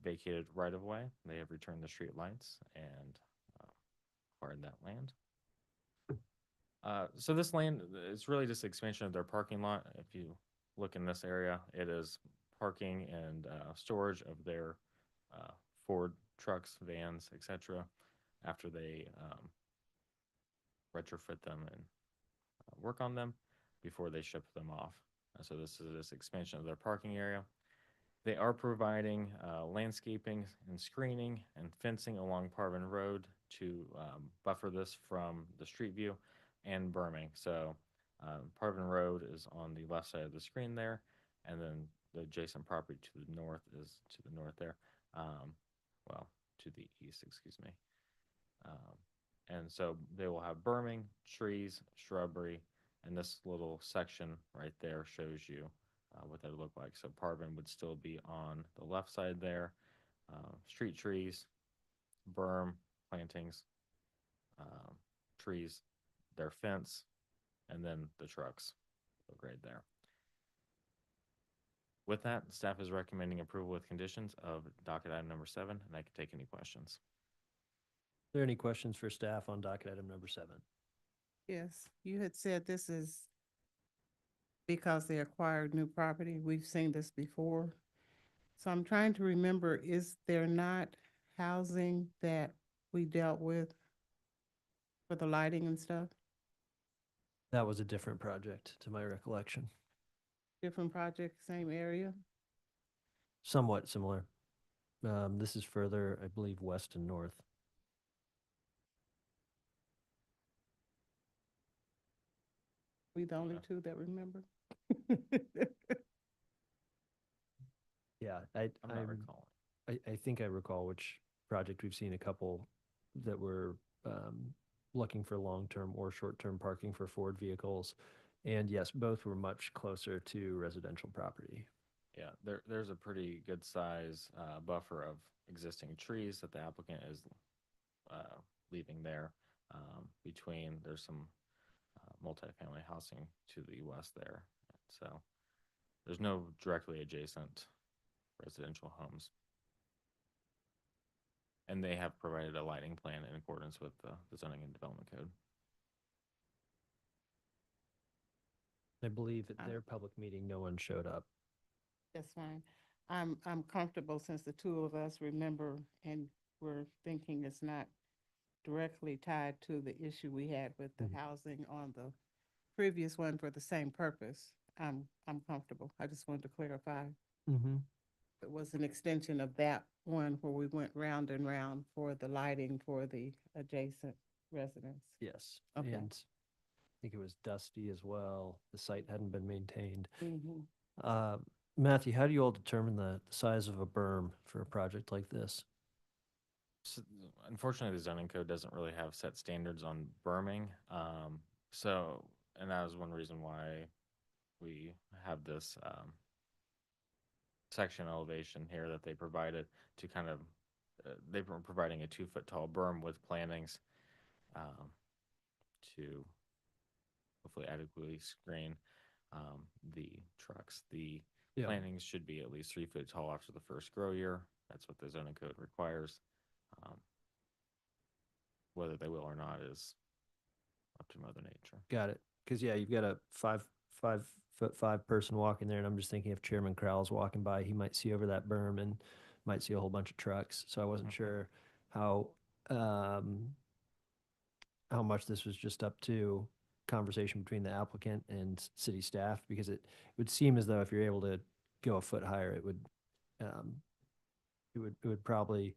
vacated right of way. They have returned the street lights and acquired that land. So this land is really just expansion of their parking lot. If you look in this area, it is parking and storage of their Ford trucks, vans, etc. after they retrofit them and work on them before they ship them off. So this is this expansion of their parking area. They are providing landscaping and screening and fencing along Parvin Road to buffer this from the street view and berming. So Parvin Road is on the left side of the screen there, and then the adjacent property to the north is to the north there. Well, to the east, excuse me. And so they will have berming, trees, shrubbery, and this little section right there shows you what that would look like. So Parvin would still be on the left side there. Street trees, berm, plantings, trees, their fence, and then the trucks look right there. With that, staff is recommending approval with conditions of docket item number 7, and I can take any questions. Are there any questions for staff on docket item number 7? Yes, you had said this is because they acquired new property. We've seen this before. So I'm trying to remember, is there not housing that we dealt with for the lighting and stuff? That was a different project to my recollection. Different project, same area? Somewhat similar. This is further, I believe, west and north. We the only two that remember? Yeah, I'm not recalling. I think I recall which project we've seen a couple that were looking for long-term or short-term parking for Ford vehicles. And yes, both were much closer to residential property. Yeah, there's a pretty good size buffer of existing trees that the applicant is leaving there. Between, there's some multifamily housing to the west there. So there's no directly adjacent residential homes. And they have provided a lighting plan in accordance with the zoning and development code. I believe at their public meeting, no one showed up. That's fine. I'm comfortable since the two of us remember and we're thinking it's not directly tied to the issue we had with the housing on the previous one for the same purpose. I'm comfortable. I just wanted to clarify. It was an extension of that one where we went round and round for the lighting for the adjacent residents. Yes. Okay. And I think it was dusty as well. The site hadn't been maintained. Matthew, how do you all determine the size of a berm for a project like this? So, unfortunately, the zoning code doesn't really have set standards on berming. And that was one reason why we have this section elevation here that they provided to kind of, they were providing a 2-foot tall berm with plantings to hopefully adequately screen the trucks. The plantings should be at least 3 feet tall after the first grow year. That's what the zoning code requires. Whether they will or not is up to Mother Nature. Got it. Because yeah, you've got a 5'5" person walking there, and I'm just thinking if Chairman Crowell's walking by, he might see over that berm and might see a whole bunch of trucks. So I wasn't sure how much this was just up to conversation between the applicant and city staff, because it would seem as though if you're able to go a foot higher, it would probably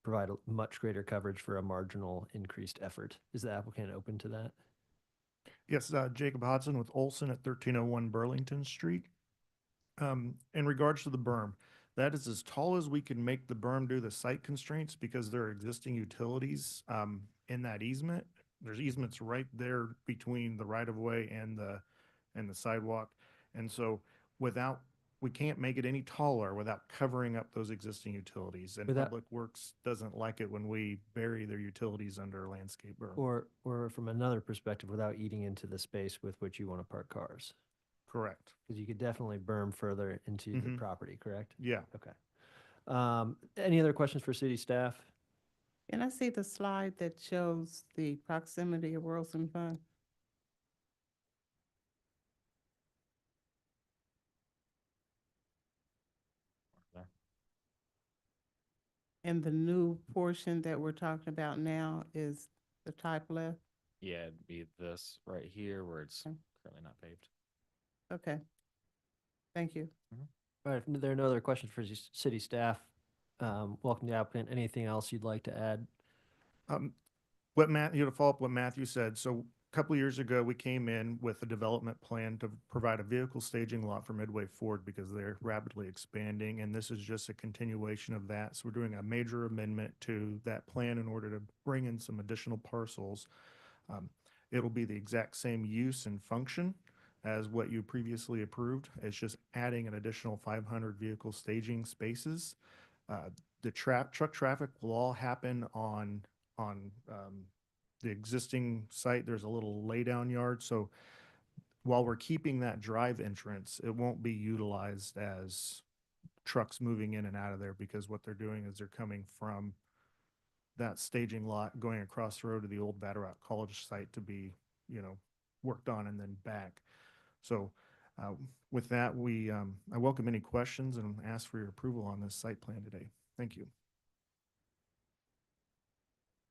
provide a much greater coverage for a marginal increased effort. Is the applicant open to that? Yes, Jacob Hodson with Olson at 1301 Burlington Street. In regards to the berm, that is as tall as we can make the berm due to the site constraints because there are existing utilities in that easement. There's easements right there between the right-of-way and the sidewalk. And so we can't make it any taller without covering up those existing utilities. And Public Works doesn't like it when we bury their utilities under a landscape berm. Or from another perspective, without eating into the space with which you want to park cars. Correct. Because you could definitely berm further into the property, correct? Yeah. Okay. Any other questions for city staff? Can I see the slide that shows the proximity of Wilson Fund? And the new portion that we're talking about now is the type left? Yeah, it'd be this right here where it's currently not paved. Okay. Thank you. All right, if there are no other questions for city staff, welcome to the applicant. Anything else you'd like to add? To follow up what Matthew said, so couple years ago, we came in with a development plan to provide a vehicle staging lot for Midway Ford because they're rapidly expanding, and this is just a continuation of that. So we're doing a major amendment to that plan in order to bring in some additional parcels. It'll be the exact same use and function as what you previously approved. It's just adding an additional 500 vehicle staging spaces. The truck traffic will all happen on the existing site. There's a little laydown yard. So while we're keeping that drive entrance, it won't be utilized as trucks moving in and out of there, because what they're doing is they're coming from that staging lot, going across the road to the old Vatterott College site to be, worked on and then back. So with that, I welcome any questions and ask for your approval on this site plan today. Thank you.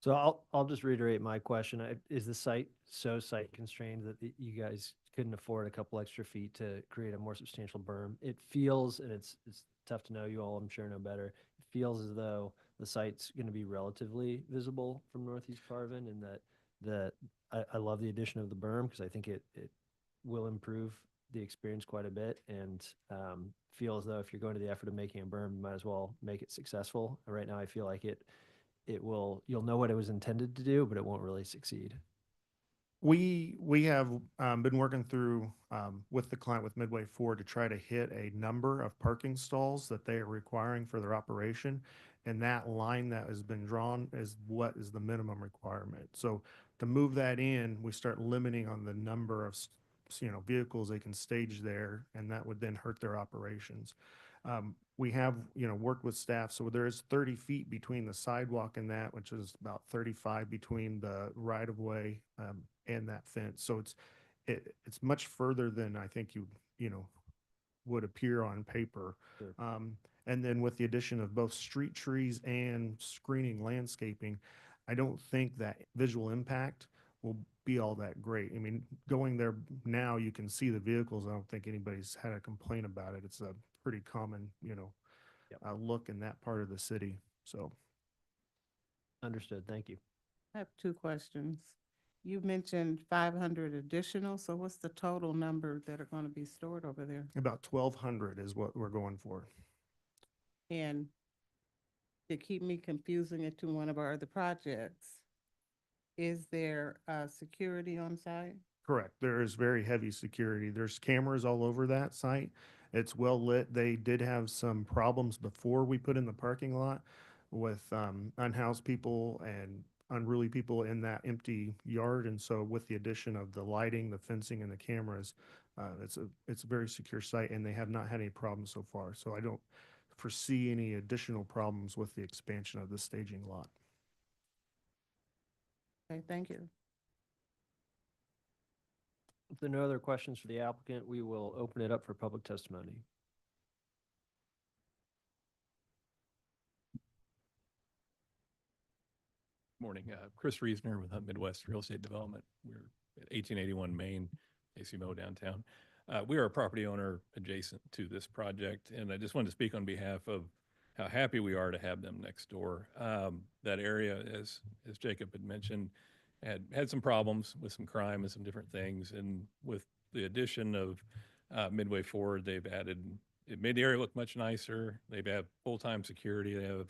So I'll just reiterate my question. Is the site so site constrained that you guys couldn't afford a couple extra feet to create a more substantial berm? It feels, and it's tough to know, you all I'm sure know better, it feels as though the site's going to be relatively visible from Northeast Carvin, and that I love the addition of the berm because I think it will improve the experience quite a bit, and feel as though if you're going to the effort of making a berm, you might as well make it successful. Right now I feel like you'll know what it was intended to do, but it won't really succeed. We have been working through with the client, with Midway Ford, to try to hit a number of parking stalls that they are requiring for their operation. And that line that has been drawn is what is the minimum requirement. So to move that in, we start limiting on the number of vehicles they can stage there, and that would then hurt their operations. We have, worked with staff. So there is 30 feet between the sidewalk and that, which is about 35 between the right of way and that fence. So it's much further than I think you would appear on paper. Sure. And then with the addition of both street trees and screening landscaping, I don't think that visual impact will be all that great. I mean, going there now, you can see the vehicles. I don't think anybody's had a complaint about it. It's a pretty common, look in that part of the city. So. Understood. Thank you. I have two questions. You mentioned 500 additional, so what's the total number that are going to be stored over there? About 1,200 is what we're going for. And to keep me confusing it to one of our other projects, is there security on site? Correct. There is very heavy security. There's cameras all over that site. It's well lit. They did have some problems before we put in the parking lot with unhoused people and unruly people in that empty yard. And so with the addition of the lighting, the fencing, and the cameras, it's a very secure site, and they have not had any problems so far. So I don't foresee any additional problems with the expansion of the staging lot. Okay, thank you. If there are no other questions for the applicant, we will open it up for public testimony. Morning, Chris Reesner with Midwest Real Estate Development. We're at 1881 Main, ACMO downtown. We are a property owner adjacent to this project, and I just wanted to speak on behalf of how happy we are to have them next door. That area, as Jacob had mentioned, had some problems with some crime and some different things, and with the addition of Midway Ford, it made the area look much nicer. They have full-time security. They have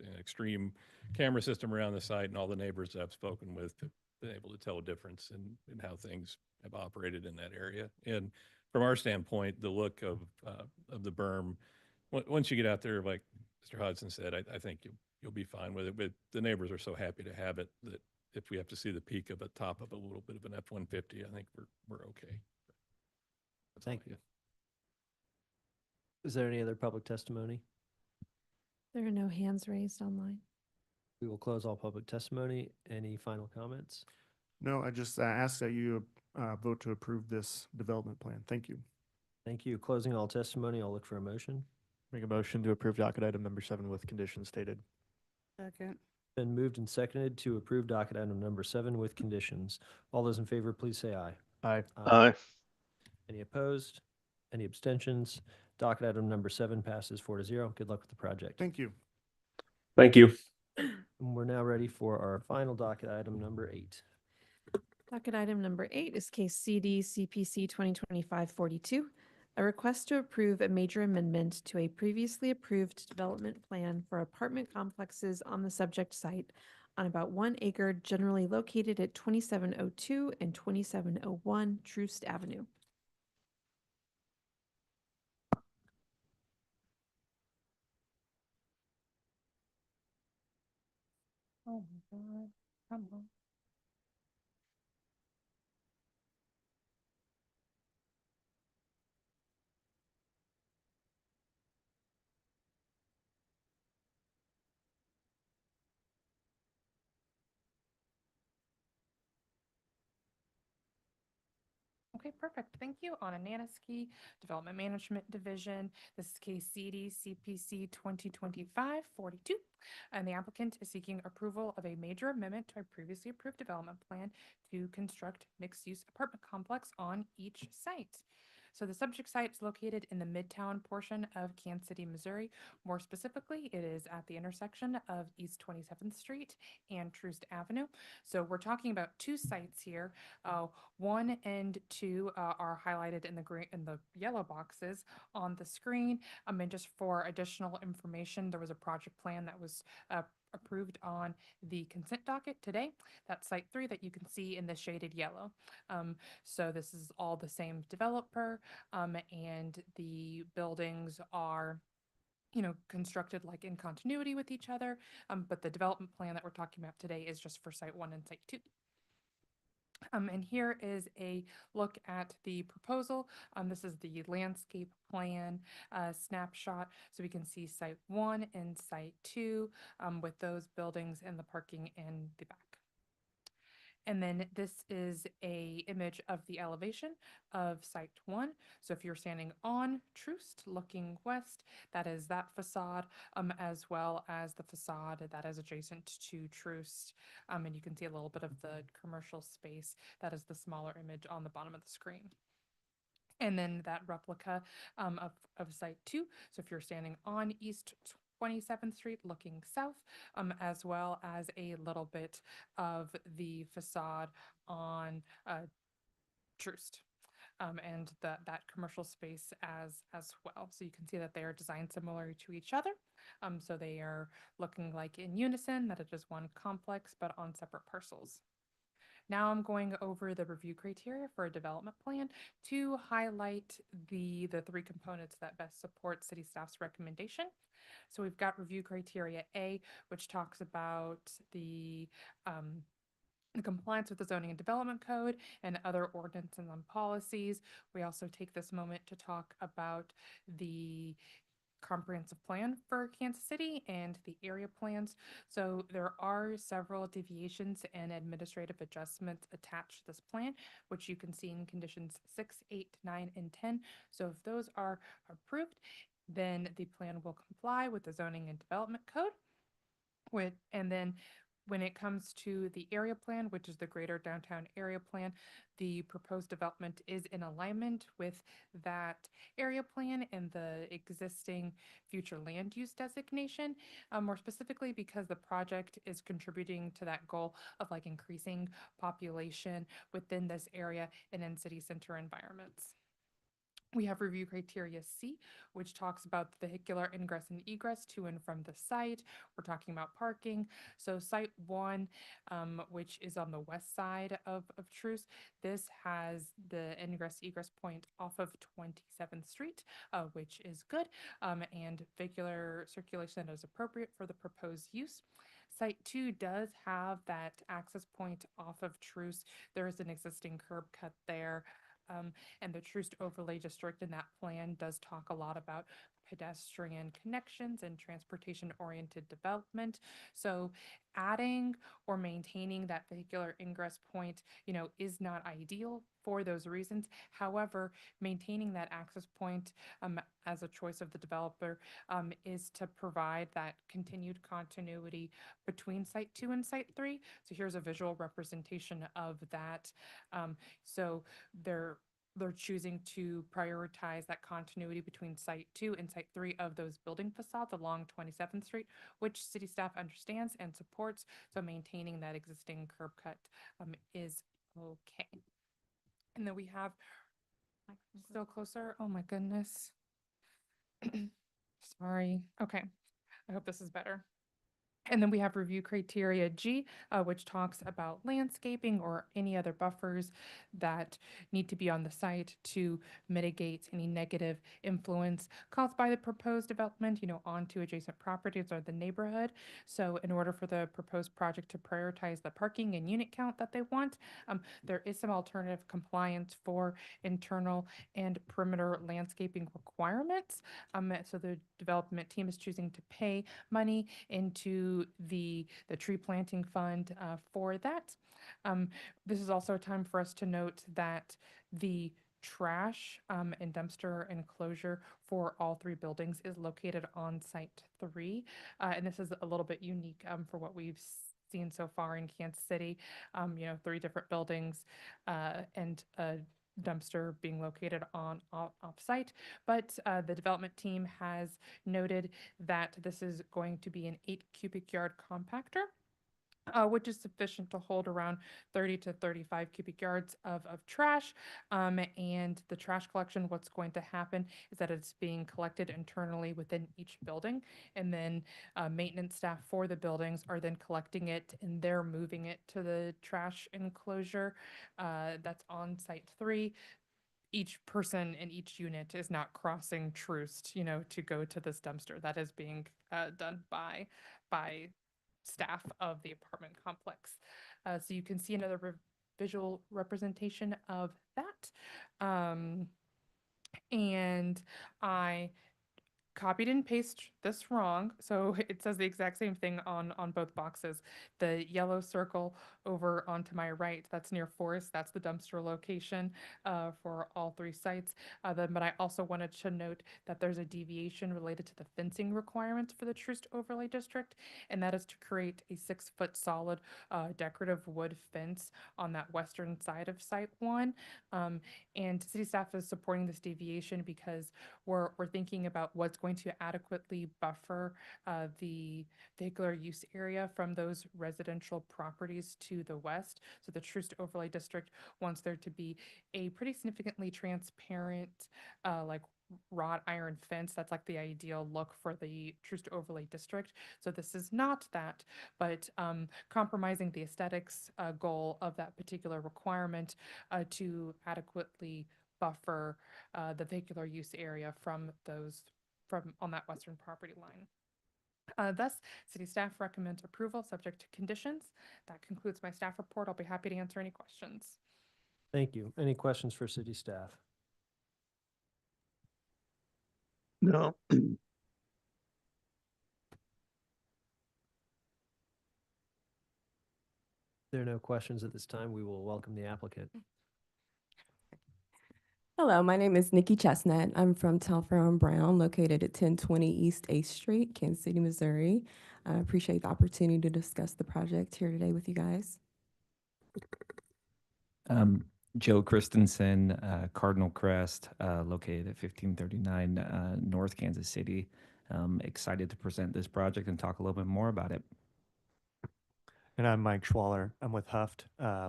an extreme camera system around the site, and all the neighbors that I've spoken with have been able to tell a difference in how things have operated in that area. And from our standpoint, the look of the berm, once you get out there, like Mr. Hodgson said, I think you'll be fine with it. But the neighbors are so happy to have it that if we have to see the peak of the top of a little bit of an F-150, I think we're okay. Thank you. Is there any other public testimony? There are no hands raised online. We will close all public testimony. Any final comments? No, I just ask that you vote to approve this development plan. Thank you. Thank you. Closing all testimony. I'll look for a motion. Make a motion to approve docket item number 7 with conditions stated. Second. Been moved and seconded to approve docket item number 7 with conditions. All those in favor, please say aye. Aye. Aye. Any opposed? Any abstentions? Docket item number 7 passes 4-0. Good luck with the project. Thank you. Thank you. And we're now ready for our final docket item number 8. Docket item number 8 is case CD CPC 2025-42, a request to approve a major amendment to a previously approved development plan for apartment complexes on the subject site on about 1 acre generally located at 2702 and 2701 Troost Avenue. Oh my God, come on. Okay, perfect. Thank you. Anna Naniski, Development Management Division. This is case CD CPC 2025-42. And the applicant is seeking approval of a major amendment to a previously approved development plan to construct mixed-use apartment complex on each site. So the subject site is located in the Midtown portion of Kansas City, Missouri. More specifically, it is at the intersection of East 27th Street and Troost Avenue. So we're talking about two sites here. 1 and 2 are highlighted in the green in the yellow boxes on the screen. And just for additional information, there was a project plan that was approved on the consent docket today. That's site 3 that you can see in the shaded yellow. So this is all the same developer, and the buildings are constructed like in continuity with each other. But the development plan that we're talking about today is just for site 1 and site 2. And here is a look at the proposal. This is the landscape plan snapshot. So we can see site 1 and site 2 with those buildings and the parking in the back. And then this is a image of the elevation of site 1. So if you're standing on Troost looking west, that is that facade, as well as the facade that is adjacent to Troost. And you can see a little bit of the commercial space. That is the smaller image on the bottom of the screen. And then that replica of site 2. So if you're standing on East 27th Street looking south, as well as a little bit of the facade on Troost. And that commercial space as well. So you can see that they are designed similar to each other. So they are looking like in unison, that it is one complex, but on separate parcels. Now I'm going over the review criteria for a development plan to highlight the 3 components that best support city staff's recommendation. So we've got review criteria A, which talks about the compliance with the zoning and development code and other ordinances and policies. We also take this moment to talk about the comprehensive plan for Kansas City and the area plans. So there are several deviations and administrative adjustments attached to this plan, which you can see in conditions 6, 8, 9, and 10. So if those are approved, then the plan will comply with the zoning and development code. And then when it comes to the area plan, which is the greater downtown area plan, the proposed development is in alignment with that area plan and the existing future land use designation, more specifically because the project is contributing to that goal of like increasing population within this area and in city center environments. We have review criteria C, which talks about the vehicular ingress and egress to and from the site. We're talking about parking. So site 1, which is on the west side of Troost, this has the ingress egress point off of 27th Street, which is good, and vehicular circulation that is appropriate for the proposed use. Site 2 does have that access point off of Troost. There is an existing curb cut there. And the Troost Overlay District in that plan does talk a lot about pedestrian connections and transportation-oriented development. So adding or maintaining that vehicular ingress point, is not ideal for those reasons. However, maintaining that access point as a choice of the developer is to provide that continued continuity between site 2 and site 3. So here's a visual representation of that. So they're choosing to prioritize that continuity between site 2 and site 3 of those building facades along 27th Street, which city staff understands and supports. So maintaining that existing curb cut is Okay. And then we have, still closer. Oh my goodness. Sorry. Okay. I hope this is better. And then we have review criteria G, which talks about landscaping or any other buffers that need to be on the site to mitigate any negative influence caused by the proposed development, onto adjacent properties or the neighborhood. So in order for the proposed project to prioritize the parking and unit count that they want, there is some alternative compliance for internal and perimeter landscaping requirements. So the development team is choosing to pay money into the tree planting fund for that. This is also a time for us to note that the trash and dumpster enclosure for all three buildings is located on site 3. And this is a little bit unique for what we've seen so far in Kansas City. 3 different buildings and a dumpster being located on off-site, but the development team has noted that this is going to be an 8 cubic yard compactor, which is sufficient to hold around 30 to 35 cubic yards of trash. And the trash collection, what's going to happen is that it's being collected internally within each building, and then maintenance staff for the buildings are then collecting it and they're moving it to the trash enclosure that's on site 3. Each person in each unit is not crossing Troost, to go to this dumpster. That is being done by staff of the apartment complex. So you can see another visual representation of that. And I copied and pasted this wrong. So it says the exact same thing on both boxes. The yellow circle over onto my right, that's near Forest. That's the dumpster location for all 3 sites. But I also wanted to note that there's a deviation related to the fencing requirements for the Troost Overlay District, and that is to create a 6-foot solid decorative wood fence on that western side of Site 1. And city staff is supporting this deviation because we're thinking about what's going to adequately buffer the vehicular use area from those residential properties to the west. So the Troost Overlay District wants there to be a pretty significantly transparent, like wrought iron fence. That's like the ideal look for the Troost Overlay District. So this is not that, but compromising the aesthetics goal of that particular requirement to adequately buffer the vehicular use area from on that western property line. Thus, city staff recommends approval subject to conditions. That concludes my staff report. I'll be happy to answer any questions. Thank you. Any questions for city staff? No. If there are no questions at this time, we will welcome the applicant. Hello, my name is Nikki Chestnut. I'm from Telfair and Brown, located at 1020 East 8th Street, Kansas City, Missouri. I appreciate the opportunity to discuss the project here today with you guys. Joe Christensen, Cardinal Crest, located at 1539 North Kansas City. Excited to present this project and talk a little bit more about it. And I'm Mike Schwaller. I'm with Huft.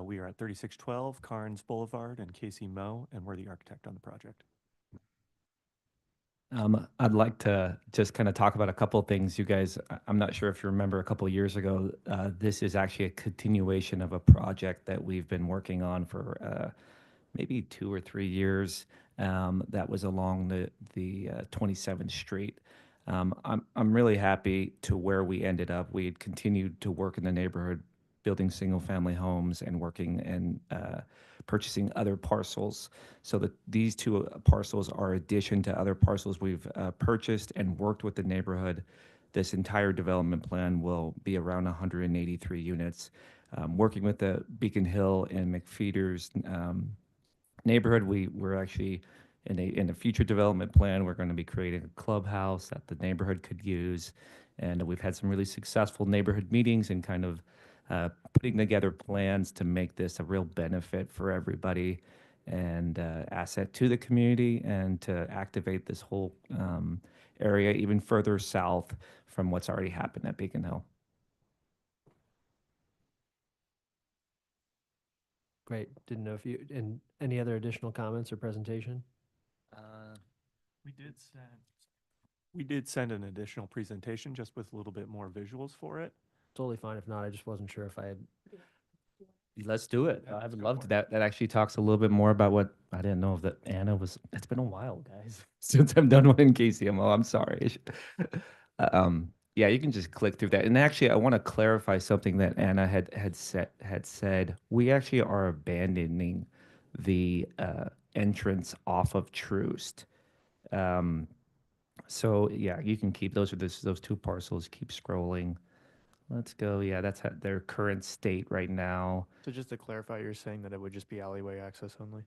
We are at 3612 Carnes Boulevard and Casey Moe, and we're the architect on the project. I'd like to just kind of talk about a couple of things. You guys, I'm not sure if you remember a couple of years ago, this is actually a continuation of a project that we've been working on for maybe 2 or 3 years. That was along the 27th Street. I'm really happy to where we ended up. We had continued to work in the neighborhood, building single-family homes and working and purchasing other parcels. So that these 2 parcels are addition to other parcels we've purchased and worked with the neighborhood. This entire development plan will be around 183 units. Working with the Beacon Hill and McFeeters neighborhood, we're actually in a future development plan, we're going to be creating a clubhouse that the neighborhood could use. And we've had some really successful neighborhood meetings and kind of putting together plans to make this a real benefit for everybody and asset to the community, and to activate this whole area even further south from what's already happened at Beacon Hill. Great. Didn't know if you, and any other additional comments or presentation? We did send an additional presentation just with a little bit more visuals for it. Totally fine. If not, I just wasn't sure if I had. Let's do it. I would love to. That actually talks a little bit more about what I didn't know that Anna was. It's been a while, guys, since I've done one in KCMO. I'm sorry. Yeah, you can just click through that. And actually, I want to clarify something that Anna had said. We actually are abandoning the entrance off of Troost. So yeah, you can keep those those two parcels. Keep scrolling. Let's go. Yeah, that's their current state right now. So just to clarify, you're saying that it would just be alleyway access only?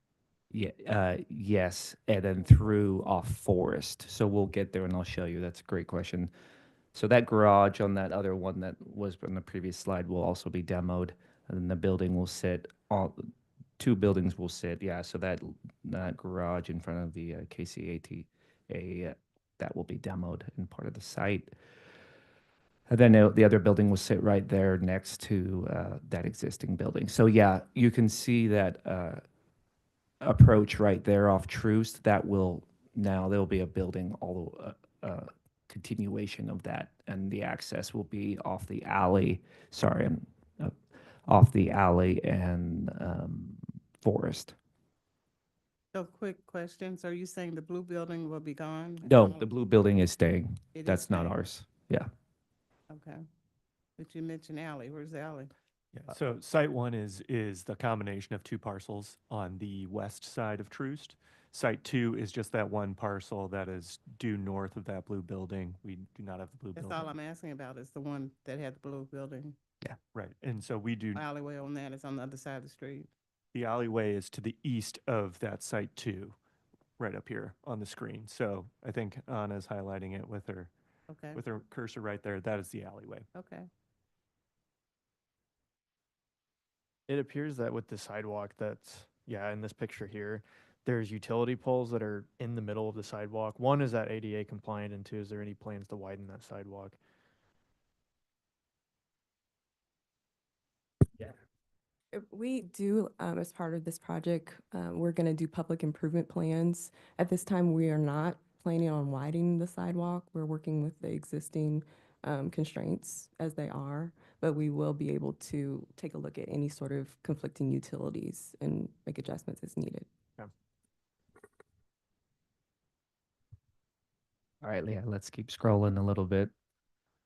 Yeah, yes, and then through off Forest. So we'll get there and I'll show you. That's a great question. So that garage on that other one that was on the previous slide will also be demoed, and then the building will sit. All two buildings will sit. Yeah, so that garage in front of the KCAT, that will be demoed and part of the site. And then the other building will sit right there next to that existing building. So yeah, you can see that approach right there off Troost. That will now there'll be a building all continuation of that, and the access will be off the alley. Sorry, off the alley and Forest. So quick questions. Are you saying the blue building will be gone? No, the blue building is staying. It is That's not staying. ours. Yeah. Okay. But you mentioned alley. Where's the alley? Yeah, so site one is the combination of two parcels on the west side of Troost. Site two is just that one parcel that is due north of that blue building. We do not have the blue That's building. all I'm asking about is the one that had the blue building. Yeah, right. And so we do, Alleyway on that is on the other side of the street. the alleyway is to the east of that site two, right up here on the screen. So I think Anna's highlighting it with her cursor right there. That is the alleyway. Okay. It appears that with the sidewalk that's, yeah, in this picture here, there's utility poles that are in the middle of the sidewalk. One, is that ADA compliant? And two, is there any plans to widen that sidewalk? We do, as part of this project, we're going to do public improvement plans. At this time, we are not planning on widening the sidewalk. We're working with the existing constraints as they are, but we will be able to take a look at any sort of conflicting utilities and make adjustments as needed. Yeah. All right, Leah, let's keep scrolling a little bit.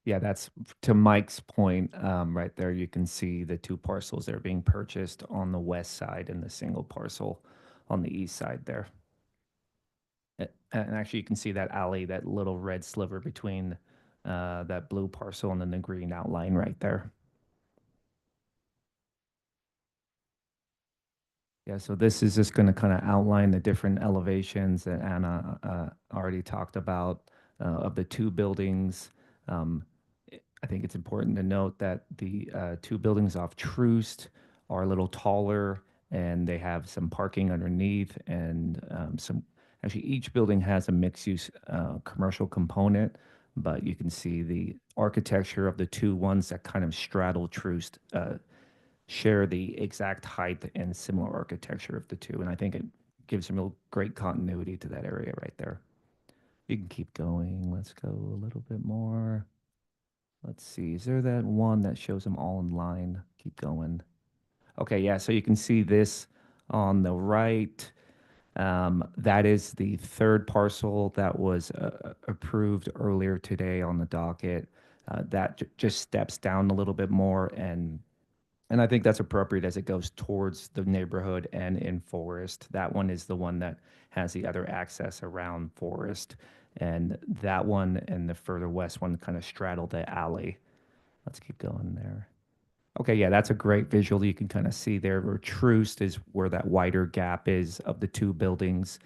Yeah, that's to Mike's point, right there. You can see the two parcels that are being purchased on the west side and the single parcel on the east side there. And actually, you can see that alley, that little red sliver between that blue parcel and then the green outline right there. Yeah, so this is just going to kind of outline the different elevations that Anna already talked about of the two buildings. I think it's important to note that the two buildings off Troost are a little taller and they have some parking underneath and actually each building has a mixed use commercial component, but you can see the architecture of the two ones that kind of straddle Troost share the exact height and similar architecture of the two. And I think it gives some real great continuity to that area right there. You can keep going. Let's go a little bit more. Let's see, is there that one that shows them all in line? Keep going. Okay, yeah, so you can see this on the right. That is the third parcel that was approved earlier today on the docket. That just steps down a little bit more, and I think that's appropriate as it goes towards the neighborhood and in Forest. That one is the one that has the other access around Forest. And that one and the further west one kind of straddle the alley. Let's keep going there. Okay, yeah, that's a great visual. You can kind of see there where Troost is where that wider gap is of the two buildings.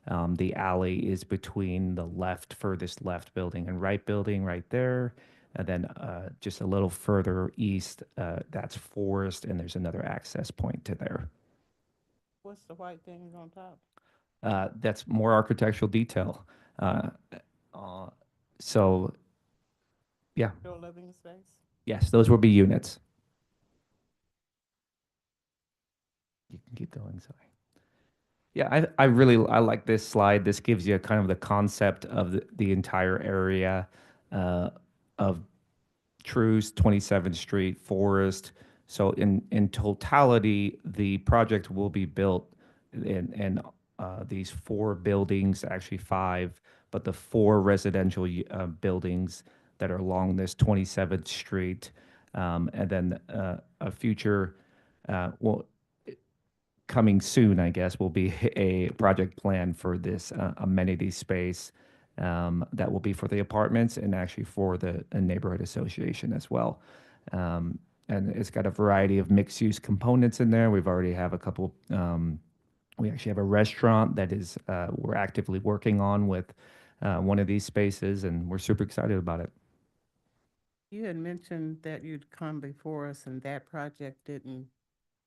The alley is between the furthest left building and right building right there. And then just a little further east, that's Forest, and there's another access point to there. What's the white things on top? That's more architectural detail. So, yeah. Still living space? Yes, those will be units. You Keep going, sorry. Yeah, I like this slide. This gives you kind of the concept of the entire area of Truce, 27th Street, Forest. So in totality, the project will be built in these 4 buildings, actually 5, but the 4 residential buildings that are along this 27th Street, and then a future, well, coming soon, I guess, will be a project plan for this amenity space that will be for the apartments and actually for the neighborhood association as well. And it's got a variety of mixed-use components in there. We've already have a couple. We actually have a restaurant that is we're actively working on with one of these spaces, and we're super excited about it. You had mentioned that you'd come before us and that project didn't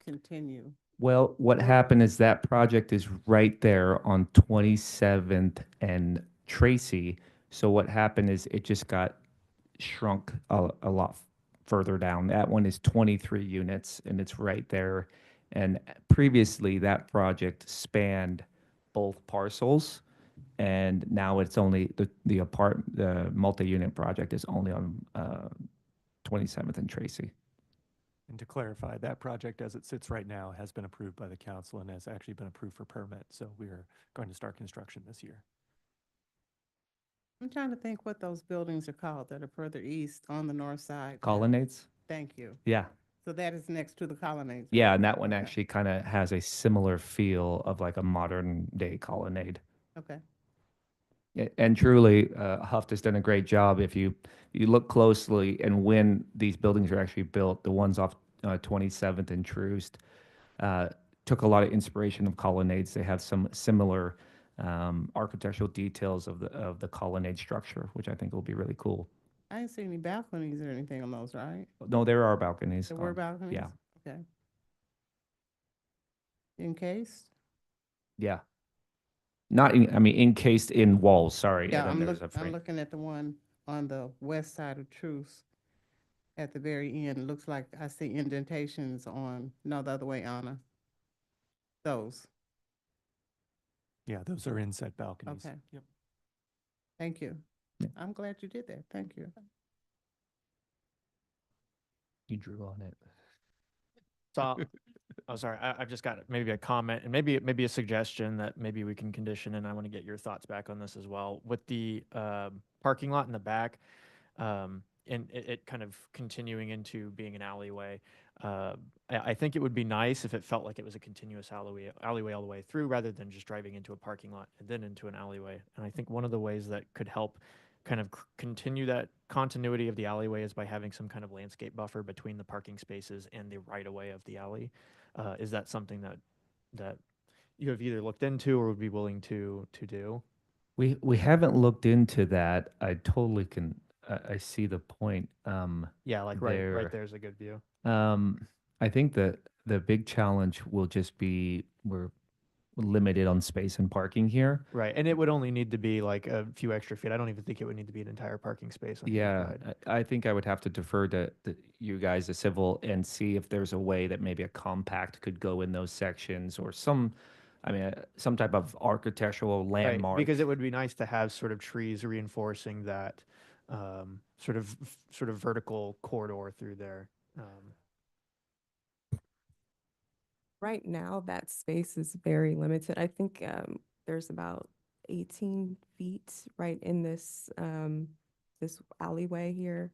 continue. Well, what happened is that project is right there on 27th and Tracy. So what happened is it just got shrunk a lot further down. That one is 23 units and it's right there. And previously that project spanned both parcels. And now it's only the multi-unit project is only on 27th and Tracy. And to clarify, that project as it sits right now has been approved by the council and has actually been approved for permit. So we are going to start construction this year. I'm trying to think what those buildings are called that are further east on the north side. Colonnades? Thank you. Yeah. So that is next to the colonnades. Yeah, right? and that one Okay. actually kind of has a similar feel of like a modern day colonnade. Okay. And truly, Huft has done a great job. If you look closely and when these buildings are actually built, the ones off 27th and Troost took a lot of inspiration of colonnades. They have some similar architectural details of the colonnade structure, which I think will be really cool. I didn't see any balconies or anything on those, right? No, there are balconies. There were balconies? Yeah. Okay. Encased? Yeah. Not in, I mean, encased in walls, sorry. Yeah, And then I'm there's a frame. looking at the one on the west side of Truce at the very end. Looks like I see indentations on, no, the other way, Anna. Those. Yeah, those are inset balconies. Okay. Yep. Thank you. Yeah. I'm glad you did that. Thank you. You drew on it. So, oh, sorry, I've just got maybe a comment and maybe a suggestion that maybe we can condition, and I want to get your thoughts back on this as well. With the parking lot in the back, and it kind of continuing into being an alleyway, I think it would be nice if it felt like it was a continuous alleyway all the way through, rather than just driving into a parking lot and then into an alleyway. And I think one of the ways that could help kind of continue that continuity of the alleyway is by having some kind of landscape buffer between the parking spaces and the right of way of the alley. Is that something that you have either looked into or would be willing to do? We haven't looked into that. I totally can. I see the point. Yeah, like right there's a good view. I think that the big challenge will just be we're limited on space and parking here. Right, and it would only need to be like a few extra feet. I don't even think it would need to be an entire parking space on either Yeah, side. I think I would have to defer to you guys, the civil, and see if there's a way that maybe a compact could go in those sections or some, I mean, some type of architectural Right, landmark. because it would be nice to have sort of trees reinforcing that sort of vertical corridor through there. Right now, that space is very limited. I think there's about 18 feet right in this this alleyway here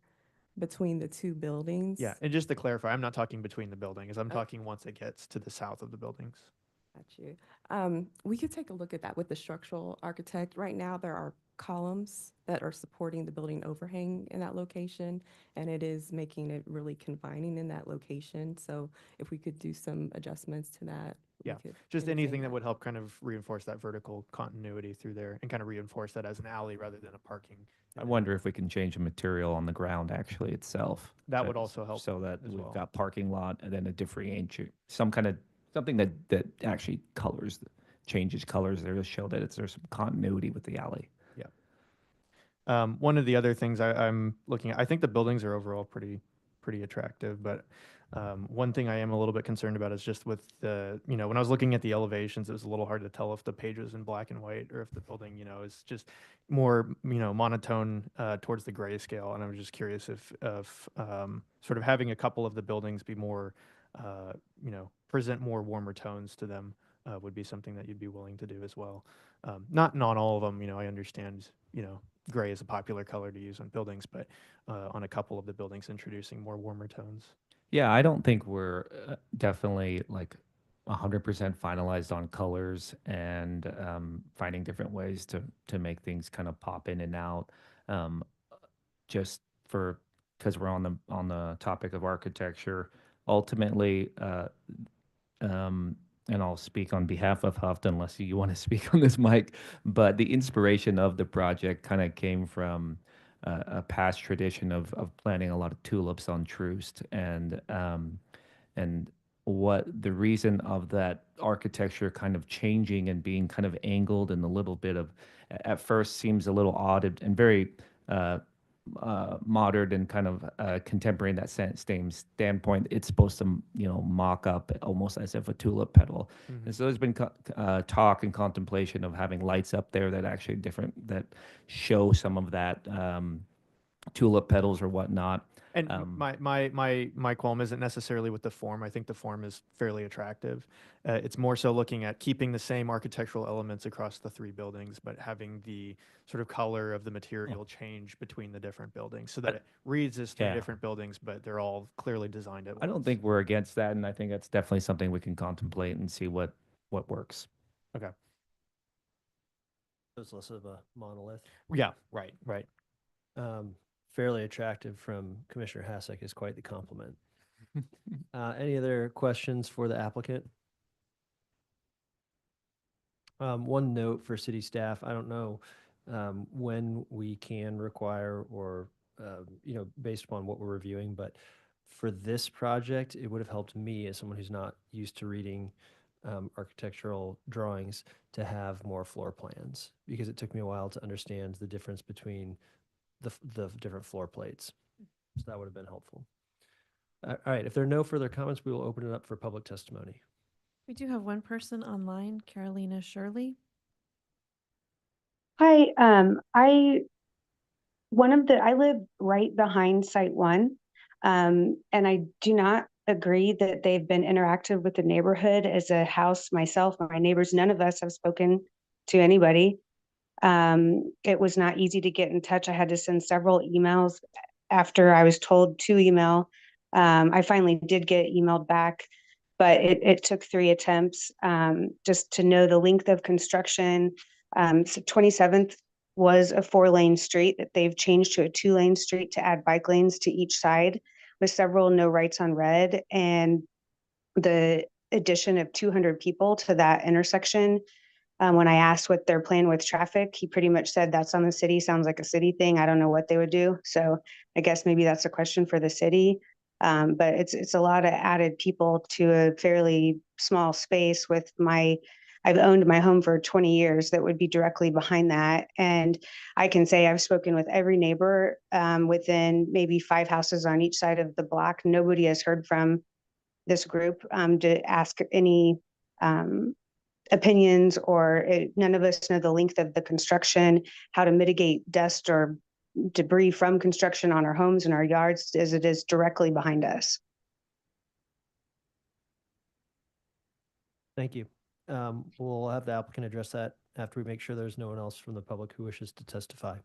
between the two buildings. Yeah, and just to clarify, I'm not talking between the buildings. I'm talking once it gets to the south of the buildings. Got you. We could take a look at that with the structural architect. Right now, there are columns that are supporting the building overhang in that location, and it is making it really confining in that location. So if we could do some adjustments to that. Yeah, just anything that would help kind of reinforce that vertical continuity through there and kind of reinforce that as an alley rather than a parking. I wonder if we can change the material on the ground actually itself. That would also help So that as we've well. got parking lot and then a differentiate, something that actually changes colors there to show that there's some continuity with the alley. Yeah. One of the other things I'm looking at, I think the buildings are overall pretty attractive, but One thing I am a little bit concerned about is just with the, when I was looking at the elevations, it was a little hard to tell if the page was in black and white or if the building, is just more, monotone towards the grayscale. And I was just curious if sort of having a couple of the buildings be more, present more warmer tones to them would be something that you'd be willing to do as well. Not on all of them, I understand, gray is a popular color to use on buildings, but on a couple of the buildings, introducing more warmer tones. Yeah, I don't think we're definitely like 100% finalized on colors and finding different ways to make things kind of pop in and out. Um, just for because we're on the topic of architecture, ultimately, and I'll speak on behalf of Huft unless you want to speak on this, Mike. But the inspiration of the project kind of came from a past tradition of planting a lot of tulips on Troost, and what the reason of that architecture kind of changing and being kind of angled and a little bit of at first seems a little odd and very uh, modern and kind of contemporary in that same standpoint. It's supposed to, mock up almost as if a tulip petal. And so there's been talk and contemplation of having lights up there that actually that show some of that tulip petals or whatnot. And my qualm isn't necessarily with the form. I think the form is fairly attractive. It's more so looking at keeping the same architectural elements across the three buildings, but having the sort of color of the material change between the different buildings so that it reads as three different buildings, but they're all clearly designed at once. I don't think we're against that, and I think that's definitely something we can contemplate and see what works. Okay. It's less of a monolith. Yeah, right. Fairly attractive from Commissioner Hasek is quite the compliment. Any other questions for the applicant? One note for city staff, I don't know when we can require or, based upon what we're reviewing, but for this project, it would have helped me as someone who's not used to reading architectural drawings to have more floor plans, because it took me a while to understand the difference between the different floor plates. So that would have been helpful. All right, if there are no further comments, we will open it up for public testimony. We do have one person online, Carolina Shirley. Hi, I live right behind Site 1, and I do not agree that they've been interactive with the neighborhood as a house. Myself, my neighbors, none of us have spoken to anybody. It was not easy to get in touch. I had to send several emails after I was told to email. I finally did get emailed back, but it took 3 attempts just to know the length of construction. So 27th was a 4-lane street that they've changed to a 2-lane street to add bike lanes to each side with several no rights on red, and the addition of 200 people to that intersection. When I asked what their plan with traffic, he pretty much said that's on the city. Sounds like a city thing. I don't know what they would do. So I guess maybe that's a question for the city. But it's a lot of added people to a fairly small space I've owned my home for 20 years that would be directly behind that. And I can say I've spoken with every neighbor within maybe 5 houses on each side of the block. Nobody has heard from this group to ask any opinions, or none of us know the length of the construction, how to mitigate dust or debris from construction on our homes and our yards as it is directly behind us. Thank you. We'll have the applicant address that after we make sure there's no one else from the public who wishes to testify.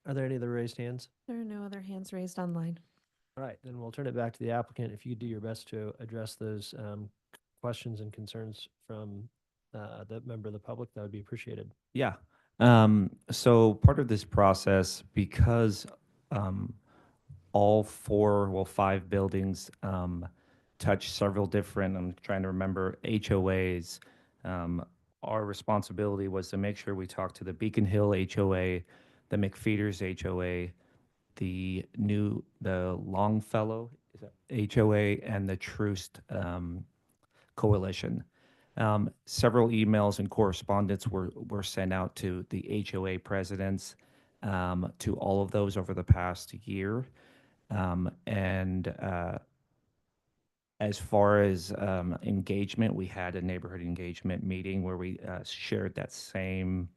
Are there any other raised hands? There are no other hands raised online. All right, then we'll turn it back to the applicant. If you do your best to address those questions and concerns from the member of the public, that would be appreciated. Yeah. So part of this process, because all 5 buildings touch several different, I'm trying to remember, HOAs, our responsibility was to make sure we talked to the Beacon Hill HOA, the McFeeters HOA, the Longfellow HOA, and the Troost Coalition. Several emails and correspondence were sent out to the HOA presidents, to all of those over the past year. And As far as engagement, we had a neighborhood engagement meeting where we shared that same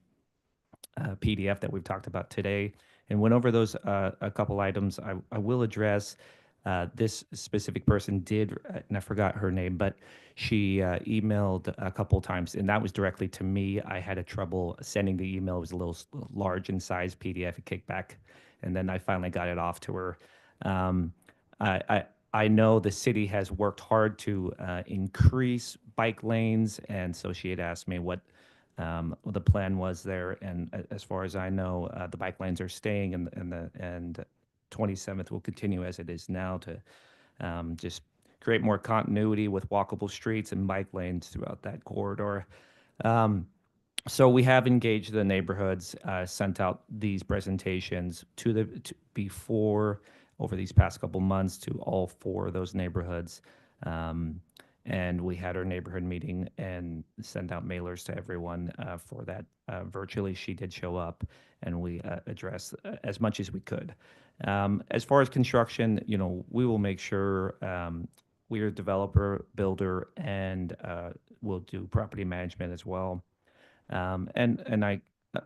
PDF that we've talked about today and went over those a couple items. I will address this specific person did, and I forgot her name, but she emailed a couple times, and that was directly to me. I had a trouble sending the email. It was a little large in size PDF, it kicked back, and then I finally got it off to her. I know the city has worked hard to increase bike lanes, and so she had asked me what the plan was there. And as far as I know, the bike lanes are staying, and 27th will continue as it is now to just create more continuity with walkable streets and bike lanes throughout that corridor. So we have engaged the neighborhoods, sent out these presentations before over these past couple months to all 4 of those neighborhoods. And we had our neighborhood meeting and sent out mailers to everyone for that. Virtually, she did show up, and we addressed as much as we could. As far as construction, we will make sure we're a developer, builder, and we'll do property management as well. And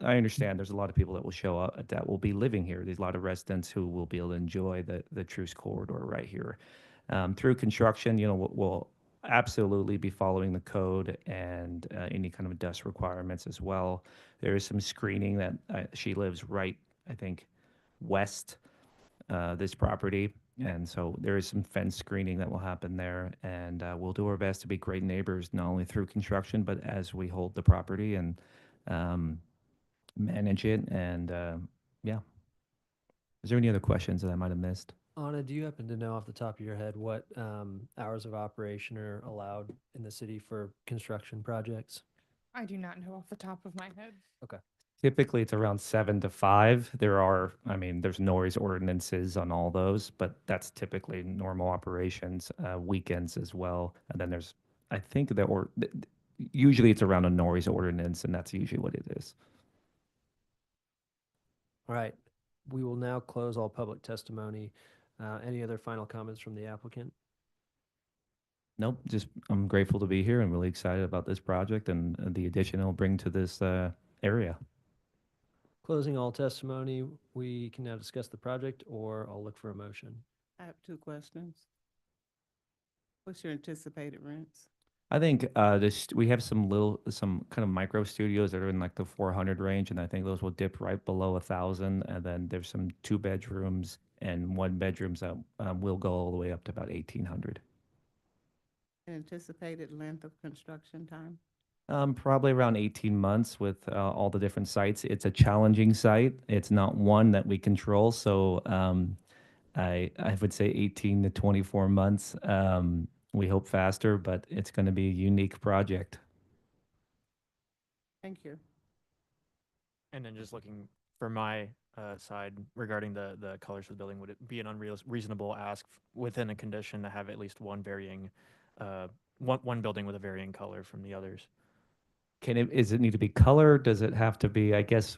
I understand there's a lot of people that will show up that will be living here. There's a lot of residents who will be able to enjoy the Truce corridor right here. Through construction, we'll absolutely be following the code and any kind of dust requirements as well. There is some screening that she lives right, I think, west this property. And so there is some fence screening that will happen there. And we'll do our best to be great neighbors, not only through construction, but as we hold the property and manage it. And yeah. Is there any other questions that I might have missed? Anna, do you happen to know off the top of your head what hours of operation are allowed in the city for construction projects? I do not know off the top of my head. Okay. Typically, it's around 7 to 5. There's noise ordinances on all those, but that's typically normal operations, weekends as well. And then I think usually it's around a noise ordinance, and that's usually what it is. All right. We will now close all public testimony. Any other final comments from the applicant? Nope, I'm grateful to be here and really excited about this project and the addition it'll bring to this area. Closing all testimony, we can now discuss the project, or I'll look for a motion. I have 2 questions. What's your anticipated rents? I think we have some kind of micro studios that are in like the 400 range, and I think those will dip right below 1,000. And then there's some 2 bedrooms and 1 bedrooms that will go all the way up to about 1,800. Anticipated length of construction time? Probably around 18 months with all the different sites. It's a challenging site. It's not one that we control, so I would say 18 to 24 months. We hope faster, but it's going to be a unique project. Thank you. And then just looking for my side regarding the colors of the building, would it be an unreasonable ask within a condition to have at least one varying, one building with a varying color from the others? Does it need to be color? Does it have to be, I guess,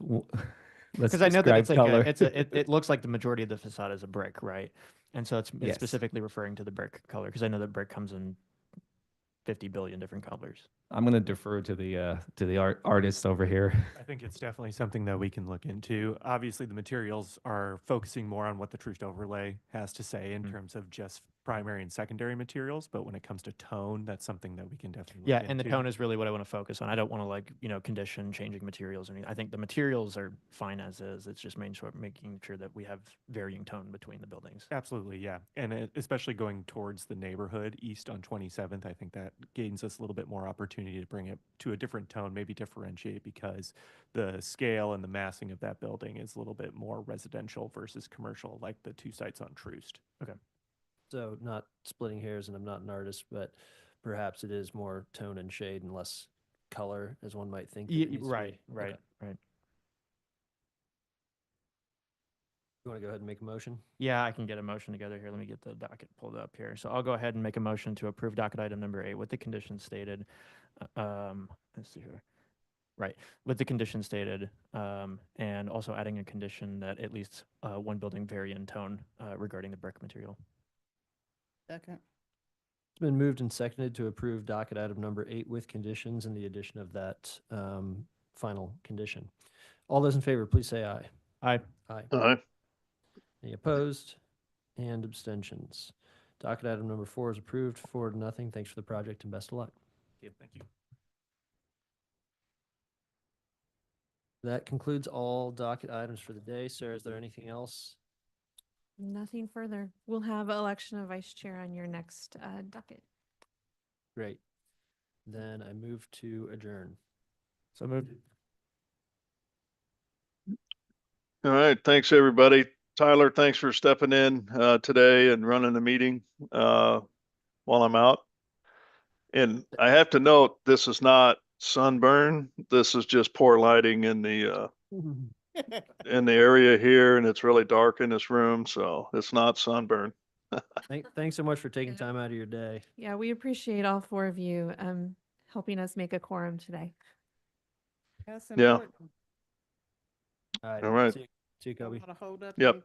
let's Because I know that it's describe like color. it looks like the majority of the facade is a brick, right? And so it's Yes. specifically referring to the brick color, because I know that brick comes in 50 billion different colors. I'm going to defer to the artist over here. I think it's definitely something that we can look into. Obviously, the materials are focusing more on what the Truce overlay has to say in terms of just primary and secondary materials. But when it comes to tone, that's something that we can definitely look Yeah, into. and the tone is really what I want to focus on. I don't want to condition changing materials or anything. I think the materials are fine as is. It's just making sure that we have varying tone between the buildings. Absolutely, yeah. And especially going towards the neighborhood east on 27th, I think that gains us a little bit more opportunity to bring it to a different tone, maybe differentiate, because the scale and the massing of that building is a little bit more residential versus commercial, like the 2 sites on Troost. Okay. So not splitting hairs, and I'm not an artist, but perhaps it is more tone and shade and less color, as one might think. Right. Okay. Right. You want to go ahead and make a motion? Yeah, I can get a motion together here. Let me get the docket pulled up here. So I'll go ahead and make a motion to approve docket item number 8 with the conditions stated. Let's see here. Right, with the conditions stated, and also adding a condition that at least one building vary in tone regarding the brick material. Second. been moved and seconded to approve docket item number 8 with conditions and the addition of that final condition. All those in favor, please say aye. Aye. Aye. Aye. Any opposed? And abstentions? Docket item number 4 is approved, 4-0. Thanks for the project and best of luck. Thank you. That concludes all docket items for the day. Sarah, is there anything else? Nothing further. We'll have election of vice chair on your next docket. Great. Then I move to adjourn. So moved. All right. Thanks, everybody. Tyler, thanks for stepping in today and running the meeting while I'm out. And I have to note, this is not sunburn. This is just poor lighting in the area here, and it's really dark in this room, so it's not sunburn. Thanks so much for taking time out of your day. Yeah, we appreciate all 4 of you helping us make a quorum today. That's Yeah. important. All right. All right. See you, Kobe. Don't wanna hold up Yep. any